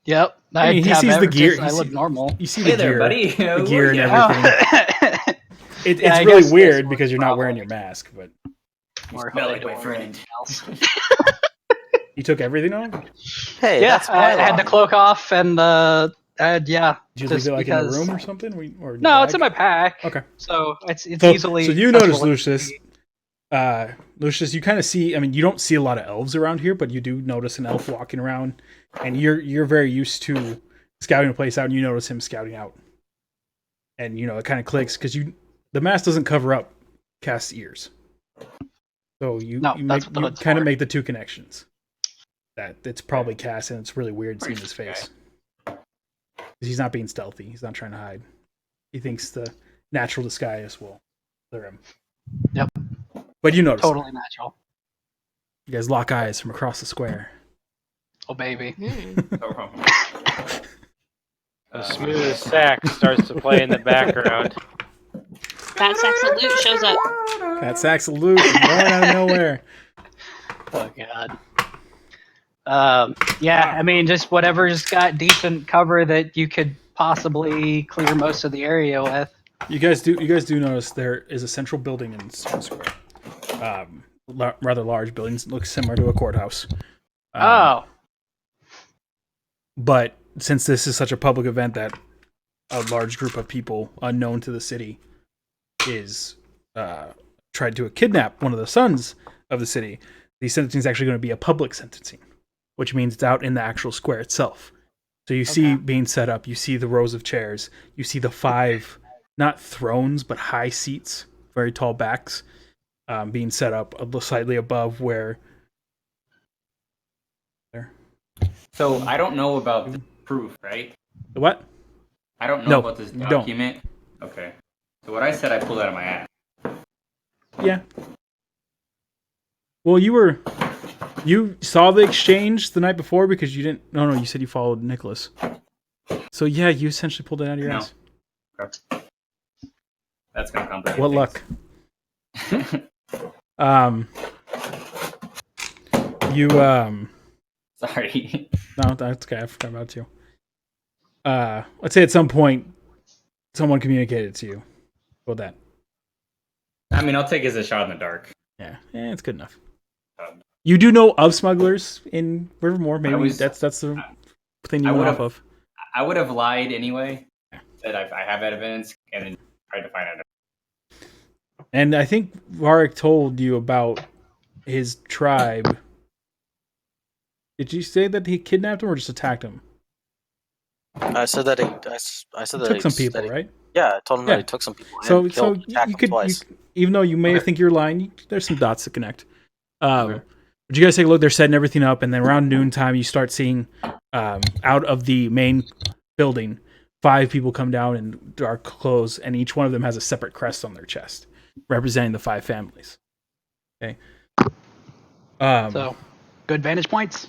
Yep. I mean, he sees the gear. I look normal. You see the there, gear, buddy. the gear and everything. It's really weird because you're not wearing your mask, but. You smell like my friend. You took everything off? Hey, yeah, that's my I had the cloak off and yeah. Did you leave it like in the room or something? No, it's in my pack. Okay. So it's easily. So you notice, Lucius. Lucius, you kind of see. I mean, you don't see a lot of elves around here, but you do notice an elf walking around, and you're very used to scouting a place out, and you notice him scouting out, and it kind of clicks because the mask doesn't cover up Cass's ears, so you kind of make the two connections. That it's probably Cass, and it's really weird seeing his face. He's not being stealthy. He's not trying to hide. He thinks the natural disguise will clear him. Yep. But you notice. Totally natural. You guys lock eyes from across the square. Oh, baby. The smooth sax starts to play in the background. Fat Sack Salute shows up. Fat Sack Salute is born out of nowhere. Oh, God. Yeah, I mean, just whatever's got decent cover that you could possibly clear most of the area with. You guys do notice there is a central building in Central Square. Rather large buildings. It looks similar to a courthouse. But since this is such a public event that a large group of people unknown to the city is tried to kidnap one of the sons of the city, the sentencing is actually going to be a public sentencing, which means it's out in the actual square itself. So you see being set up, you see the rows of chairs, you see the 5, not thrones, but high seats, very tall backs, being set up slightly above where... There. So I don't know about the proof, right? The what? I don't know about this document. Okay. So what I said, I pulled out of my ass. Yeah. Well, you saw the exchange the night before because you didn't... No, you said you followed Nicholas. So yeah, you essentially pulled it out of your ass. Okay. That's gonna complicate What things. Luck. You Sorry. No, that's okay. I forgot about you. Let's say at some point someone communicated to you about that. I mean, I'll take it as a shot in the dark. Yeah, it's good enough. You do know of smugglers in Rivermore. Maybe that's the thing you went off of. I would have lied anyway. Said I have evidence, and then tried to find out. And I think Varric told you about his tribe Did you say that he kidnapped him or just attacked him? I said that I said He that took he, some that people, he- right? Yeah, I told him that Yeah. he took some people So and killed, attacked you them could twice. even though you may Okay. think you're lying, there's some dots to connect. Okay. But you guys take a look. They're setting everything up, and then around noontime, you start seeing out of the main building 5 people come down in dark clothes, and each one of them has a separate crest on their chest, representing the 5 families. Okay. So, good vantage points.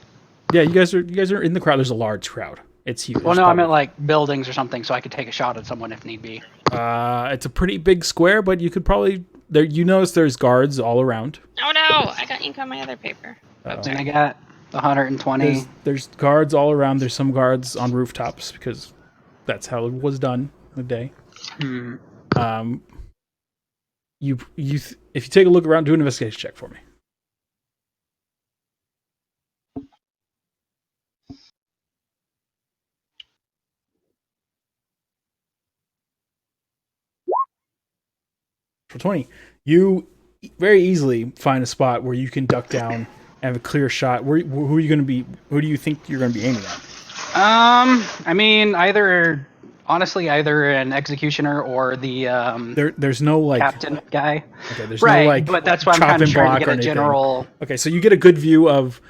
Yeah, you guys are in the crowd. There's a large crowd. It's huge. Well, no, I meant like buildings or something, so I could take a shot at someone if need be. It's a pretty big square, but you could probably there. You notice there's guards all around. Oh no! I got ink on my other paper. And I got 120. There's guards all around. There's some guards on rooftops because that's how it was done in the day. Hmm. If you take a look around, do an investigation check for me. For 20, you very easily find a spot where you can duck down and have a clear shot. Who are you going to be? Who do you think you're going to be aiming at? I mean, either an executioner or the There's no like captain guy. Okay, there's Right, no like but that's why I'm chop kind of and trying block to or get a anything. general. Okay, so you get a good view of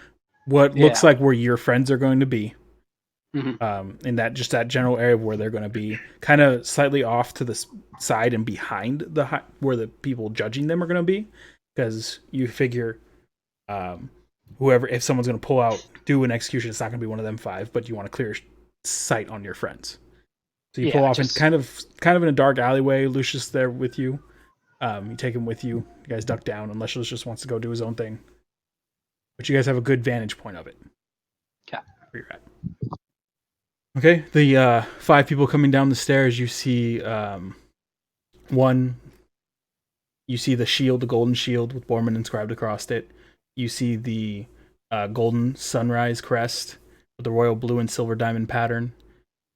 what looks Yeah. like where your friends are going to be. Mhm. In that general area where they're going to be, kind of slightly off to the side and behind where the people judging them are going to be, because you figure, whoever, if someone's going to pull out, do an execution, it's not going to be one of them 5, but you want a clear sight on your friends. So you pull off in kind of in a dark alleyway. Lucius there with you. You take him with you. You guys duck down unless Lucius wants to go do his own thing. But you guys have a good vantage point of it. Okay. Where you're at. Okay, the 5 people coming down the stairs, you see one. You see the shield, the golden shield with Borman inscribed across it. You see the golden sunrise crest with the royal blue and silver diamond pattern.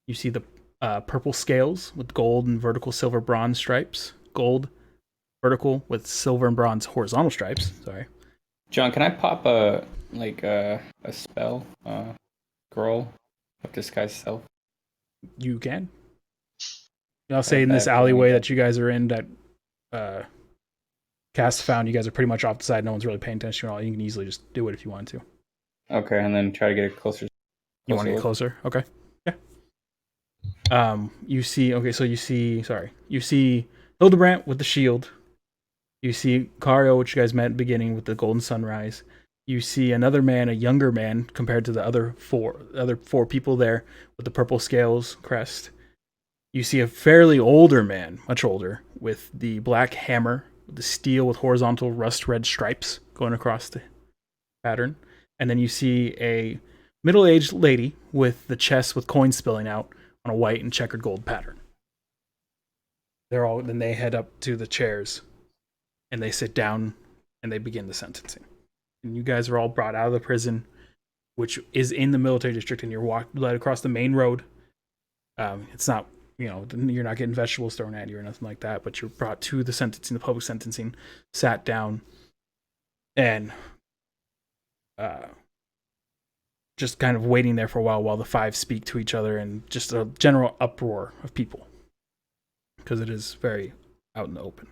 You see the purple scales with gold and vertical silver bronze stripes. Gold, vertical with silver and bronze horizontal stripes. Sorry. John, can I pop a spell scroll of disguise self? You can. I'll say in this alleyway that you guys are in, that Cass found, you guys are pretty much off the side. No one's really paying attention at all. You can easily just do it if you want to. Okay, and then try to get it closer. You want to get closer? Okay. Yeah. You see. Okay, so you see Hildebrandt with the shield. You see Cario, which you guys met at the beginning with the golden sunrise. You see another man, a younger man compared to the other four people there with the purple scales crest. You see a fairly older man, much older, with the black hammer, with the steel with horizontal rust red stripes going across the pattern. And then you see a middle-aged lady with the chest with coins spilling out on a white and checkered gold pattern. Then they head up to the chairs and they sit down and they begin the sentencing. And you guys are all brought out of the prison, which is in the military district, and you're led across the main road. It's not, you're not getting vegetables thrown at you or nothing like that, but you're brought to the sentencing, the public sentencing, sat down, and just kind of waiting there for a while the 5 speak to each other, and just a general uproar of people because it is very out in the open.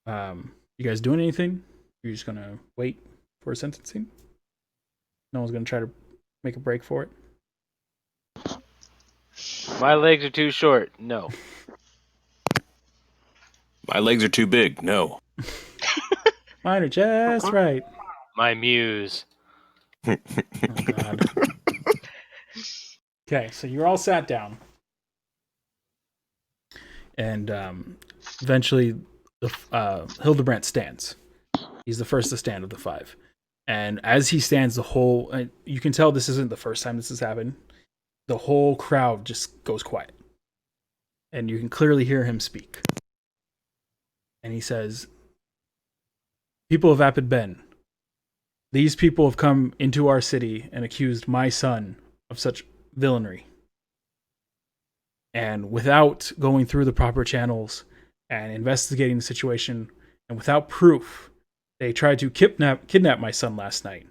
You guys doing anything? You're just gonna wait for a sentencing? No one's gonna try to make a break for it? My legs are too short. No. My legs are too big. No. Mine are just right. My muse. Oh, God. Okay, so you're all sat down. And eventually, Hildebrandt stands. He's the first to stand of the 5. And as he stands, you can tell this isn't the first time this has happened. The whole crowd just goes quiet. And you can clearly hear him speak. And he says, "People of Vapid Ben, these people have come into our city and accused my son of such villainy. And without going through the proper channels and investigating the situation, and without proof, they tried to kidnap my son last night.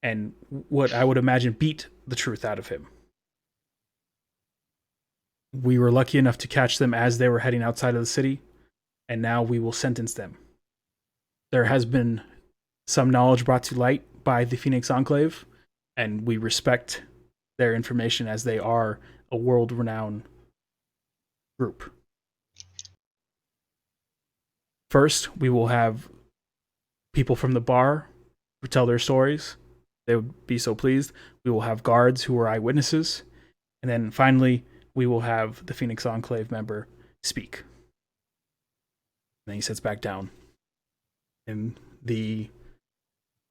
and what I would imagine beat the truth out of him. We were lucky enough to catch them as they were heading outside of the city, and now we will sentence them. There has been some knowledge brought to light by the Phoenix Enclave, and we respect their information as they are a world-renowned group. First, we will have people from the bar who tell their stories. They would be so pleased. We will have guards who are eyewitnesses. And then finally, we will have the Phoenix Enclave member speak. And then he sits back down. And the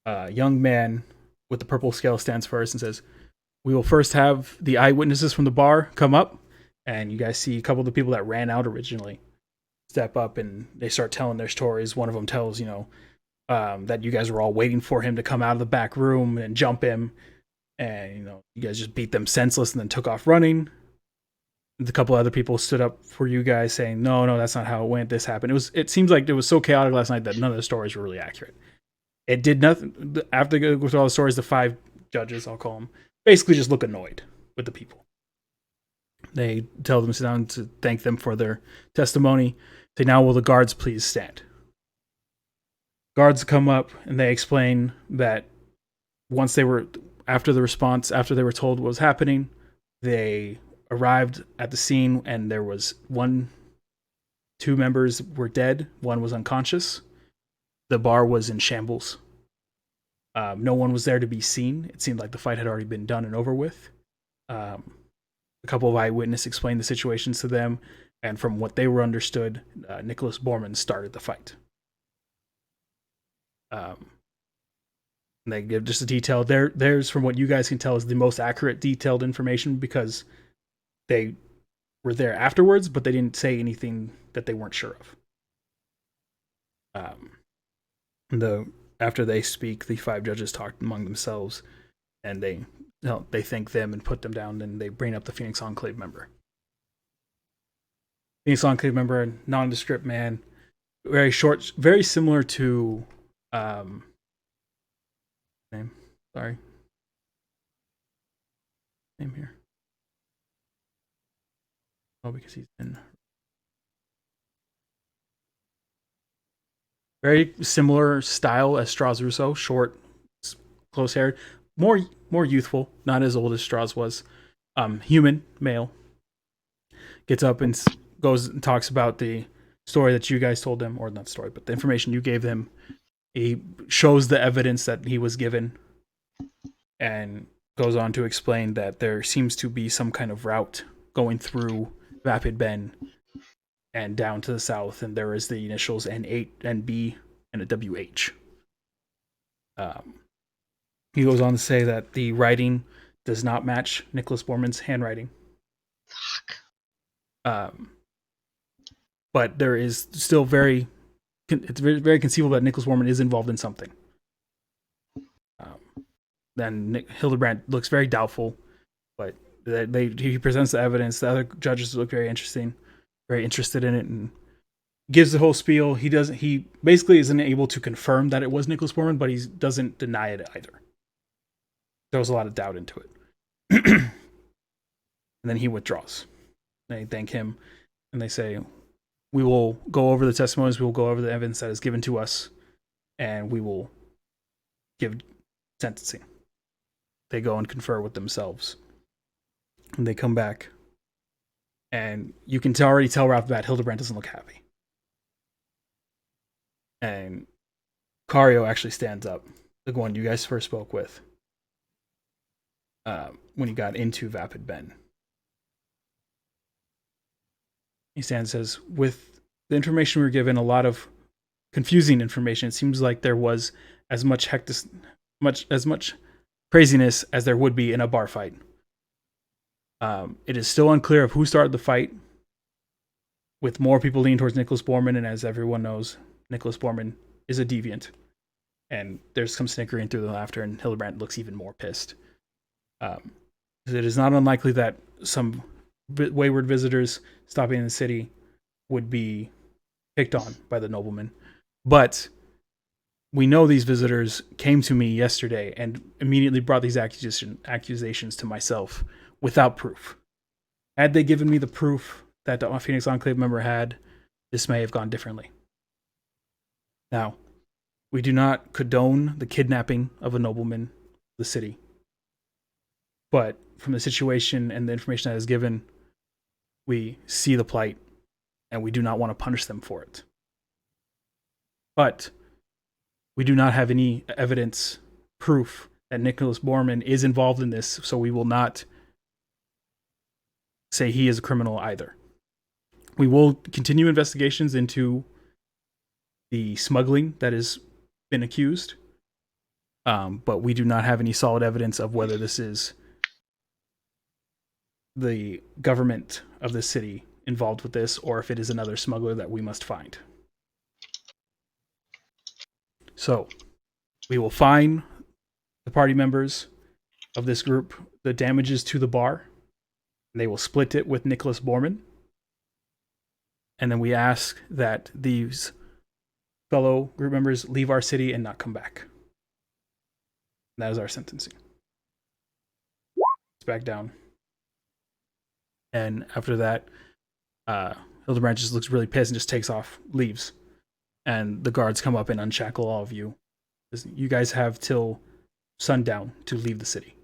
young man with the purple scale stands first and says, we will first have the eyewitnesses from the bar come up. And you guys see a couple of the people that ran out originally step up, and they start telling their stories. One of them tells, that you guys were all waiting for him to come out of the back room and jump him. And, you guys just beat them senseless and then took off running. A couple other people stood up for you guys saying, no, that's not how it went. This happened. It seems like it was so chaotic last night that none of the stories were really accurate. It did nothing. After going through all the stories, the 5 judges, I'll call them, basically just look annoyed with the people. They tell them to sit down to thank them for their testimony. Say, now will the guards please stand? Guards come up and they explain that once they were, after they were told what was happening, they arrived at the scene and there was 2 members were dead, 1 was unconscious. The bar was in shambles. No one was there to be seen. It seemed like the fight had already been done and over with. A couple of eyewitnesses explained the situations to them, and from what they were understood, Nicholas Borman started the fight. They give just a detail. Theirs, from what you guys can tell, is the most accurate, detailed information because they were there afterwards, but they didn't say anything that they weren't sure of. After they speak, the 5 judges talk among themselves, and they thank them and put them down, and they bring up the Phoenix Enclave member. Phoenix Enclave member, nondescript man, very short, very similar to name here. Oh, because he's in very similar style as Strauss Russo, short, close haired, more youthful, not as old as Strauss was. Human, male. Gets up and goes and talks about the story that you guys told him, or not story, but the information you gave him. He shows the evidence that he was given and goes on to explain that there seems to be some kind of route going through Vapid Bend and down to the south, and there is the initials N8, NB, and a WH. He goes on to say that the writing does not match Nicholas Borman's handwriting. Fuck. But there is still it's very, very conceivable that Nicholas Borman is involved in something. Then Hildebrandt looks very doubtful, but he presents the evidence. The other judges look very interested in it, and gives the whole spiel. He basically isn't able to confirm that it was Nicholas Borman, but he doesn't deny it either. Throws a lot of doubt into it. And then he withdraws. They thank him, and they say, we will go over the testimonies, we will go over the evidence that is given to us, and we will give sentencing. They go and confer with themselves. And they come back, and you can already tell right off the bat, Hildebrandt doesn't look happy. And Cario actually stands up, the one you guys first spoke with, when he got into Vapid Bend. He stands and says, with the information we were given, a lot of confusing information, it seems like there was as much craziness as there would be in a bar fight. It is still unclear of who started the fight, with more people leaning towards Nicholas Borman, and as everyone knows, Nicholas Borman is a deviant. And there's some snickering through the laughter, and Hildebrandt looks even more pissed. It is not unlikely that some wayward visitors stopping in the city would be picked on by the nobleman. But we know these visitors came to me yesterday and immediately brought these accusations to myself without proof. Had they given me the proof that the Phoenix Enclave member had, this may have gone differently. Now, we do not condone the kidnapping of a nobleman of the city. But from the situation and the information that is given, we see the plight and we do not want to punish them for it. But we do not have any evidence, proof that Nicholas Borman is involved in this, so we will not say he is a criminal either. We will continue investigations into the smuggling that has been accused, but we do not have any solid evidence of whether this is the government of the city involved with this or if it is another smuggler that we must find. So, we will fine the party members of this group the damages to the bar. And they will split it with Nicholas Borman. And then we ask that these fellow group members leave our city and not come back. That is our sentencing. It's back down. And after that, Hildebrand just looks really pissed and just takes off, leaves. And the guards come up and unshackle all of you. You guys have till sundown to leave the city.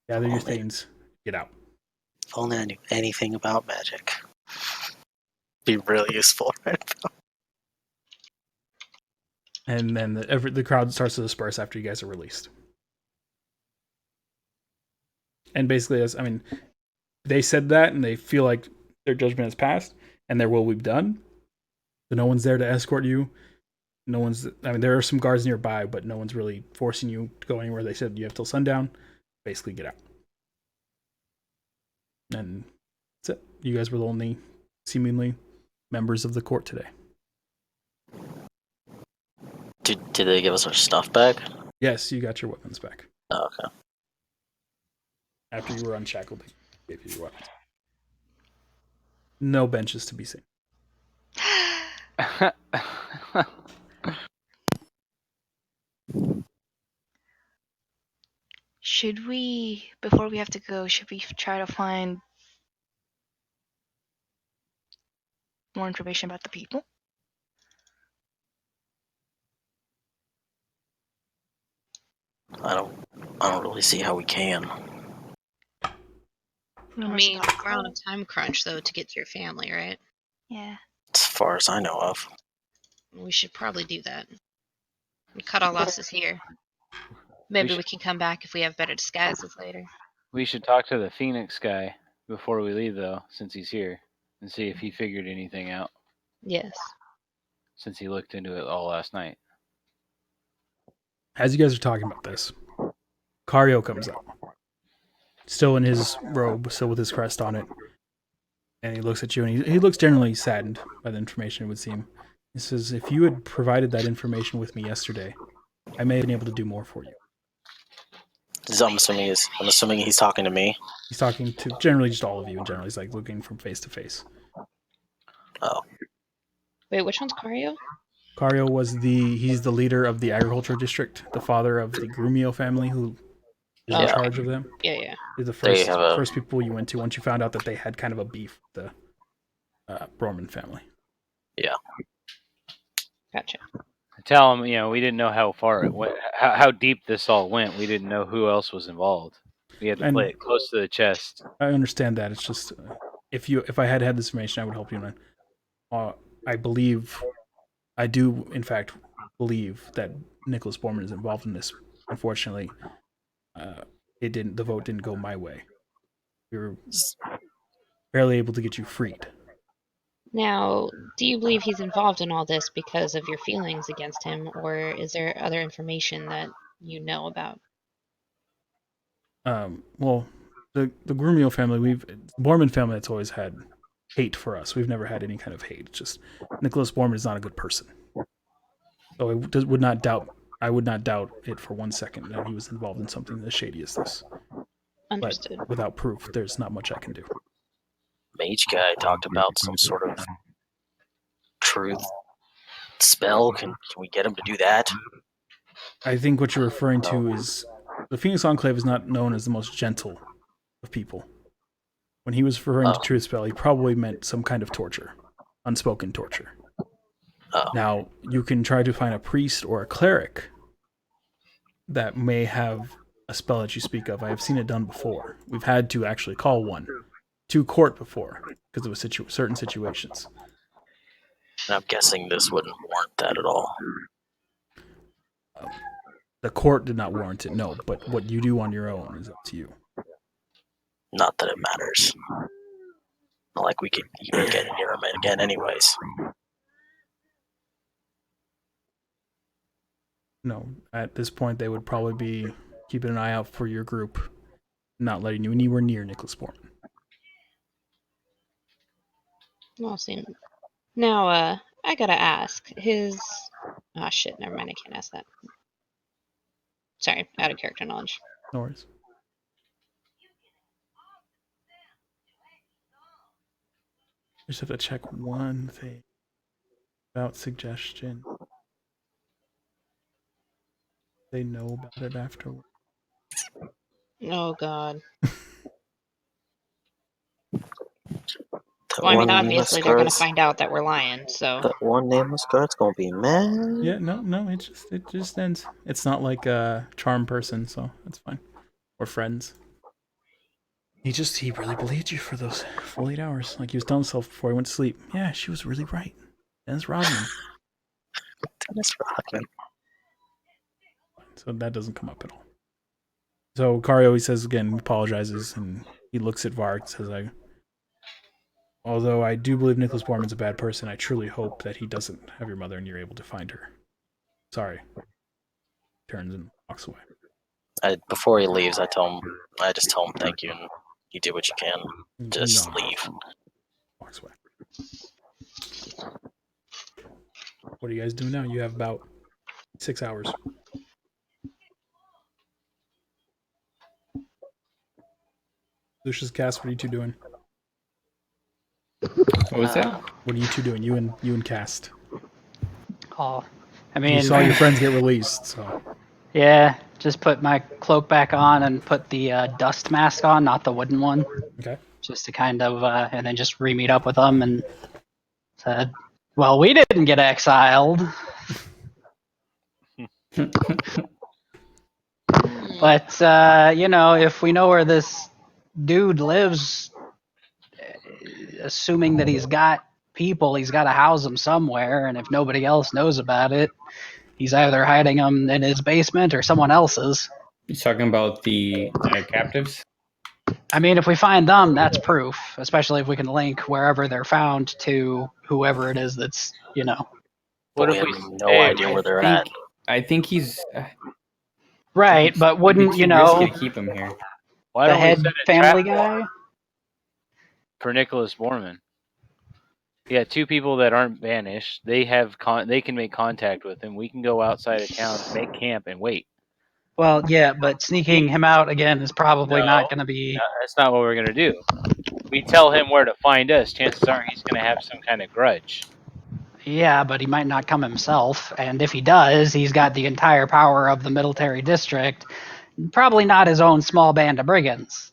Gather your things, get out. If only I knew anything about magic. Be really useful right now. And then the crowd starts to disperse after you guys are released. And basically, they said that and they feel like their judgment has passed and their will will be done. So no one's there to escort you. There are some guards nearby, but no one's really forcing you to go anywhere. They said you have till sundown. Basically, get out. And that's it. You guys were the only, seemingly, members of the court today. Did they give us our stuff back? Yes, you got your weapons back. Oh, okay. After you were unshackled, they gave you your weapons. No benches to be seen. Should we, before we have to go, should we try to find more information about the people? I don't really see how we can. I mean, we're on a time crunch, though, to get to your family, right? Yeah. As far as I know of. We should probably do that. And cut all losses here. Maybe we can come back if we have better disguises later. We should talk to the Phoenix guy before we leave, though, since he's here, and see if he figured anything out. Yes. Since he looked into it all last night. As you guys are talking about this, Cario comes up. Still in his robe, still with his crest on it. And he looks at you, and he looks generally saddened by the information, it would seem. He says, if you had provided that information with me yesterday, I may have been able to do more for you. I'm assuming he's talking to me. He's talking to generally just all of you in general. He's like looking from face to face. Oh. Wait, which one's Cario? Cario he's the leader of the agriculture district, the father of the Grumio family who is in charge of them. Yeah. He's the first people you went to once you found out that they had kind of a beef with the Borman family. Yeah. Gotcha. Tell him, we didn't know how far it went, how deep this all went. We didn't know who else was involved. We had to play it close to the chest. I understand that. It's just if I had this information, I would help you. I do in fact believe that Nicholas Borman is involved in this. Unfortunately, the vote didn't go my way. We were barely able to get you freed. Now, do you believe he's involved in all this because of your feelings against him, or is there other information that you know about? Well, the Grumio family, the Borman family that's always had hate for us. We've never had any kind of hate. It's just Nicholas Borman is not a good person. So I would not doubt it for 1 second that he was involved in something as shady as this. Understood. But without proof, there's not much I can do. Mage guy talked about some sort of truth spell? Can we get him to do that? I think what you're referring to is the Phoenix Enclave is not known as the most gentle of people. When he was referring to truth spell, he probably meant some kind of torture, unspoken torture. Now, you can try to find a priest or a cleric that may have a spell that you speak of. I have seen it done before. We've had to actually call one to court before because of certain situations. And I'm guessing this wouldn't warrant that at all. The court did not warrant it, no, but what you do on your own is up to you. Not that it matters. Not like we could even get near him again anyways. No, at this point they would probably be keeping an eye out for your group, not letting you anywhere near Nicholas Bourne. Well, see. Now, I gotta ask. Oh, shit, never mind, I can't ask that. Sorry, out of character knowledge. No worries. I just have to check one thing about suggestion. They know about it afterwards. Oh, God. Well, I mean, obviously they're gonna find out that we're lying, so... That one nameless guard's gonna be mad. Yeah, no, it just ends. It's not like a charm person, so that's fine. Or friends. He really believed you for those full 8 hours. Like he was telling himself before he went to sleep. Yeah, she was really right. Dennis Rodman. Dennis Rodman. So that doesn't come up at all. So Kario, he says again, apologizes, and he looks at Varg and says, although I do believe Nicholas Borman's a bad person, I truly hope that he doesn't have your mother and you're able to find her. Sorry. Turns and walks away. Before he leaves, I just tell him thank you, and you do what you can. Just leave. Walks away. What are you guys doing now? You have about 6 hours. Lucius, Cass, what are you two doing? What was that? What are you two doing? You and Cast. Oh, I mean, you saw your friends get released, so yeah, just put my cloak back on and put the dust mask on, not the wooden one. Okay. Just to kind of, and then just re-meet up with them and said, "Well, we didn't get exiled." But if we know where this dude lives, assuming that he's got people, he's got to house them somewhere, and if nobody else knows about it, he's either hiding them in his basement or someone else's. You talking about the captives? I mean, if we find them, that's proof, especially if we can link wherever they're found to whoever it is that's, What if we have no idea where they're at? I think he's... right, but wouldn't, risky to keep him here. Why the don't we head set a family trap guy? for Nicholas Borman? Yeah, two people that aren't banished. They can make contact with him. We can go outside of town, make camp, and wait. Well, yeah, but sneaking him out again is probably not going to be... No, that's not what we're going to do. We tell him where to find us. Chances are he's going to have some kind of grudge. Yeah, but he might not come himself, and if he does, he's got the entire power of the military district. Probably not his own small band of brigands.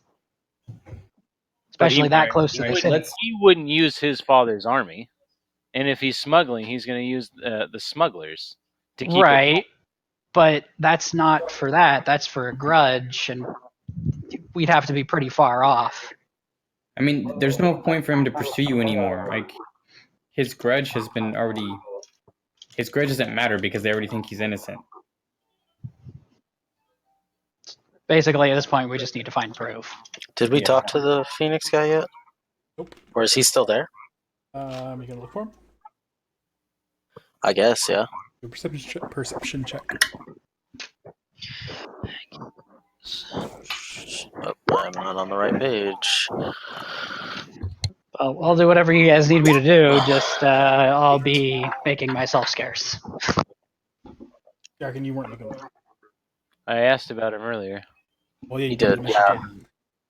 Especially that close to the city. He wouldn't use his father's army. And if he's smuggling, he's going to use the smugglers to keep right. But that's not for that. That's for a grudge, and we'd have to be pretty far off. I mean, there's no point for him to pursue you anymore. Like, his grudge has been already... His grudge doesn't matter because they already think he's innocent. Basically, at this point, we just need to find proof. Did we talk to the Phoenix guy yet? Nope. Or is he still there? You gonna look for him? I guess, yeah. Do a perception check. Oh, I'm not on the right page. I'll do whatever you guys need me to do. Just I'll be making myself scarce. Jack, and you weren't looking. I asked about him earlier. Well, yeah, you did. Yeah.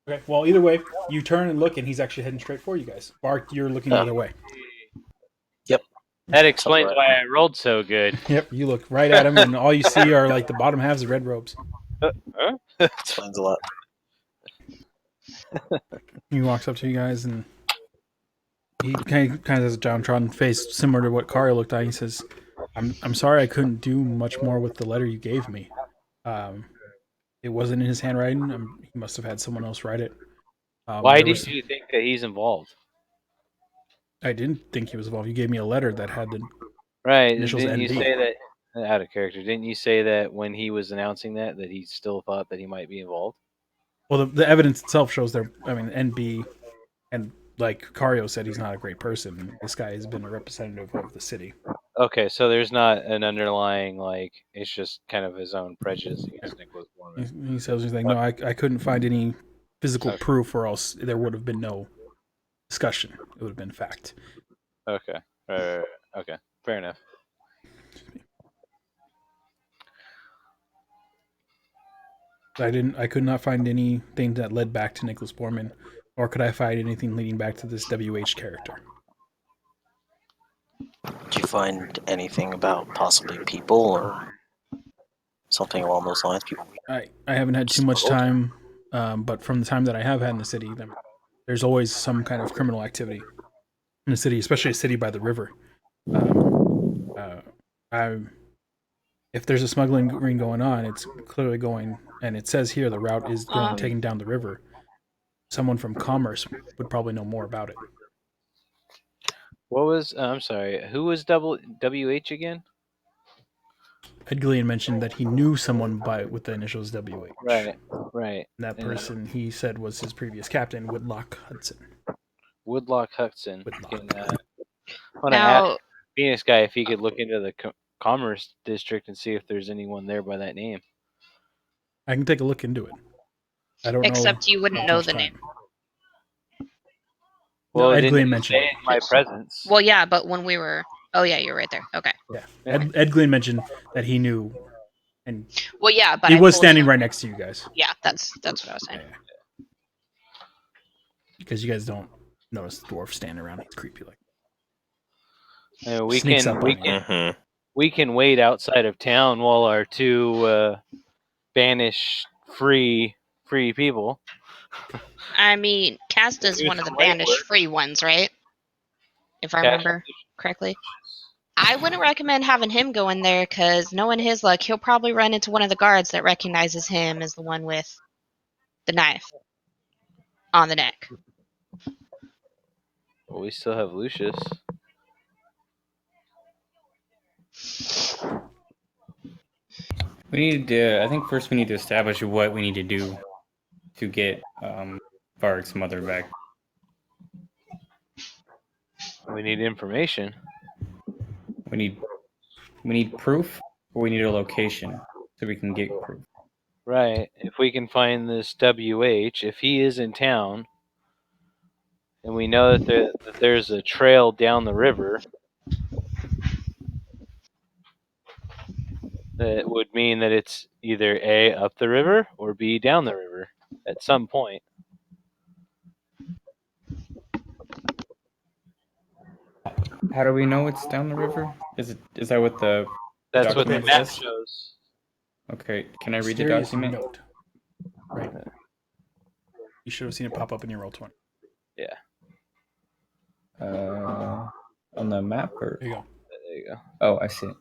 Okay. Well, either way, you turn and look, and he's actually heading straight for you guys. Bart, you're looking the other way. Yep. That explains why I rolled so good. Yep, you look right at him, and all you see are like the bottom halves of red robes. Huh? Explains a lot. He walks up to you guys, and he kind of has a downtrodden face, similar to what Kario looked at. He says, "I'm sorry I couldn't do much more with the letter you gave me. It wasn't in his handwriting. He must have had someone else write it. Why did you think that he's involved? I didn't think he was involved. You gave me a letter that had the Right? initials Didn't you NB. say that? Out of character, didn't you say that when he was announcing that he still thought that he might be involved? Well, the evidence itself shows there. I mean, NB, and like Kario said, he's not a great person. This guy has been a representative of the city. Okay, so there's not an underlying like it's just kind of his own prejudice against Nicholas Borman. He says he's like, no, I couldn't find any physical proof, or else there would have been no discussion. It would have been fact. Okay, okay, fair enough. I could not find anything that led back to Nicholas Borman, or could I find anything leading back to this WH character. Did you find anything about possibly people or something along those lines? People. I haven't had too much time, but from the time that I have had in the city, there's always some kind of criminal activity in the city, especially a city by the river. If there's a smuggling ring going on, it's clearly going, and it says here the route is going taking down the river. Someone from commerce would probably know more about it. What was? I'm sorry. Who was WH again? Ed Gillian mentioned that he knew someone with the initials WH. Right. And that person he said was his previous captain, Woodlock Hudson. Woodlock Hudson. Woodlock. I want to ask Phoenix guy if he could look into the commerce district and see if there's anyone there by that name. I can take a look into it. I don't know. Except you wouldn't know the name. Well, Ed Glean mentioned it in my presence. Well, yeah, but when we were... Oh, yeah, you're right there. Okay. Yeah. Ed Glean mentioned that he knew, and well, yeah, but he was standing right next to you guys. Yeah, that's what I was saying. Yeah. Because you guys don't notice the dwarf standing around. He's creepy like. We can wait outside of town while our two banish free people. I mean, Casta's one of the banished free ones, right? If I remember correctly. I wouldn't recommend having him go in there because knowing his luck, he'll probably run into one of the guards that recognizes him as the one with the knife on the neck. Well, we still have Lucius. We need to. I think first we need to establish what we need to do to get Varg's mother back. We need information. We need proof, or we need a location so we can get proof. Right. If we can find this WH, if he is in town, and we know that there's a trail down the river, that would mean that it's either A, up the river, or B, down the river at some point. How do we know it's down the river? Is that what the That's what the document map says? shows. Okay, can I read the Mysterious document? note. Right. You should have seen it pop up in your roll 20. Yeah. On the map, or There you go. There you go. oh, I see it.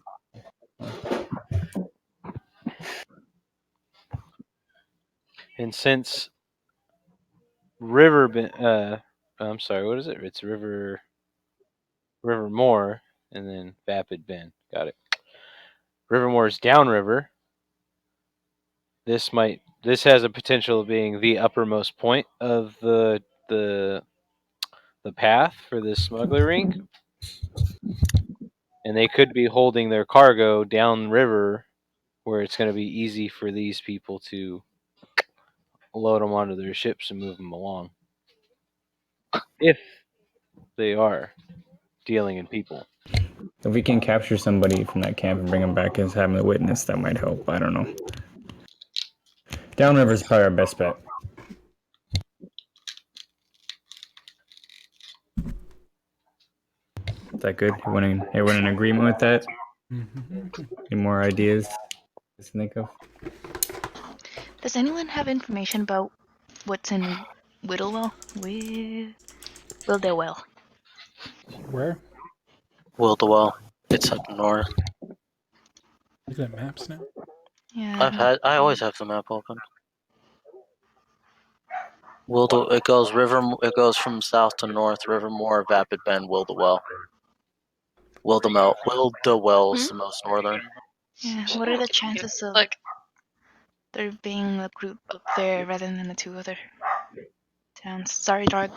And since I'm sorry, what is it? It's Rivermore, and then Vapid Bend. Got it. Rivermore's downriver. This has a potential of being the uppermost point of the path for this smuggler ring, and they could be holding their cargo downriver, where it's going to be easy for these people to load them onto their ships and move them along, if they are dealing in people. If we can capture somebody from that camp and bring them back as having a witness, that might help. I don't know. Downriver is probably our best bet. Is that good? Everyone in agreement with that? Mm-hmm. Any more ideas to think of? Does anyone have information about what's in Whittlewell? Wilderwell. Where? Will-the-well. It's up north. Look at maps now. Yeah. I always have the map open. It goes from south to north. Rivermore, Vapid Bend, Will-the-well. Will-the-well's the most northern. Yeah. What are the chances of there being a group up there rather than the two other towns? Sorry, Dog.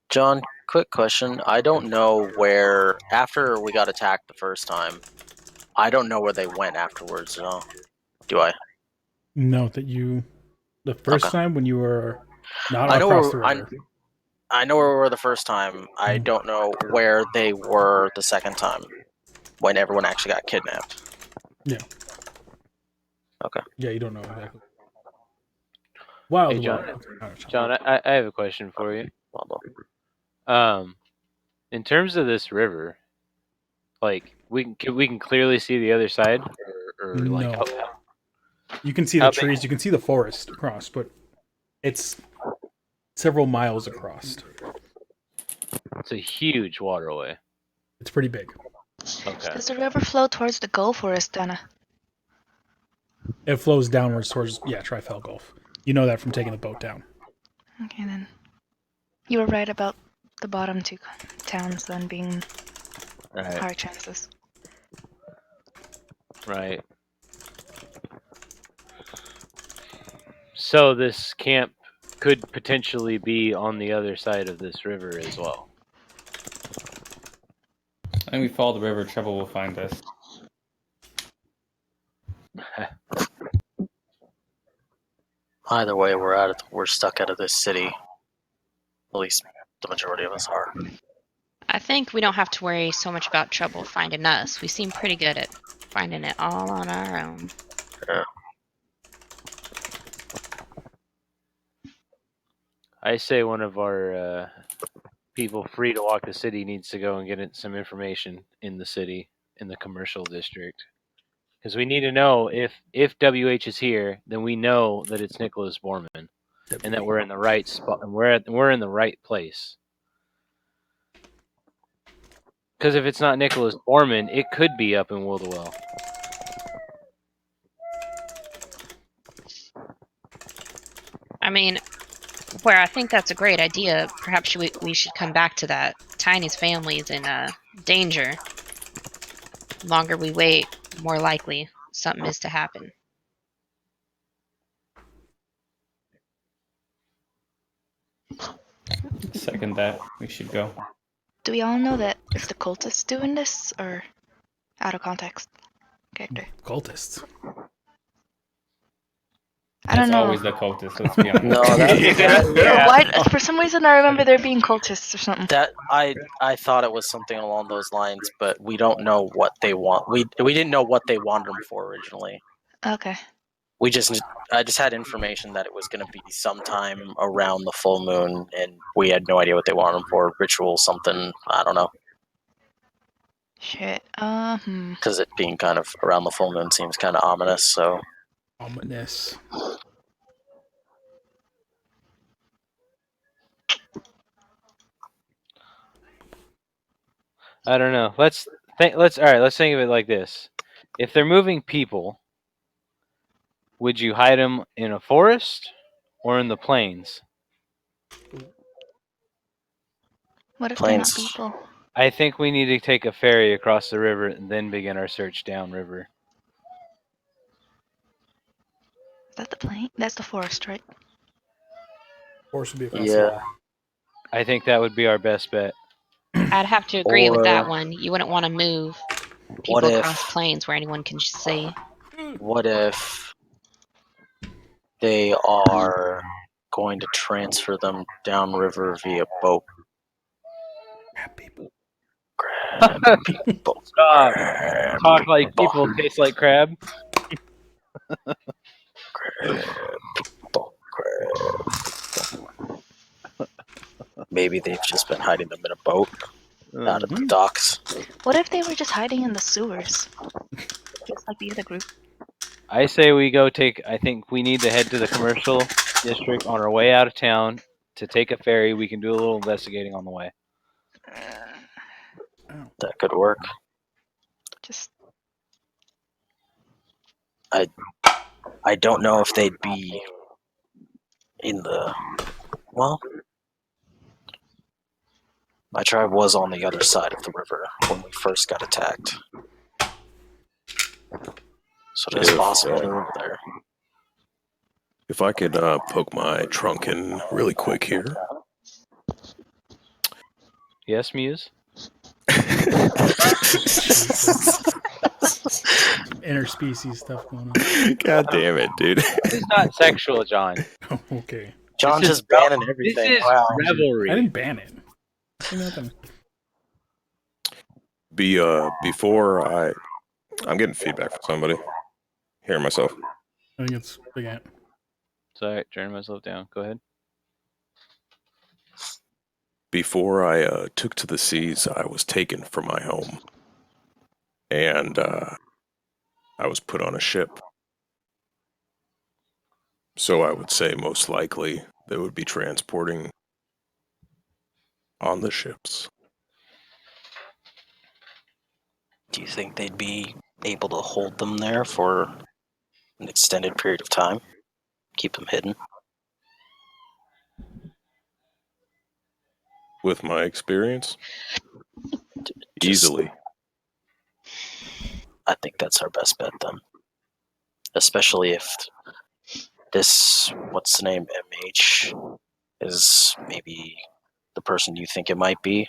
John, quick question. I don't know where, after we got attacked the first time, I don't know where they went afterwards at all. Do I? No, the first time when you were not I know across the where, river. I know where we were the first time. I don't know where they were the second time, when everyone actually got kidnapped. Yeah. Okay. Yeah, you don't know exactly. Wow, Hey, John. John, I have a question for you. In terms of this river, like we can clearly see the other side, or like no. You can see the trees, you can see the forest across, but it's several miles across. It's a huge waterway. It's pretty big. Okay. Does the river flow towards the Gulf or is Dana? It flows downwards towards Trifell Gulf. You know that from taking the boat down. Okay, then. You were right about the bottom two towns then being higher chances. Right. So this camp could potentially be on the other side of this river as well. I think we follow the river, trouble will find us. Either way, we're stuck out of this city. At least the majority of us are. I think we don't have to worry so much about trouble finding us. We seem pretty good at finding it all on our own. Yeah. I say one of our people free to walk the city needs to go and get some information in the city, in the commercial district. Because we need to know if WH is here, then we know that it's Nicholas Borman, and that we're in the right spot, and we're in the right place. Because if it's not Nicholas Borman, it could be up in Will-the-Well. I mean, where I think that's a great idea, perhaps we should come back to that. Tiny's family is in danger. The longer we wait, more likely something is to happen. Second that, we should go. Do we all know that it's the cultists doing this or out of context? Character. Cultists. I don't know. It's always the cultists, let's be honest. No, Why? For some reason, I remember there being cultists or something. That I thought it was something along those lines, but we don't know what they want. We didn't know what they wanted them for originally. Okay. I just had information that it was going to be sometime around the full moon, and we had no idea what they wanted them for. Ritual, something, I don't know. Shit. Because it being kind of around the full moon seems kind of ominous. So. Ominous. I don't know. Let's think of it like this: if they're moving people, would you hide them in a forest or in the plains? What if they're not people? I think we need to take a ferry across the river and then begin our search downriver. Is that the plain? That's the forest, right? Forest would be across the river. I think that would be our best bet. I'd have to agree with that one. You wouldn't want to move people across plains where anyone can just see. What if they are going to transfer them downriver via boat? Crab people. Crab people. Stop. Talk like people taste like crab. Maybe they've just been hiding them in a boat out at the docks. What if they were just hiding in the sewers? Just like the other group. I say we go take. I think we need to head to the commercial district on our way out of town to take a ferry. We can do a little investigating on the way. That could work. Just I don't know if they'd be in the. Well, my tribe was on the other side of the river when we first got attacked. So it is possible they're over there. If I could poke my trunk in really quick here. Yes, Muse? Interspecies stuff going on. God damn it, dude. It's not sexual, John. Okay. John This just is banning This everything. is Wow. revelry. I didn't ban it. Nothing. Before I'm getting feedback from somebody. Hearing myself. I think it's Big Ant. Sorry, turning myself down. Go ahead. Before I took to the seas, I was taken from my home. And I was put on a ship. So I would say most likely they would be transporting on the ships. Do you think they'd be able to hold them there for an extended period of time? Keep them hidden? With my experience? Easily. I think that's our best bet then. Especially if this, what's the name, MH, is maybe the person you think it might be.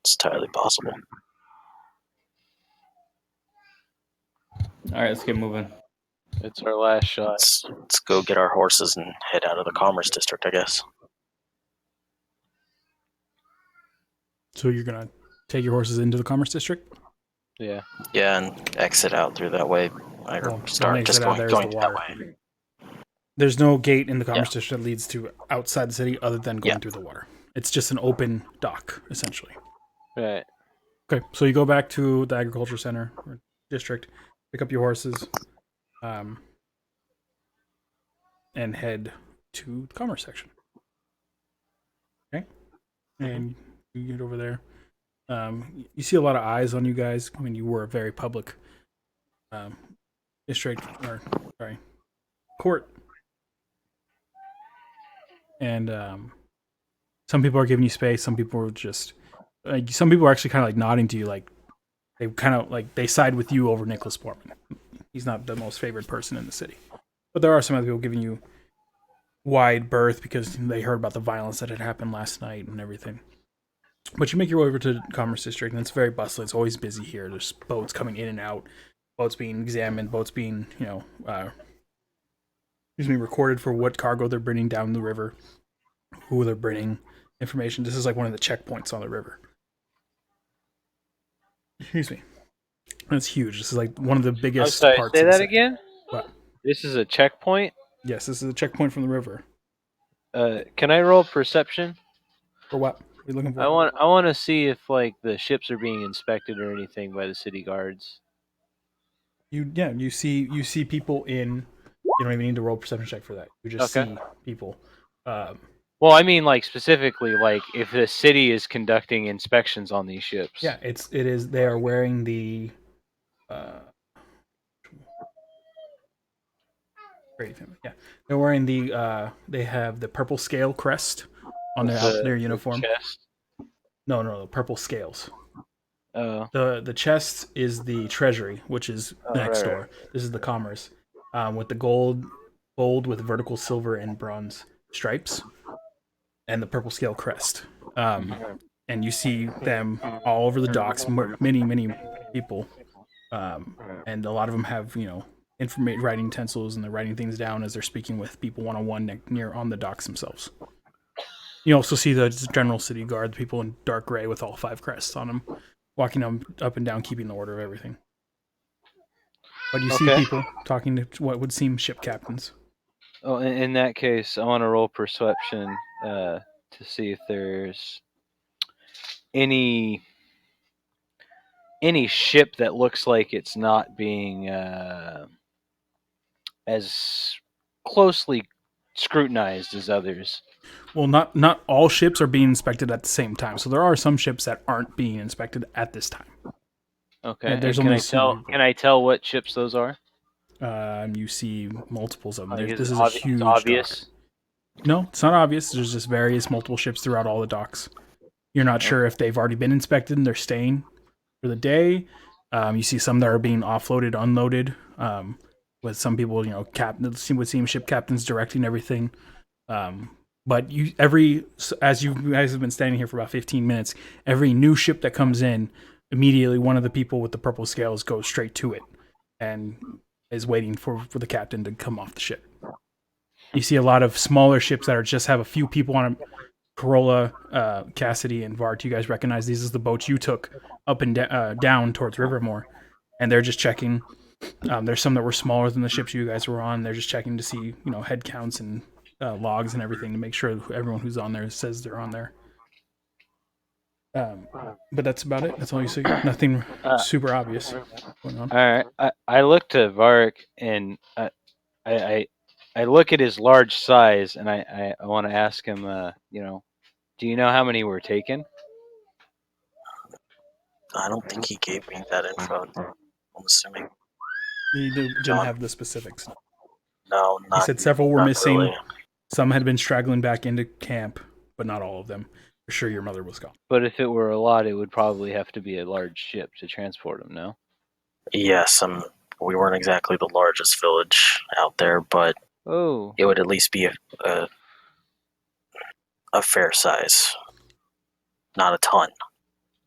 It's entirely possible. All right, let's get moving. It's our last shot. Let's go get our horses and head out of the Commerce District, I guess. So you're gonna take your horses into the Commerce District? Yeah. Yeah, and exit out through that way. Well, Start just going there's to the that water. way. There's no gate in the Commerce District that leads to outside the city other than going through the water. It's just an open dock, essentially. Right. Okay, so you go back to the agriculture center or district, pick up your horses, and head to the commerce section. Okay, and you get over there. You see a lot of eyes on you guys. I mean, you were a very public district, or sorry, court, and some people are giving you space. Some people are just some people are actually kind of like nodding to you, like they kind of like they side with you over Nicholas Portman. He's not the most favored person in the city, but there are some other people giving you wide berth because they heard about the violence that had happened last night and everything. But you make your way over to the Commerce District, and it's very bustling. It's always busy here. There's boats coming in and out, boats being examined, boats being, recorded for what cargo they're bringing down the river, who they're bringing, information. This is like one of the checkpoints on the river. Excuse me. That's huge. This is like one of the biggest parts. Say that again? What? This is a checkpoint? Yes, this is a checkpoint from the river. Can I roll perception? For what? What are you looking for? I want to see if like the ships are being inspected or anything by the city guards. You see people in. You don't even need to roll a perception check for that. You just see people. Well, I mean, like specifically, like if the city is conducting inspections on these ships. Yeah, it is. They are wearing the. Yeah, they're wearing the. They have the purple scale crest on their uniform. Chest. No, the purple scales. Oh. The chest is the treasury, which is next door. This is the commerce, with the gold with vertical silver and bronze stripes, and the purple scale crest. And you see them all over the docks. Many people, and a lot of them have writing utensils, and they're writing things down as they're speaking with people one-on-one near on the docks themselves. You also see the general city guard, the people in dark gray with all 5 crests on them, walking up and down, keeping the order of everything. But you see people talking to what would seem ship captains. Oh, in that case, I want to roll perception to see if there's any any ship that looks like it's not being as closely scrutinized as others. Well, not all ships are being inspected at the same time, so there are some ships that aren't being inspected at this time. Okay. And there's and only can I tell what ships those are? You see multiples of them. Like, This is a it's huge obvious. dock. No, it's not obvious. There's just various multiple ships throughout all the docks. You're not sure if they've already been inspected and they're staying for the day. You see some that are being offloaded, unloaded. With some people, would seem ship captains directing everything. But as you guys have been standing here for about 15 minutes, every new ship that comes in, immediately one of the people with the purple scales goes straight to it and is waiting for the captain to come off the ship. You see a lot of smaller ships that are just have a few people on them. Corolla, Cassidy, and Vart, you guys recognize these as the boats you took up and down towards Rivermore, and they're just checking. There's some that were smaller than the ships you guys were on. They're just checking to see, head counts and logs and everything to make sure everyone who's on there says they're on there. But that's about it. That's all you see. Nothing super obvious going on. All right. I look to Vark and I look at his large size and I want to ask him, do you know how many were taken? I don't think he gave me that info. I'm assuming. He didn't have the specifics. No, not. He said several were missing. Really. Some had been straggling back into camp, but not all of them. For sure, your mother was gone. But if it were a lot, it would probably have to be a large ship to transport them, no? Yes, we weren't exactly the largest village out there, but it would at least be a fair size. Not a ton,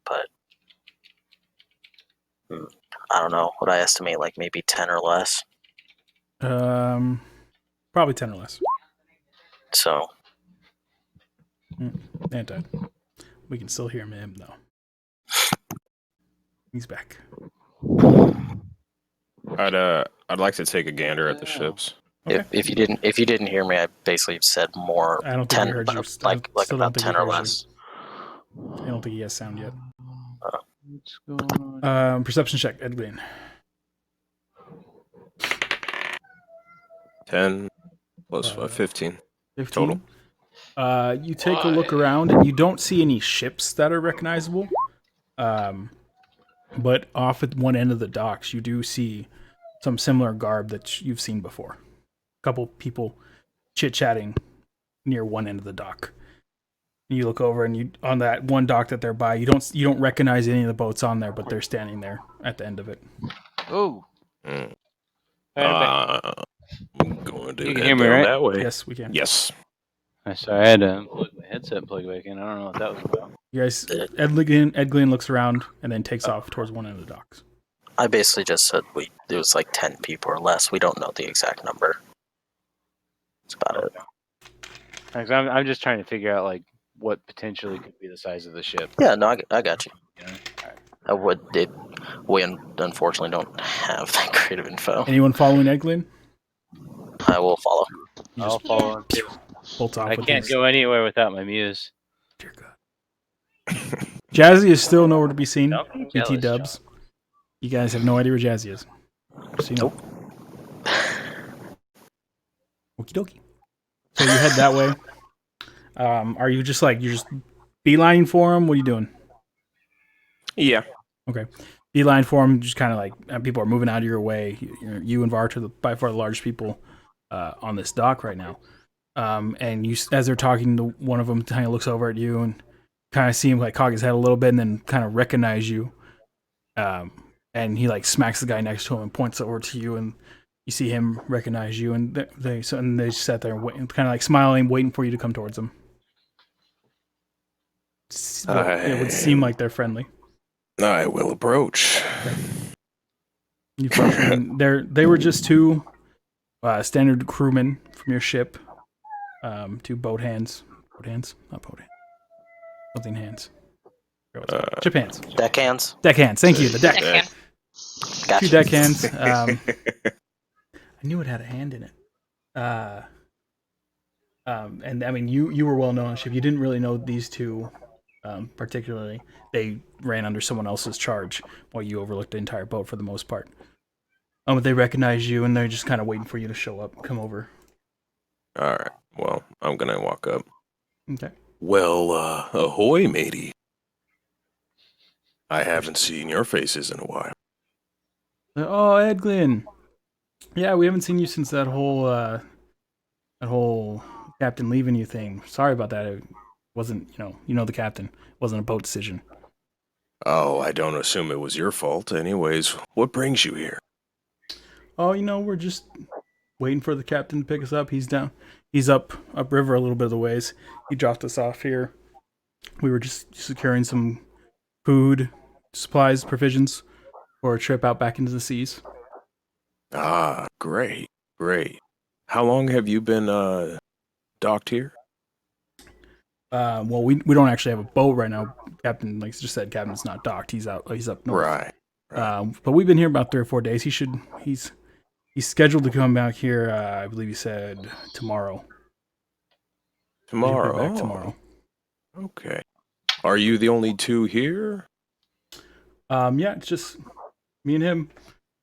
but I don't know. Would I estimate like maybe 10 or less? Probably 10 or less. So. Anti. We can still hear him though. He's back. I'd like to take a gander at the ships. Okay. If you didn't hear me, I basically said more. I don't think 10, he heard you. Like about 10 or less. I don't think he has sound yet. What's going on? Perception check, Edwin. 10 plus 15. 15 total. You take a look around and you don't see any ships that are recognizable. But off at one end of the docks, you do see some similar garb that you've seen before. A couple people chit-chatting near one end of the dock. And you look over, and you on that one dock that they're by, you don't recognize any of the boats on there, but they're standing there at the end of it. Oh. I'm going to you can hear me, right? That way. Yes, we can. Yes. I'm sorry, I had to plug my headset and plug back in. I don't know what that was about. You guys, Edglin looks around and then takes off towards one end of the docks. I basically just said it was like 10 people or less. We don't know the exact number. That's about it. I'm just trying to figure out like what potentially could be the size of the ship. Yeah, no, I got you. Yeah. We unfortunately don't have that great of info. Anyone following Edglin? I will follow. I'll follow him too. Bolts off. I can't go anywhere without my muse. Dear God. Jazzy is still nowhere to be seen. Jealous, ET dubs. John. You guys have no idea where Jazzy is. Nope. Okie dokie. So you head that way. Are you just you're just beelining for him? What are you doing? Yeah. Okay. Beeline for him, just kind of like people are moving out of your way. You and Vart are by far the largest people on this dock right now. And you, as they're talking, one of them kind of looks over at you and kind of see him like cock his head a little bit and then kind of recognize you. And he like smacks the guy next to him and points over to you, and you see him recognize you, and they just sat there and kind of like smiling, waiting for you to come towards them. It would seem like they're friendly. I will approach. Okay. They were just two standard crewmen from your ship. Two boat hands. Boat hands? Not boat hands. Something hands. Ship hands. Deck hands. Deck hands. Thank you. The deck. Gotcha. Two deck hands. I knew it had a hand in it. And I mean, you were well known on the ship. You didn't really know these two particularly. They ran under someone else's charge while you overlooked the entire boat for the most part. But they recognize you, and they're just kind of waiting for you to show up, come over. All right. Well, I'm gonna walk up. Okay. Well, ahoy, matey. I haven't seen your faces in a while. Oh, Edglin. Yeah, we haven't seen you since that whole captain leaving you thing. Sorry about that. It wasn't, you know the captain. It wasn't a boat decision. Oh, I don't assume it was your fault. Anyways, what brings you here? Oh, we're just waiting for the captain to pick us up. He's upriver a little bit of the ways. He dropped us off here. We were just securing some food, supplies, provisions for a trip out back into the seas. Ah, great. How long have you been, docked here? Well, we don't actually have a boat right now. Captain, like just said, Captain's not docked. He's out. He's up north. Right. But we've been here about 3 or 4 days. He's scheduled to come back here. I believe he said tomorrow. Tomorrow. Back tomorrow. Okay. Are you the only two here? Yeah, it's just me and him.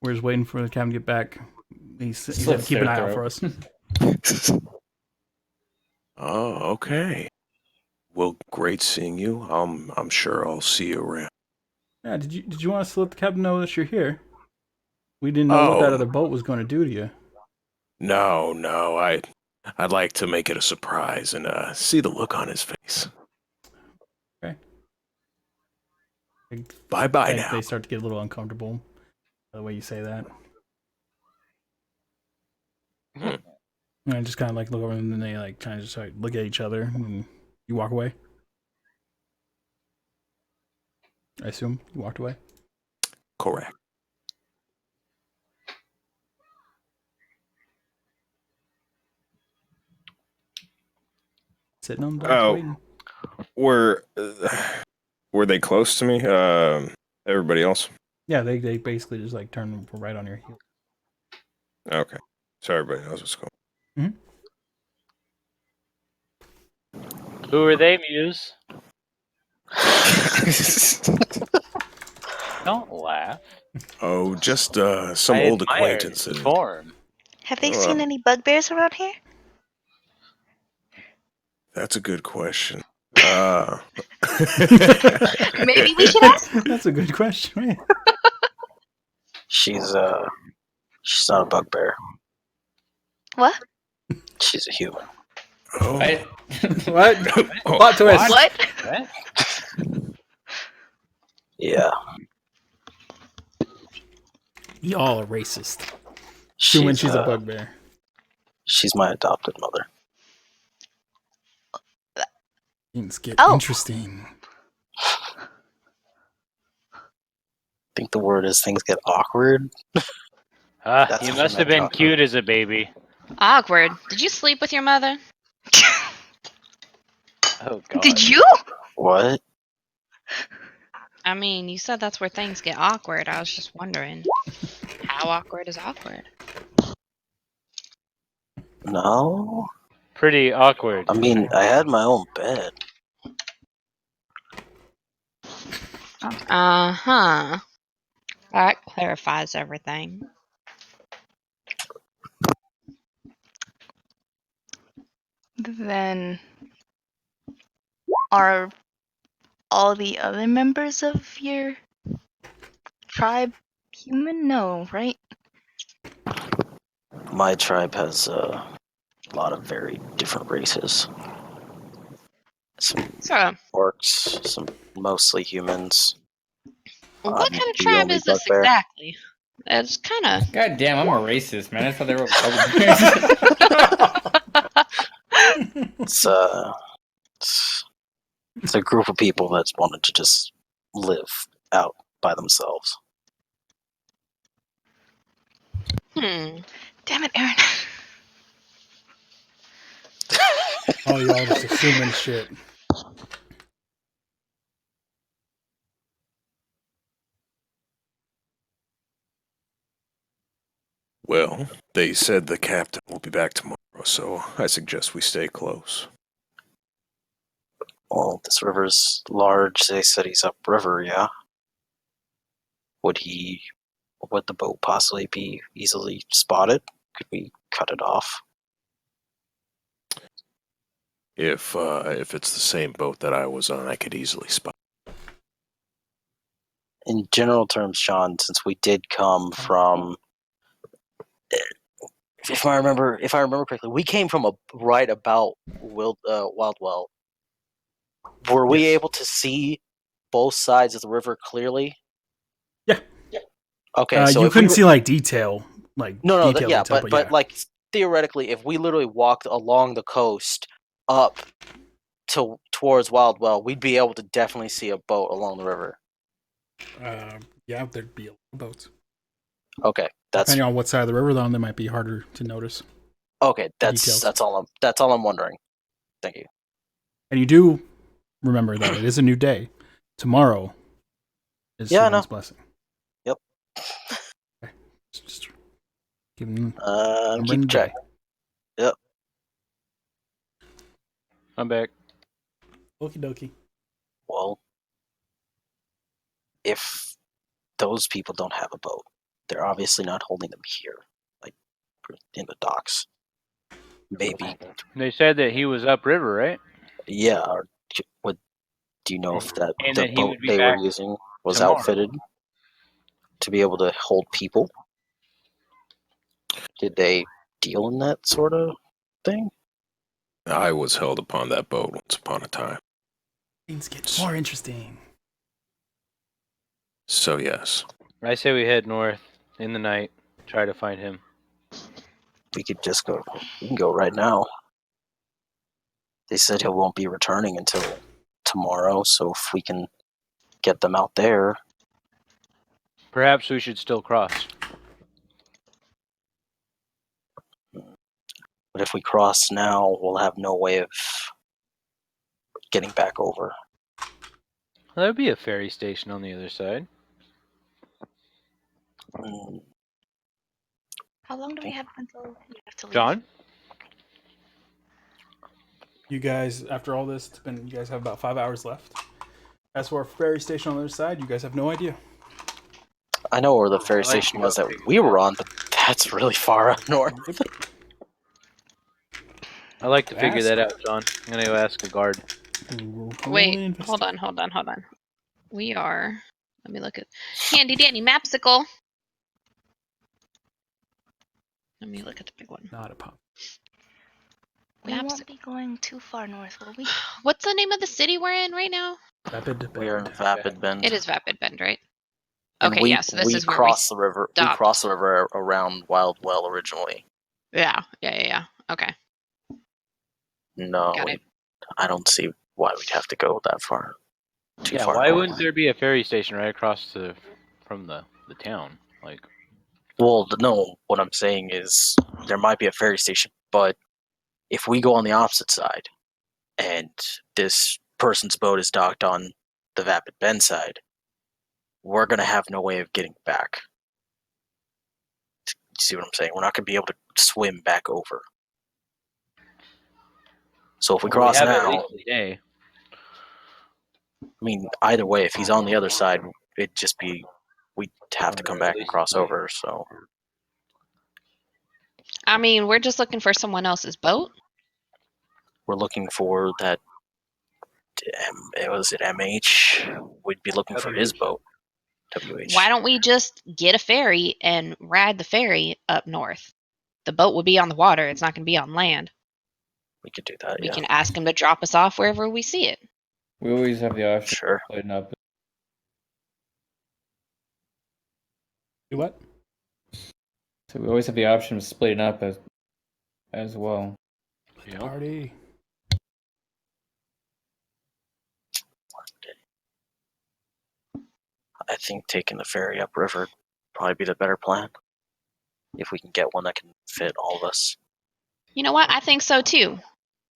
We're just waiting for the captain to get back. He's had to keep an eye out for us. Oh, okay. Well, great seeing you. I'm sure I'll see you around. Yeah, did you want us to let the captain know that you're here? We didn't know what that other boat was going to do to you. No. I'd like to make it a surprise and see the look on his face. Okay. Bye now. They start to get a little uncomfortable by the way you say that. And I just kind of like look over and then they like kind of just like look at each other and you walk away. I assume you walked away. Correct. Sitting on the docks waiting. Were they close to me? Everybody else? Yeah, they basically just like turn right on your heel. Okay. So everybody knows what's going on. Who are they, Muse? Don't laugh. Oh, just some old acquaintances. Form. Have they seen any bugbears around here? That's a good question. Maybe we should ask. That's a good question, man. She's not a bugbear. What? She's a human. Oh. What? Plot twist. What? Yeah. Y'all are racist. Assuming she's a bugbear. She's my adopted mother. Things get Oh. interesting. I think the word is things get awkward. You must have been cute as a baby. Awkward. Did you sleep with your mother? Oh, God. Did you? What? I mean, you said that's where things get awkward. I was just wondering, how awkward is awkward? No. Pretty awkward. I mean, I had my own bed. Uh-huh. That clarifies everything. Then are all the other members of your tribe human? No, right? My tribe has a lot of very different races. Some So, orcs, some mostly humans. what kind of the tribe only is this bugbear. exactly? It's kind of... God damn, I'm a racist, man. I thought they were It's a group of people that's wanted to just live out by themselves. Hmm. Damn it, Aaron. Oh, y'all just assuming shit. Well, they said the captain will be back tomorrow, so I suggest we stay close. Well, this river's large. They said he's upriver, yeah? Would the boat possibly be easily spotted? Could we cut it off? If it's the same boat that I was on, I could easily spot. In general terms, Sean, since we did come from, if I remember correctly, we came from right about Wildwell. Were we Yes. able to see both sides of the river clearly? Yeah. Okay, so you if couldn't see like detail, yeah, detail, but like theoretically, if we literally walked along the coast up towards Wildwell, we'd be able to definitely see a boat along the river. Yeah, there'd be a lot of boats. Okay, Depending on what side of the river, though, they might be harder to notice. Okay, details. that's all I'm wondering. Thank you. And you do remember that it is a new day. Tomorrow is Simon's blessing. Yep. Okay. Just give him keep track. Yep. I'm back. Okie dokie. Well, if those people don't have a boat, they're obviously not holding them here, like in the docks. Maybe. They said that he was upriver, right? Yeah. Do you know if the boat they were using was tomorrow. outfitted to be able to hold people? Did they deal in that sort of thing? I was held upon that boat once upon a time. Things get more interesting. So yes. I say we head north in the night, try to find him. We could just go. We can go right now. They said he won't be returning until tomorrow, so if we can get them out there. Perhaps we should still cross. But if we cross now, we'll have no way of getting back over. Well, there'd be a ferry station on the other side. How long do we have until we have to leave? John? You guys, after all this, you guys have about 5 hours left. As for a ferry station on the other side, you guys have no idea. I know where the ferry station was that we were on, but that's really far up north. I'd like to figure that out, John. I'm going to go ask a guard. Wait, hold on. We are... Let me look at... Handy dandy mapsicle. Let me look at the big one. Not a pop. We won't be going too far north, will we? What's the name of the city we're in right now? Vapid Bend. We are in Vapid Bend. It is Vapid Bend, right? And okay, yeah. So this is where crossed the river. We crossed the river around Wildwell originally. Yeah. Okay. No, I don't see why we'd have to go that far. Too far. Why wouldn't there be a ferry station right across from the town? Well, no. What I'm saying is there might be a ferry station, but if we go on the opposite side, and this person's boat is docked on the Vapid Bend side, we're gonna have no way of getting back. See what I'm saying? We're not gonna be able to swim back over. So if we cross now, I mean, either way, if he's on the other side, it'd just be we'd have to come back and cross over. So, I mean, we're just looking for someone else's boat. We're looking for that. Was it MH? We'd be looking for his boat. WH. Why don't we just get a ferry and ride the ferry up north? The boat will be on the water. It's not going to be on land. We could do that. We can ask him to drop us off wherever we see it. We always have the option Sure. of splitting up. Do what? So we always have the option of splitting up as well. Party. I think taking the ferry upriver would probably be the better plan. If we can get one that can fit all of us. You know what? I think so too.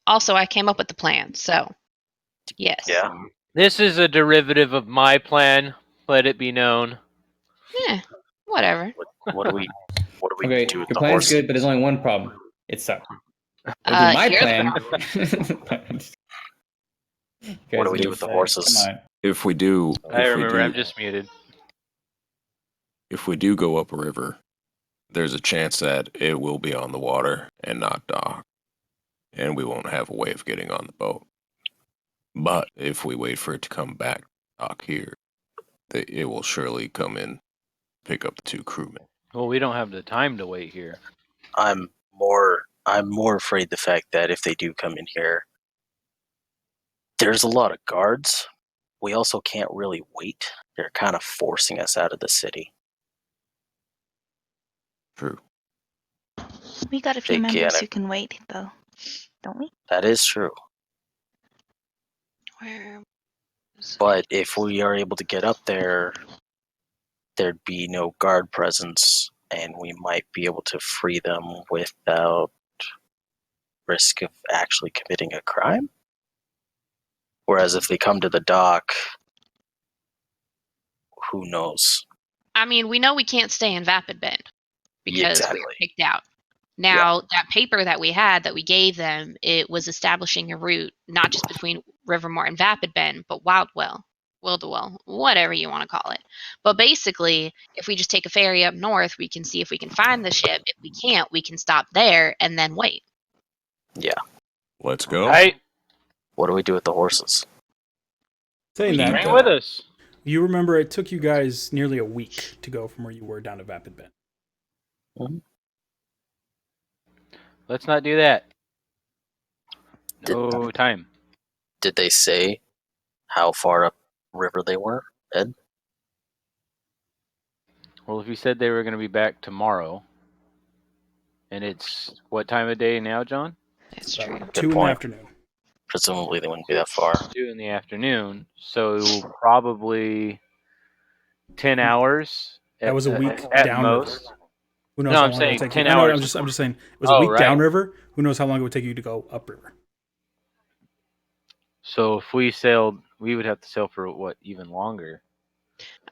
Also, I came up with the plan, so yes. Yeah. This is a derivative of my plan. Let it be known. Whatever. What do we Okay, do with your the plan's horse? good, but there's only one problem. It sucks. My here's plan. What do we do with the horses? Come on. If we do, I remember. I'm just muted. if we do go up a river, there's a chance that it will be on the water and not dock, and we won't have a way of getting on the boat. But if we wait for it to come back dock here, it will surely come in, pick up the 2 crewmen. Well, we don't have the time to wait here. I'm more afraid the fact that if they do come in here, there's a lot of guards. We also can't really wait. They're kind of forcing us out of the city. True. We got a few They members get who it. can wait, though, don't we? That is true. Where? But if we are able to get up there, there'd be no guard presence, and we might be able to free them without risk of actually committing a crime. Whereas if they come to the dock, who knows? I mean, we know we can't stay in Vapid Bend because we were Exactly. kicked out. Now, that paper that we had that we gave them, it was establishing a route not just between Rivermore and Vapid Bend, but Wildwell, Wildwell, whatever you want to call it. But basically, if we just take a ferry up north, we can see if we can find the ship. If we can't, we can stop there and then wait. Yeah. Let's go. Right. What do we do with the horses? Saying that, Bring though, with us. you remember it took you guys nearly a week to go from where you were down to Vapid Bend. Mm-hmm. Let's not do that. No time. Did they say how far up river they were, Ed? Well, if you said they were going to be back tomorrow, and it's what time of day now, John? That's About true. 2 in the point. afternoon. Presumably they wouldn't be that far. 2 in the afternoon, so probably 10 hours. That was a week at downriver. most. Who knows No, how I'm long saying it would take 10 you? I know, hours. I'm just saying it was a Oh, week right. downriver. Who knows how long it would take you to go upriver? So if we sailed, we would have to sail for what, even longer?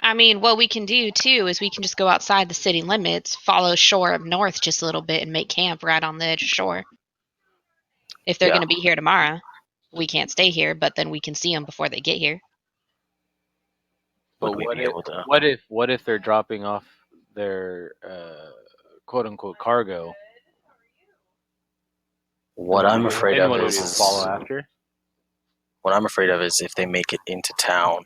I mean, what we can do too is we can just go outside the city limits, follow shore up north just a little bit, and make camp right on the edge of shore. If they're Yeah. going to be here tomorrow, we can't stay here, but then we can see them before they get here. But Would we be able to? what if they're dropping off their quote unquote cargo? What I'm afraid Then of what do we is follow after? what I'm afraid of is if they make it into town,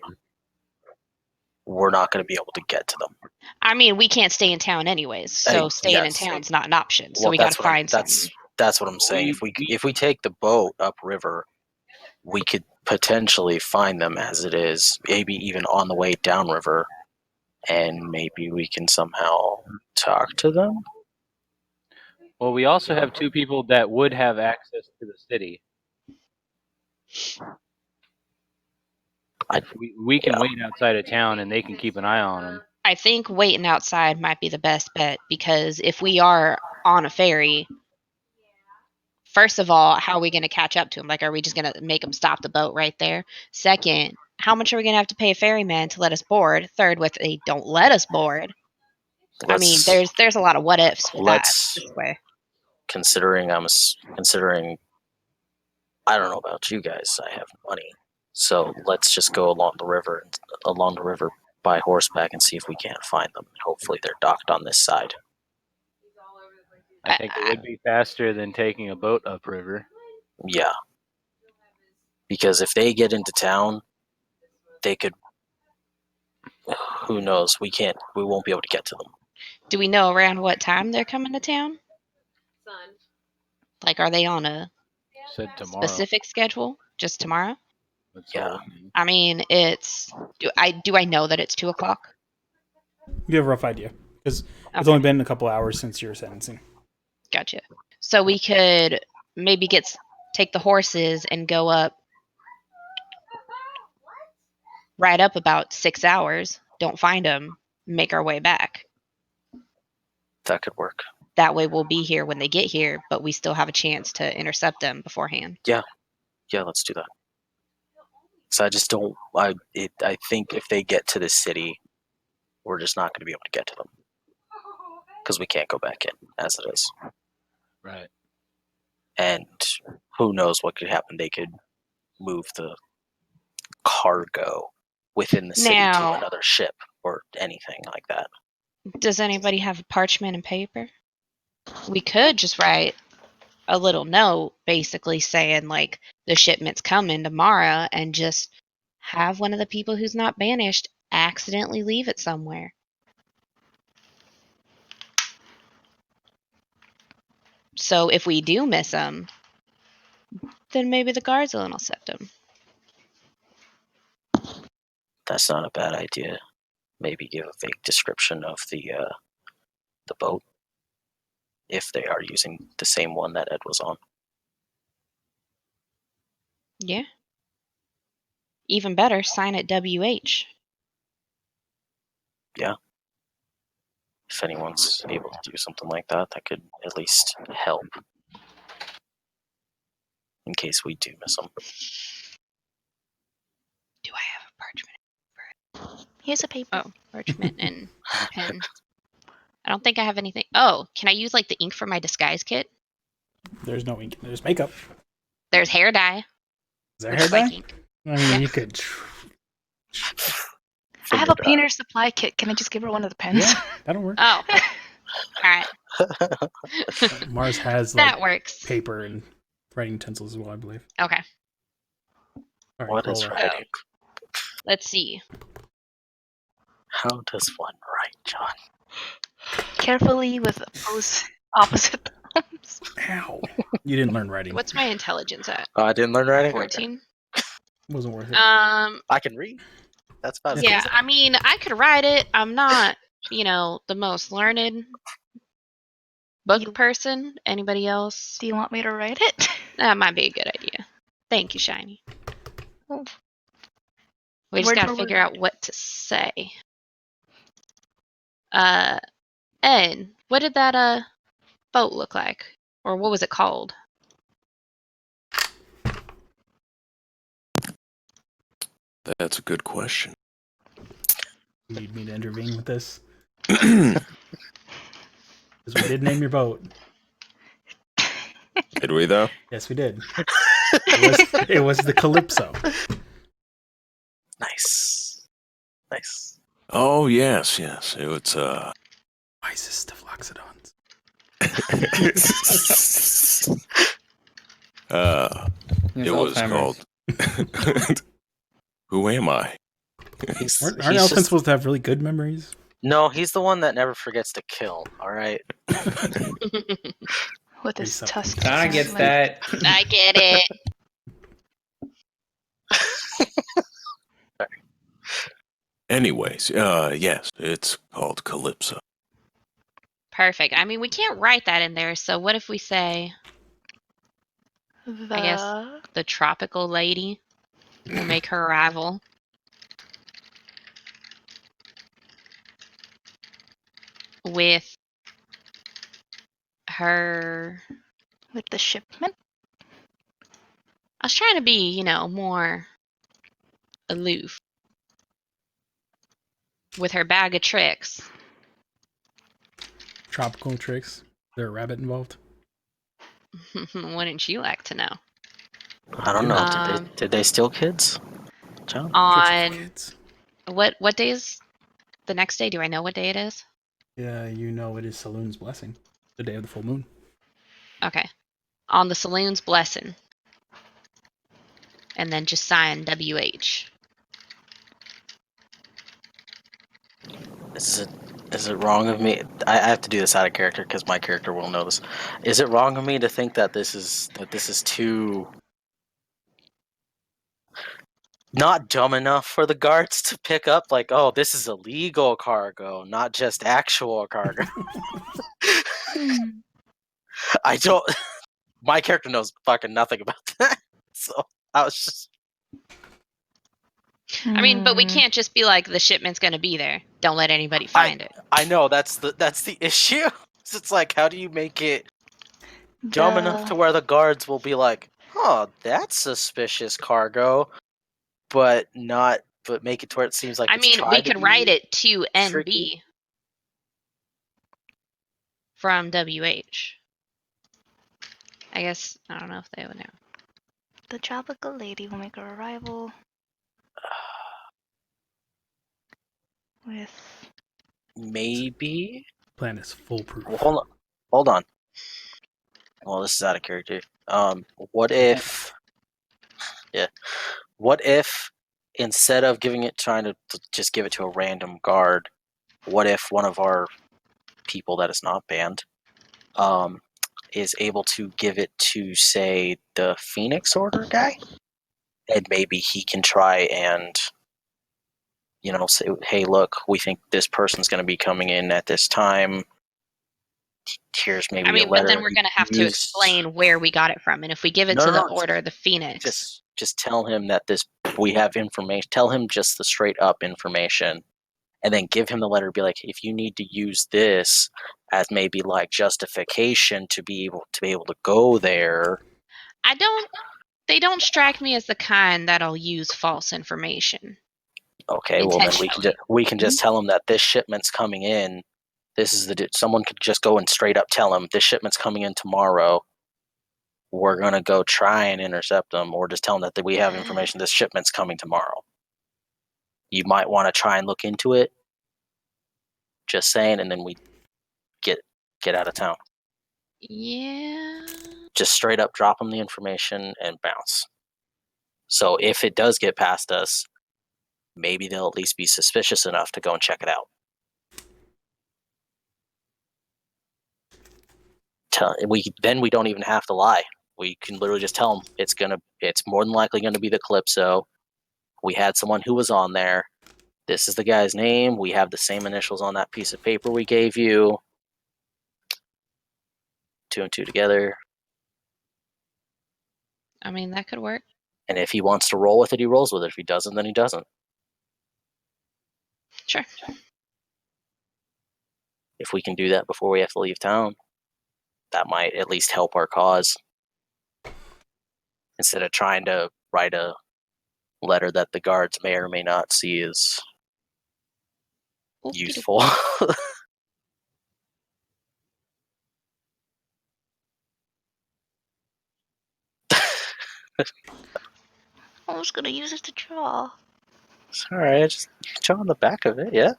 we're not going to be able to get to them. I mean, we can't stay in town anyways, so staying in yes. town's not an option. So Well, we got that's to what I'm- find something. That's what I'm saying. If we take the boat upriver, we could potentially find them as it is, maybe even on the way downriver, and maybe we can somehow talk to them. Well, we also have 2 people that would have access to the city. We can wait outside of town, and they can keep an eye on them. I think waiting outside might be the best bet because if we are on a ferry, first of all, how are we going to catch up to them? Like, are we just going to make them stop the boat right there? Second, how much are we going to have to pay a ferryman to let us board? Third, if they don't let us board, I mean, there's a lot of what ifs with that this way. Considering I don't know about you guys, I have money, so let's just go along the river by horseback and see if we can't find them. Hopefully, they're docked on this side. I think it would be faster than taking a boat upriver. Yeah, because if they get into town, they could. Who knows? We won't be able to get to them. Do we know around what time they're coming to town? Like, are they on a specific schedule? Just tomorrow? Yeah. I mean, do I know that it's 2:00? You have a rough idea because it's only been a couple hours since your sentencing. Gotcha. So we could maybe take the horses and go up, ride up about 6 hours, don't find them, make our way back. That could work. That way we'll be here when they get here, but we still have a chance to intercept them beforehand. Yeah, let's do that. So I just don't. I think if they get to the city, we're just not going to be able to get to them because we can't go back in as it is. Right. And who knows what could happen? They could move the cargo within the city to Now- another ship or anything like that. Does anybody have parchment and paper? We could just write a little note basically saying, like, the shipment's coming tomorrow, and just have one of the people who's not banished accidentally leave it somewhere. So if we do miss them, then maybe the guards will intercept them. That's not a bad idea. Maybe give a vague description of the boat, if they are using the same one that Ed was on. Yeah. Even better, sign it WH. If anyone's able to do something like that, that could at least help in case we do miss them. Do I have a parchment? Here's a paper. Oh, parchment and pen. I don't think I have anything. Oh, can I use like the ink from my disguise kit? There's no ink. There's makeup. There's hair dye. Is there which hair is like dye? ink. I mean, Yeah. you could. I have a painter supply kit. Can I just give her one of the pens? Yeah, that'll work. Oh. Alright. Mars has like That works. paper and writing utensils as well, I believe. Okay. All right, What is roll it. writing? Let's see. How does one write, John? Carefully with opposite thumbs. Ow! You didn't learn writing. What's my intelligence at? I didn't learn writing? 14? It wasn't worth it. I can read. That's about as Yeah, good as I mean, I could write it. I'm not, the most learned book person. Anybody else? Do you want me to write it? That might be a good idea. Thank you, Shiny. Oh. We just Word gotta for figure word. out what to say. Ed, what did that boat look like? Or what was it called? That's a good question. You need me to intervene with this? Because we did name your boat. Did we though? Yes, we did. It was the Calypso. Nice. Nice. Oh yes. It was Wisest of Loxodons. He has it was Alzheimer's. called Who Am I? Aren't He's elephants just- supposed to have really good memories? No, he's the one that never forgets to kill, alright? With his Reset. tusk. Donna gets that. I get it. Anyways, yes, it's called Calypso. Perfect. I mean, we can't write that in there, so what if we say The... I guess- the tropical lady will make her arrival? With her... With the shipment? I was trying to be, more aloof. With her bag of tricks. Tropical tricks. Is there a rabbit involved? Wouldn't you like to know? I don't know. Um, Did they steal kids? John? Tricks for On kids. what day is the next day? Do I know what day it is? Yeah, you know it is Saloon's Blessing. The day of the full moon. Okay. On the saloon's blessing. And then just sign WH. Is it wrong of me? I have to do this out of character because my character will know this. Is it wrong of me to think that this is too not dumb enough for the guards to pick up? Like, oh, this is illegal cargo, not just actual cargo. I don't. My character knows fucking nothing about that, so I was just. I mean, but we Hmm. can't just be like, the shipment's gonna be there. Don't let anybody find it. I know that's the issue. It's like, how do you make it dumb enough to where the guards will be like, "Oh, that's suspicious cargo," but make it to where it seems like I it's mean, we tried to could be write it to NB tricky. from WH. I guess, I don't know if they would know. The tropical lady will make her arrival. With Maybe. Plan is foolproof. Well, hold on. Well, this is out of character. What if? Yeah. What if instead of trying to just give it to a random guard, what if one of our people that is not banned, is able to give it to, say, the Phoenix Order guy, and maybe he can try and, say, hey, look, we think this person's going to be coming in at this time. Here's maybe a letter. But then we're going to have to explain where we got it from, and if we give it to the Order, the Phoenix, just tell him that we have information. Tell him just the straight up information, and then give him the letter. Be like, if you need to use this as maybe like justification to be able to go there. They don't strike me as the kind that'll use false information. Okay, well then we can just tell him that this shipment's coming in. Someone could just go and straight up tell him this shipment's coming in tomorrow. We're gonna go try and intercept them, or just tell them that we have information. This shipment's coming tomorrow. You might want to try and look into it. Just saying, and then we get out of town. Yeah. Just straight up drop them the information and bounce. So if it does get past us, maybe they'll at least be suspicious enough to go and check it out. Then we don't even have to lie. We can literally just tell them it's more than likely gonna be the Calypso. We had someone who was on there. This is the guy's name. We have the same initials on that piece of paper we gave you. 2 and 2 together. That could work. And if he wants to roll with it, he rolls with it. If he doesn't, then he doesn't. Sure. If we can do that before we have to leave town, that might at least help our cause. Instead of trying to write a letter that the guards may or may not see as useful. I was gonna use it to draw. It's alright, just draw on the back of it, yeah?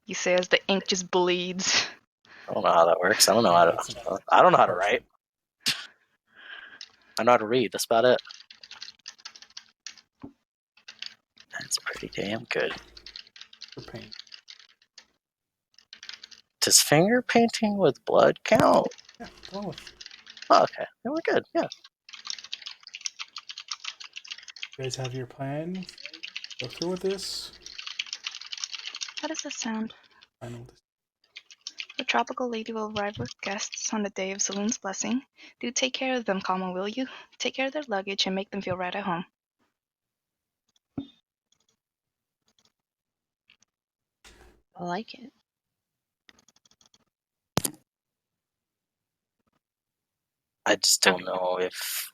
You say as the ink just bleeds. I don't know how that works. I don't know how to write. I know how to read, that's about it. That's pretty damn good. Does finger painting with blood count? Yeah, well. Oh, okay, then we're good, yeah. You guys have your plan? Go through with this? How does this sound? I know this. The tropical lady will arrive with guests on the day of Saloon's blessing. Do take care of them, Kama, will you? Take care of their luggage and make them feel right at home. I like it. I just don't know if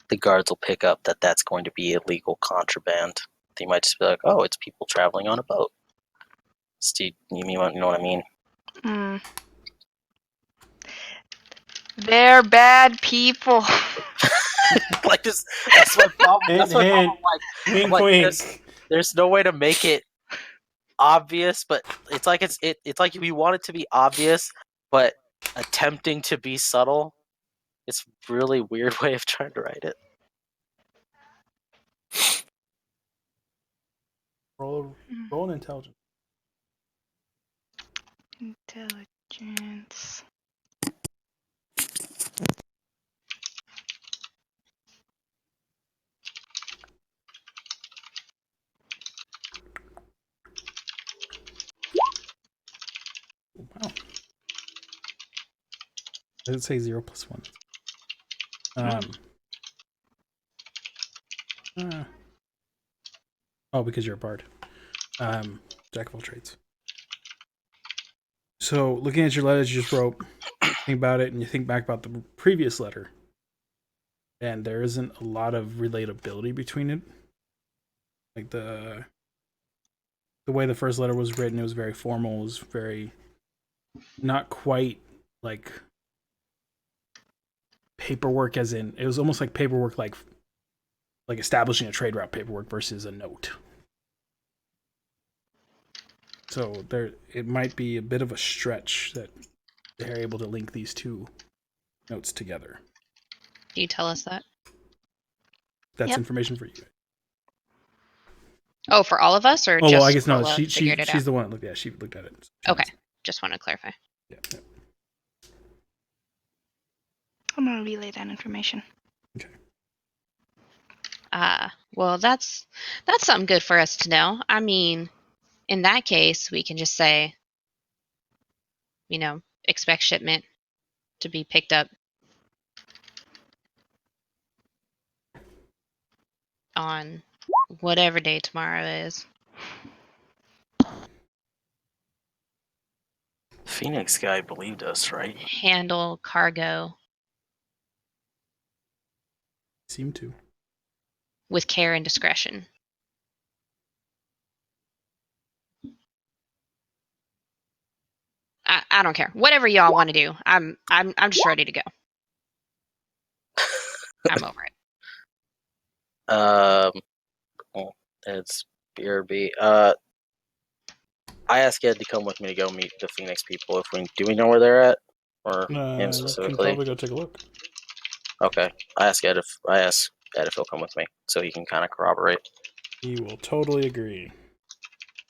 the guards will pick up that that's going to be illegal contraband. They might just be like, oh, it's people traveling on a boat. Steve, you know what I mean? They're bad people. Like this, that's my problem. That's my problem. Wink, wink. There's no way to make it obvious, but it's like we want it to be obvious, but attempting to be subtle. It's a really weird way of trying to write it. Roll an intelligence. Intelligence. Wow. Does it say 0 + 1? Oh, because you're a bard. Jack of all trades. So, looking at your letters you just wrote, think about it, and you think back about the previous letter, and there isn't a lot of relatability between it. Like the way the first letter was written, it was very formal. It was very not quite like paperwork, as in it was almost like paperwork, like establishing a trade route paperwork versus a note. So it might be a bit of a stretch that they're able to link these two notes together. Can you tell us that? That's Yep. information for you. Oh, for all of us, or Oh, just well, I guess no. Carla figured it She's out? the one that looked. Yeah, she looked at it. She Okay, knows. just want to clarify. Yeah. I'm gonna relay that information. Okay. Well, that's something good for us to know. I mean, in that case, we can just say, expect shipment to be picked up on whatever day tomorrow is. Phoenix guy believed us, right? Handle cargo Seem to. with care and discretion. I don't care. Whatever y'all want to do. I'm just ready to go. I'm over it. Well, it's BRB. I asked Ed to come with me to go meet the Phoenix people. Do we know where they're at, or him You can specifically? probably go take a look. Okay, I asked Ed if he'll come with me, so he can kind of corroborate. He will totally agree.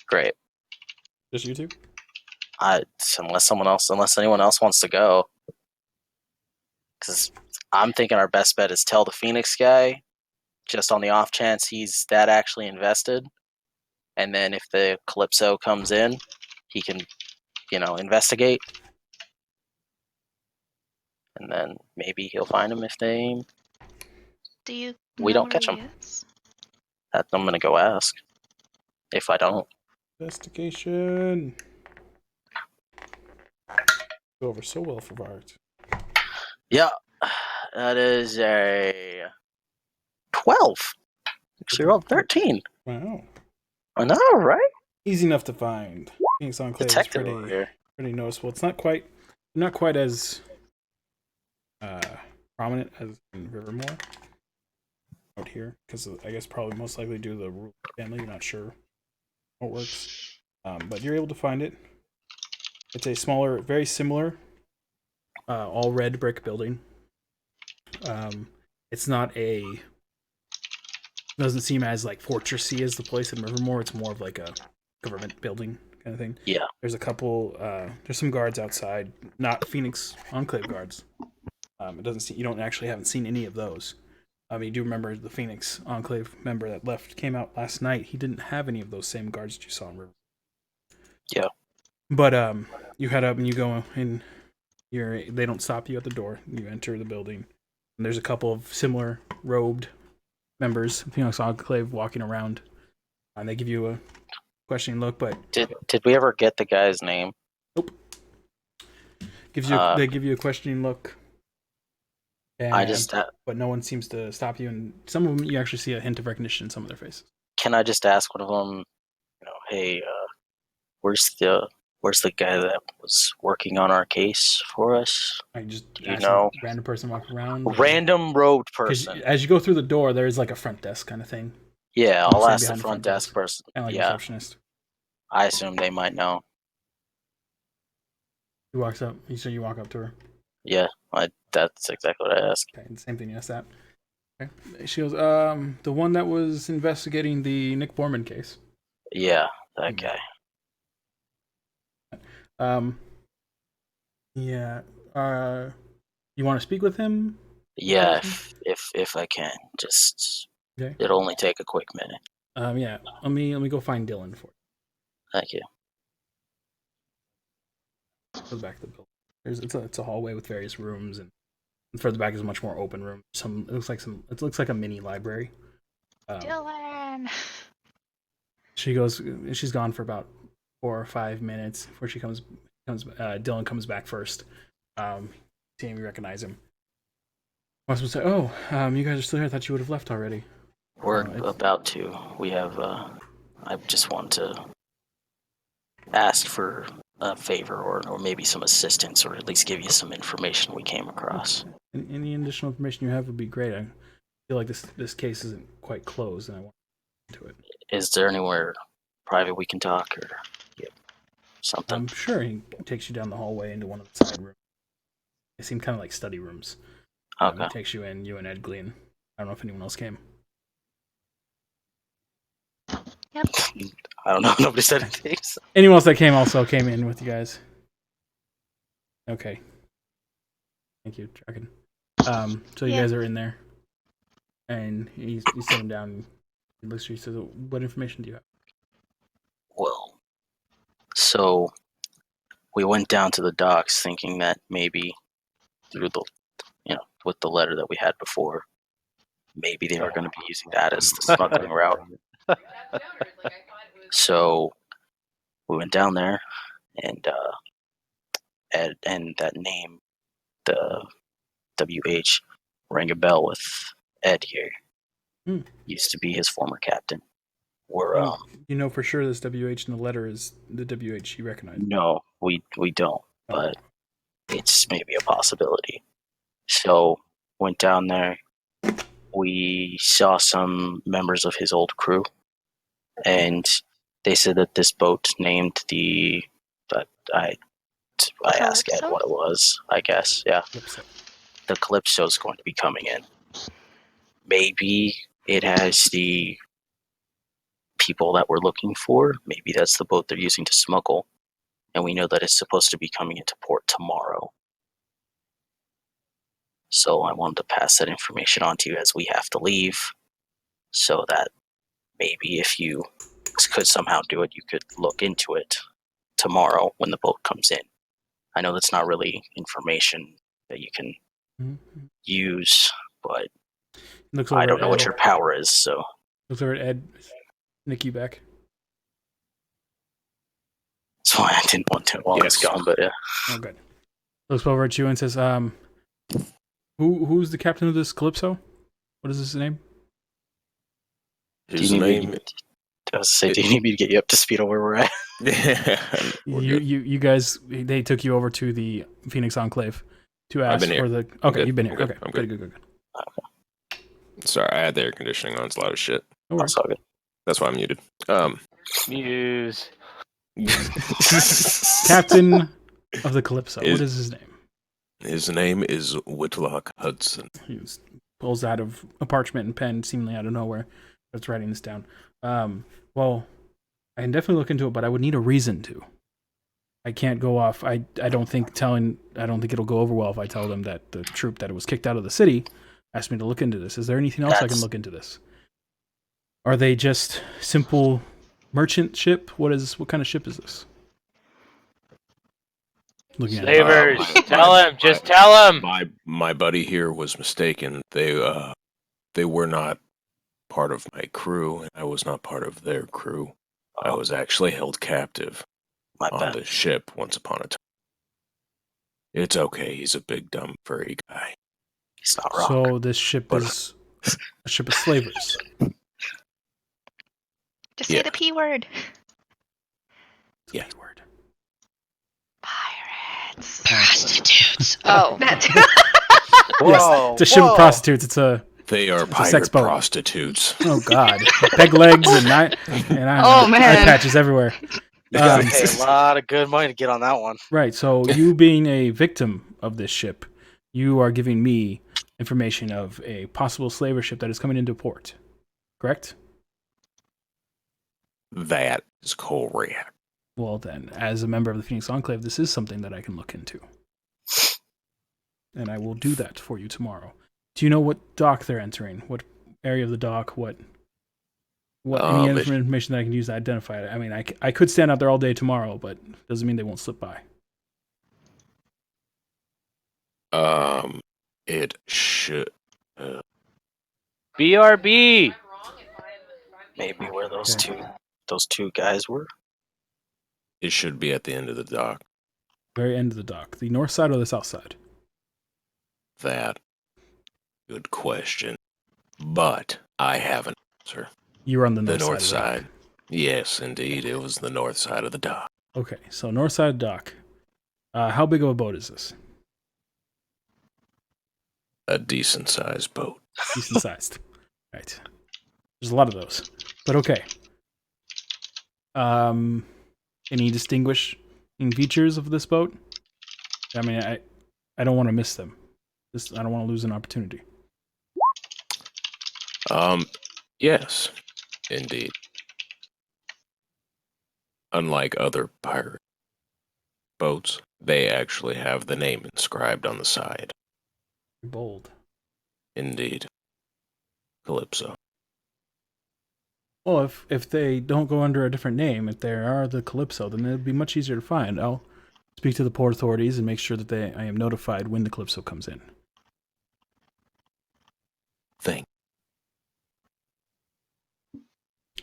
Great. Just you two? Unless anyone else wants to go, because I'm thinking our best bet is tell the Phoenix guy, just on the off chance he's that actually invested, and then if the Calypso comes in, he can, investigate, and then maybe he'll find him if Do you we know don't where catch he him. is? I'm gonna go ask. If I don't, Investigation. Go over so well for Bart. yeah, that is a 12. Actually, rolled 13. Wow. I know, right? Easy enough to find. Phoenix Enclave is Detective over here. pretty noticeable. It's not quite as prominent as in Rivermore out here, because I guess probably most likely due to the Rule family. You're not sure how it works, but you're able to find it. It's a smaller, very similar, all red brick building. It's not doesn't seem as like fortressy as the place in Rivermore. It's more of like a government building kind of thing. Yeah. There's a couple. There's some guards outside, not Phoenix Enclave guards. It doesn't seem, you haven't seen any of those. You do remember the Phoenix Enclave member that came out last night. He didn't have any of those same guards that you saw in River. Yeah. But you head up and you go in. They don't stop you at the door. You enter the building, and there's a couple of similar robed members of Phoenix Enclave walking around, and they give you a questioning look. But did we ever get the guy's name? Nope. They give you a questioning look. But no one seems to stop you, and some of them you actually see a hint of recognition in some of their faces. Can I just ask one of them? Hey, where's the guy that was working on our case for us? I just random person walk around. Random robed person. As you go through the door, there is like a front desk kind of thing. Yeah, I'll ask the front desk person. Kind of like a receptionist. I assume they might know. He walks up. So you walk up to her. Yeah, that's exactly what I asked. Okay, same thing you asked that. Okay. She goes, the one that was investigating the Nick Borman case. Yeah, that guy. Yeah. You want to speak with him? Yeah, if I can, just okay. It'll only take a quick minute. Yeah. Let me go find Dylan for you. Thank you. Goes back to the building. It's a hallway with various rooms, and further back is a much more open room. It looks like a mini library. Dylan. She's gone for about 4 or 5 minutes before she comes. Dylan comes back first. Seeing we recognize him. I was supposed to say, you guys are still here. I thought you would have left already. We're about to. We have. I just want to ask for a favor or maybe some assistance, or at least give you some information we came across. Any additional information you have would be great. I feel like this case isn't quite closed, and I want to get into it. Is there anywhere private we can talk? Or something? Sure. He takes you down the hallway into one of the side rooms. They seem kind of like study rooms. Okay. He takes you in, you and Ed Glean. I don't know if anyone else came. Yep. I don't know. Nobody said anything. So. Anyone else that came also came in with you guys. Okay. Thank you, Dragon. So you guys are in there, and he's sitting down. He looks at you. He says, "What information do you have?" Well, so we went down to the docks thinking that maybe through the, with the letter that we had before, maybe they were going to be using that as the smuggling route. So we went down there, and Ed and that name, the WH, rang a bell with Ed here. Used to be his former captain. We're you know for sure this WH in the letter is the WH you recognize? No, we don't, but it's maybe a possibility. So went down there. We saw some members of his old crew, and they said that this boat named I asked Ed what it was. I guess, yeah. Calypso. The Calypso is going to be coming in. Maybe it has the people that we're looking for. Maybe that's the boat they're using to smuggle, and we know that it's supposed to be coming into port tomorrow. So I wanted to pass that information on to you as we have to leave, so that maybe if you could somehow do it, you could look into it tomorrow when the boat comes in. I know that's not really information that you can use, but I don't know what your power is, so... Looks over at Ed. Nick, you back? That's why I didn't want to while it's gone, but yeah. Oh, good. Looks over at you and says, who's the captain of this Calypso? What is his name? His name... I was say, do you need me to get you up to speed on where we're at? You guys, they took you over to the Phoenix Enclave to ask for the... Okay, you've been here. Okay, I'm good. Okay. Sorry, I had the air conditioning on. It's loud as shit. No worries. That's why I'm muted. Muse. Captain of the Calypso. What is his name? His name is Whitlock Hudson. He pulls out of a parchment and pen, seemingly out of nowhere. That's writing this down. Well, I can definitely look into it, but I would need a reason to. I can't go off. I don't think it'll go over well if I tell them that the troop that was kicked out of the city asked me to look into this. Is there anything else I can look into this? Are they just simple merchant ship? What kind of ship is this? Looking Slavers, tell him. Just tell him. My buddy here was mistaken. They were not part of my crew, and I was not part of their crew. I was actually held captive on the ship once upon a time. It's okay. He's a big, dumb, furry guy. He's not wrong. So this ship is a ship of slavers. Just say the P word. Yeah. P word. Pirates. Prostitutes. Oh, that too. Yes, it's a ship of prostitutes. They are pirate sex boat. Prostitutes. Oh God, peg legs and eye patches everywhere. You gotta pay a lot of good money to get on that one. Right. So you being a victim of this ship, you are giving me information of a possible slaver ship that is coming into port. Correct? That is correct. Well then, as a member of the Phoenix Enclave, this is something that I can look into. And I will do that for you tomorrow. Do you know what dock they're entering? What area of the dock? What any information that I can use to identify it? I mean, I could stand out there all day tomorrow, but doesn't mean they won't slip by. It should. BRB. Maybe where those two guys were. It should be at the end of the dock. Very end of the dock. The north side or the south side? That. Good question. But I have an answer. You were on the north north side. side. Yes, indeed. It was the north side of the dock. Okay, so north side dock. How big of a boat is this? A decent sized boat. Decent sized. Right. There's a lot of those. But okay. Any distinguish features of this boat. I mean, I don't want to miss them. I don't want to lose an opportunity. Yes, indeed. Unlike other pirate boats, they actually have the name inscribed on the side. Bold. Indeed. Calypso. Well, if they don't go under a different name, if they are the Calypso, then it'd be much easier to find. I'll speak to the port authorities and make sure that I am notified when the Calypso comes in. Thank.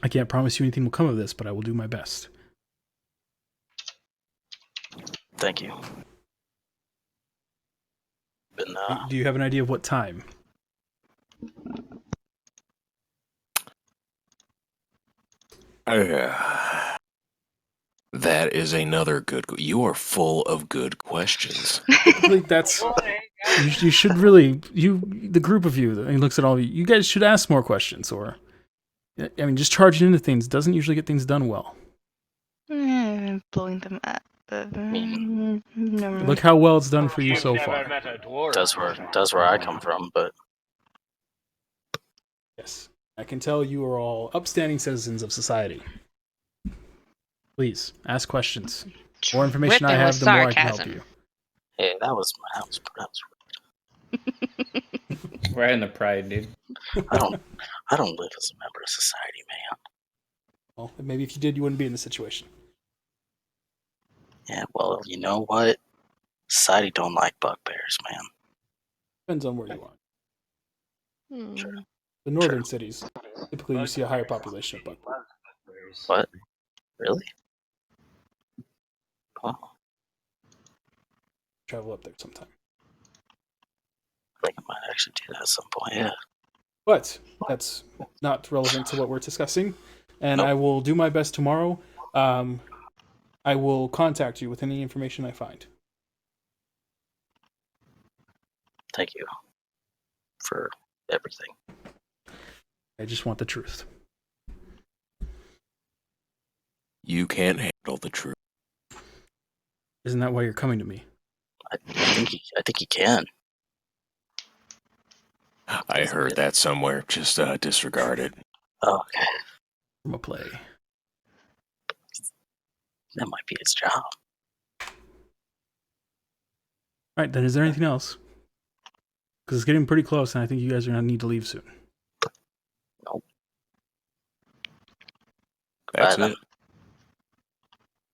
I can't promise you anything will come of this, but I will do my best. Thank you. Been, Do you have an idea of what time? That is another good. You are full of good questions. That's you should really the group of you. He looks at all of you. You guys should ask more questions, or I mean, just charging into things doesn't usually get things done well. Blowing them up. Look how well it's done for you so far. Does where I come from, but yes, I can tell you are all upstanding citizens of society. Please ask questions. The more information I have, the more I can help you. Hey, that was Right in the pride, dude. I don't live as a member of society, man. Well, maybe if you did, you wouldn't be in this situation. Yeah, well, you know what? Society don't like bugbears, man. Depends on where you are. Sure. The northern cities, typically you see a higher population of bugbears. What? Really? Wow. Travel up there sometime. I think I might actually do that at some point, yeah. But that's not relevant to what we're discussing. And Nope. I will do my best tomorrow. I will contact you with any information I find. Thank you for everything. I just want the truth. You can't handle the truth. Isn't that why you're coming to me? I think he can. I heard that somewhere. Just disregard it. Oh, okay. From a play. That might be his job. Alright, then is there anything else? Because it's getting pretty close, and I think you guys are going to need to leave soon. Nope. That's it.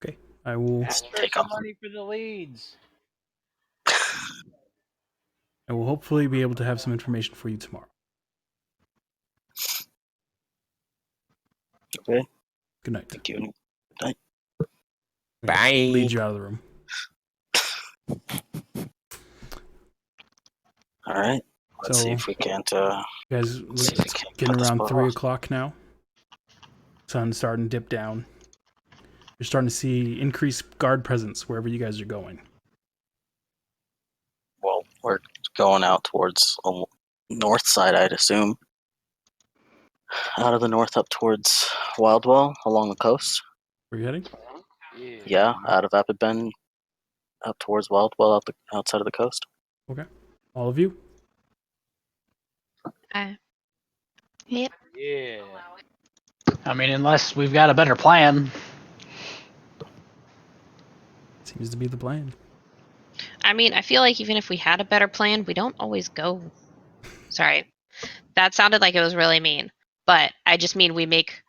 Okay, I will... Take off. Money for the leads. I will hopefully be able to have some information for you tomorrow. Okay. Good night. Thank you. Good night. Bye. Lead you out of the room. All right. Let's So, see if we can't. You guys, see if we it's can't getting cut this around boat 3 off. o'clock now. Sun's starting to dip down. You're starting to see increased guard presence wherever you guys are going. Well, we're going out towards the north side, I'd assume. Out of the north up towards Wildwell along the coast. Where are you heading? Yeah, out of Vapid Bend up towards Wildwell outside of the coast. Okay. All of you? Yep. Yeah. I mean, unless we've got a better plan. Seems to be the plan. I mean, I feel like even if we had a better plan, we don't always go. Sorry. That sounded like it was really mean. But I just mean we make...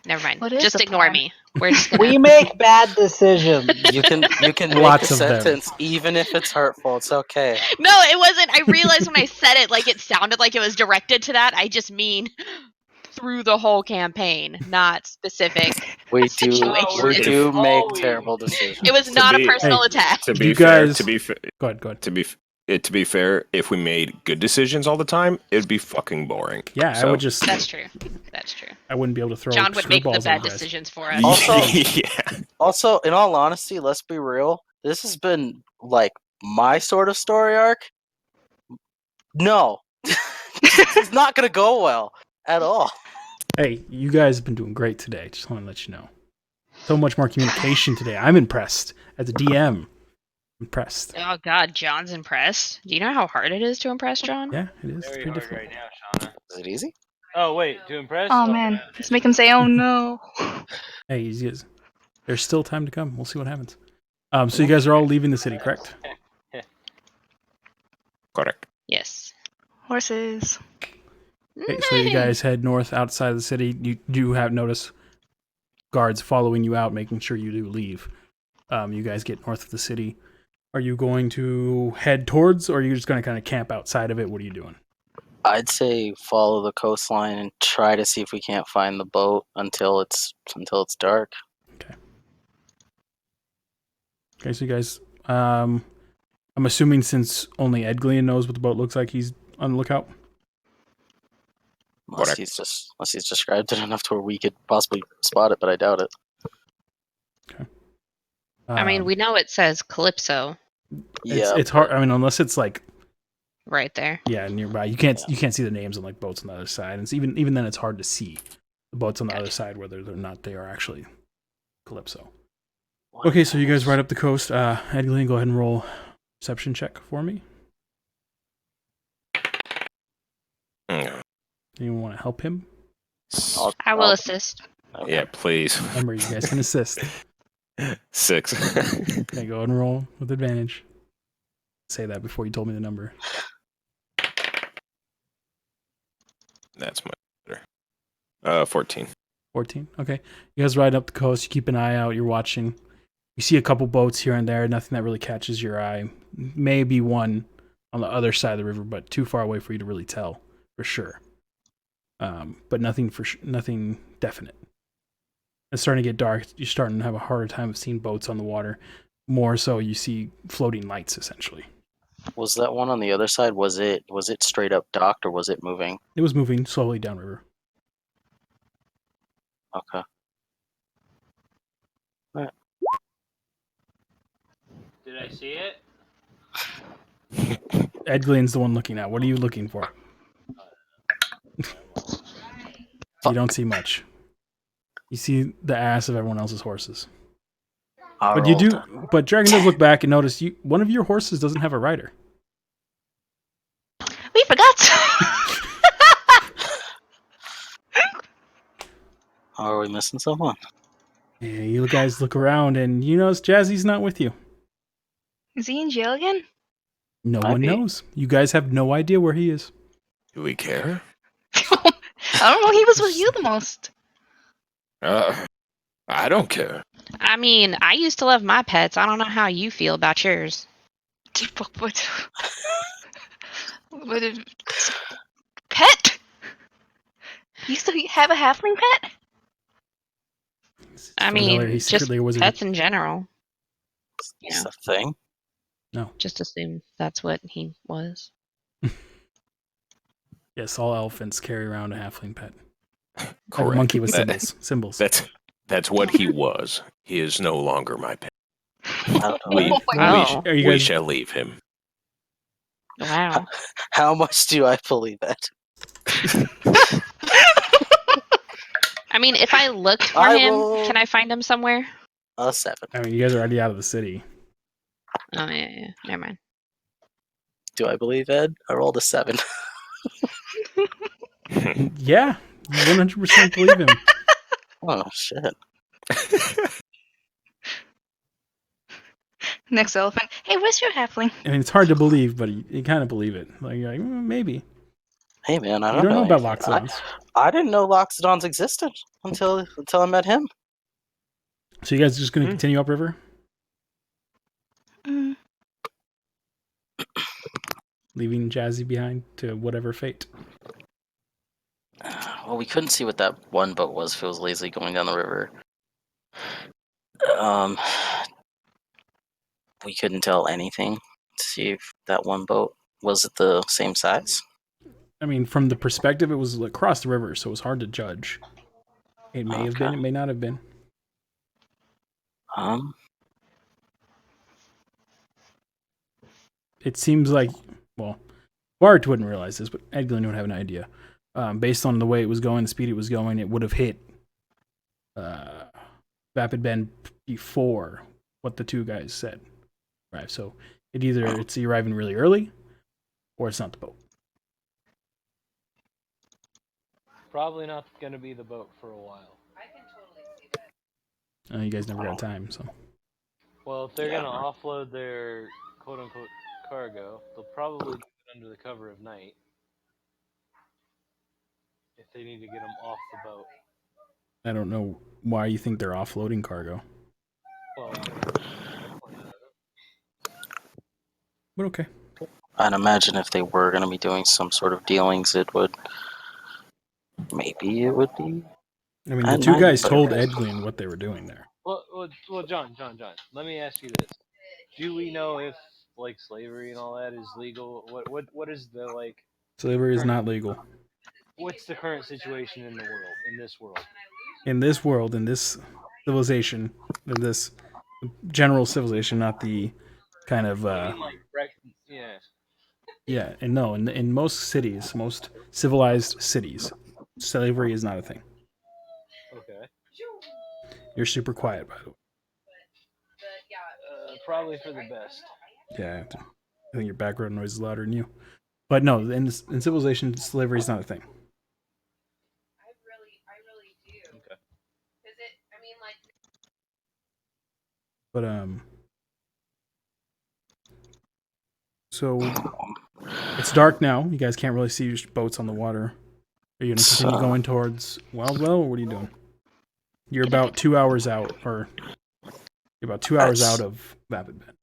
Never mind. What is Just the ignore plan? me. We're just gonna... We make bad decisions. You can make Lots a of them. sentence even if it's hurtful. It's okay. No, it wasn't. I realized when I said it, like it sounded like it was directed to that. I just mean through the whole campaign, not specific. We Situation. do make Always. terrible decisions. It was not a be- personal Hey, attack. To You be fair, guys- to be fa- Go ahead. to be fair, if we made good decisions all the time, it'd be fucking boring. Yeah, So- I would just... That's true. That's true. I wouldn't be able to throw John would make the screwballs bad at you guys. decisions for us. Also- yeah. Also, in all honesty, let's be real. This has been like my sort of story arc. No, it's not gonna go well at all. Hey, you guys have been doing great today. Just want to let you know. So much more communication today. I'm impressed. As a DM, impressed. Oh God, John's impressed. Do you know how hard it is to impress John? Yeah, it is. It's Very pretty hard difficult. right now, Shauna. Is it easy? Oh wait, to impress? Oh man, let's make him say, "Oh no." Hey, there's still time to come. We'll see what happens. So you guys are all leaving the city, correct? Correct. Yes. Horses. Okay, so you guys head north outside of the city. You do have notice guards following you out, making sure you do leave. You guys get north of the city. Are you going to head towards, or are you just going to kind of camp outside of it? What are you doing? I'd say follow the coastline and try to see if we can't find the boat until it's dark. Okay, so you guys, I'm assuming since only Edglian knows what the boat looks like, he's on the lookout. Unless he's described it enough to where we could possibly spot it, but I doubt it. Okay. I mean, we know it says Calypso It's hard. I mean, unless it's like right there. yeah, nearby. You can't see the names on like boats on the other side, and it's even then it's hard to see the boats on the other side whether they're not they are actually Calypso. Okay, so you guys ride up the coast. Edglian, go ahead and roll perception check for me. Anyone want to help him? I will assist. Okay. Yeah, please. Remember, you guys can assist. 6. Okay, go ahead and roll with advantage. Say that before you told me the number. That's much better. 14. 14. Okay. You guys ride up the coast. You keep an eye out. You're watching. You see a couple boats here and there. Nothing that really catches your eye. Maybe one on the other side of the river, but too far away for you to really tell for sure. But nothing definite. It's starting to get dark. You're starting to have a harder time of seeing boats on the water. More so, you see floating lights essentially. Was that one on the other side? Was it straight up docked or was it moving? It was moving slowly downriver. Okay. Right. Did I see it? Edglian's the one looking at. What are you looking for? You don't see much. You see the ass of everyone else's horses. But you do. But Dragon does look back and notice one of your horses doesn't have a rider. We forgot. Are we missing someone? Yeah, you guys look around and you notice Jazzy's not with you. Is he in jail again? No one knows. You guys have no idea where he is. Do we care? I don't know. He was with you the most. I don't care. I mean, I used to love my pets. I don't know how you feel about yours. Pet? You still have a halfling pet? I mean, just pets in general. Is that a thing? No. Just assume that's what he was. Yes, all elephants carry around a halfling pet. Correct. Like a monkey with symbols. That's what he was. He is no longer my pet. I We shall leave him. Wow. How much do I believe that? I mean, if I looked for him, can I find him somewhere? 7. I mean, you guys are already out of the city. Oh, yeah. Never mind. Do I believe Ed? I rolled a 7. Yeah, you 100% believe him. Oh, shit. Next elephant. Hey, where's your halfling? I mean, it's hard to believe, but you kind of believe it. Like, you're like maybe. Hey, man, I You don't know about anything. Loxodons. I didn't know Loxodons existed until I met him. So you guys are just going to continue upriver? Mm. Leaving Jazzy behind to whatever fate. Well, we couldn't see what that one boat was if it was lazily going down the river. We couldn't tell anything to see if that one boat was the same size. I mean, from the perspective, it was across the river, so it was hard to judge. It may have been, it may not have been. It seems like, well, Bart wouldn't realize this, but Edglin would have an idea. Based on the way it was going, the speed it was going, it would have hit Vapid Bend before what the two guys said arrive. So it's arriving really early, or it's not the boat. Probably not going to be the boat for a while. You guys never got time, so. Well, if they're going to offload their quote-unquote cargo, they'll probably do it under the cover of night. If they need to get them off the boat. I don't know why you think they're offloading cargo. Well, but okay. I'd imagine if they were going to be doing some sort of dealings, it would be. I mean, the two guys told Edglin what they were doing there. Well, John. Let me ask you this: do we know if like slavery and all that is legal? What is the like? Slavery is not legal. What's the current situation in the world? In this world? In this world, in this civilization, in this general civilization, not the kind of yeah, and no, in most cities, most civilized cities, slavery is not a thing. Okay. You're super quiet, by the way. Probably for the best. Yeah, I think your background noise is louder than you. But no, in civilization, slavery is not a thing. Okay. But so it's dark now. You guys can't really see your boats on the water. Are you going to continue going towards Wildwell, or what are you doing? You're about 2 hours out, or you're about 2 hours out of Vapid Bend.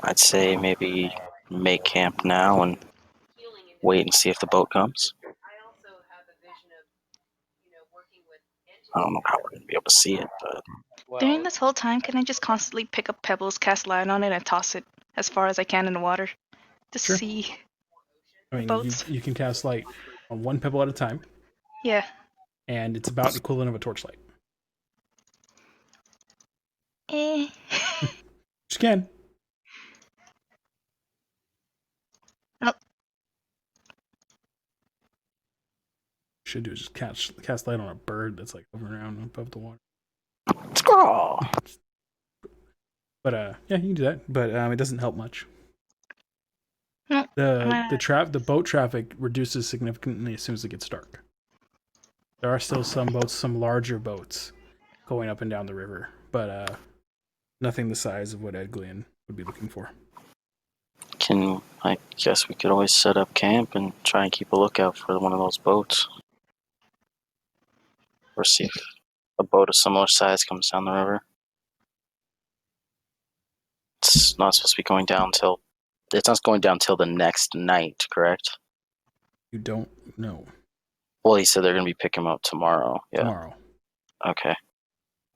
I'd say maybe make camp now and wait and see if the boat comes. I don't know how we're going to be able to see it, but... During this whole time, can I just constantly pick up pebbles, cast light on it, and toss it as far as I can in the water to see boats? You can cast light on one pebble at a time. Yeah. And it's about the equivalent of a torchlight. Just can. Oh. Should do is just cast light on a bird that's like hovering around above the water. Oh. But yeah, you can do that. But it doesn't help much. No. The boat traffic reduces significantly as soon as it gets dark. There are still some boats, some larger boats, going up and down the river, but nothing the size of what Edglian would be looking for. I guess we could always set up camp and try and keep a lookout for one of those boats. Or see if a boat of similar size comes down the river. It's not supposed to be going down till... It's not going down till the next night, correct? You don't know. Well, he said they're going to be picking him up tomorrow. Yeah. Tomorrow. Okay.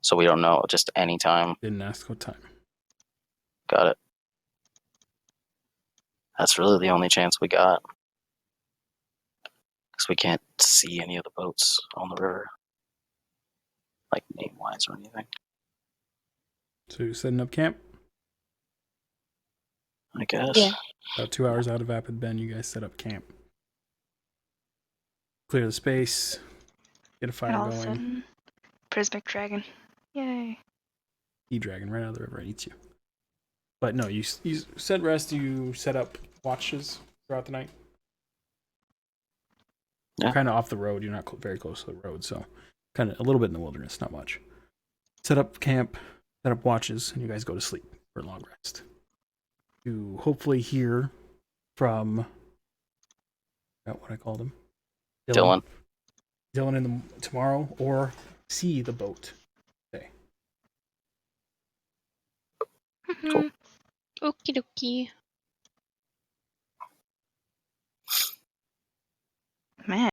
So we don't know, just any time. Didn't ask what time. Got it. That's really the only chance we got. Because we can't see any of the boats on the river. Like name-wise or anything. So you're setting up camp? I guess. Yeah. About 2 hours out of Vapid Bend, you guys set up camp. Clear the space. Get a fire and all going. Of a sudden, prismatic dragon. Yay. E-dragon right out of the river and eats you. But no, you set rest, you set up watches throughout the night. Yeah. You're kind of off the road, you're not very close to the road, so kind of a little bit in the wilderness, not much. Set up camp, set up watches, and you guys go to sleep for a long rest. You hopefully hear from what I called him? Dylan in tomorrow, or see the boat today. Cool. Okie dokie. Man.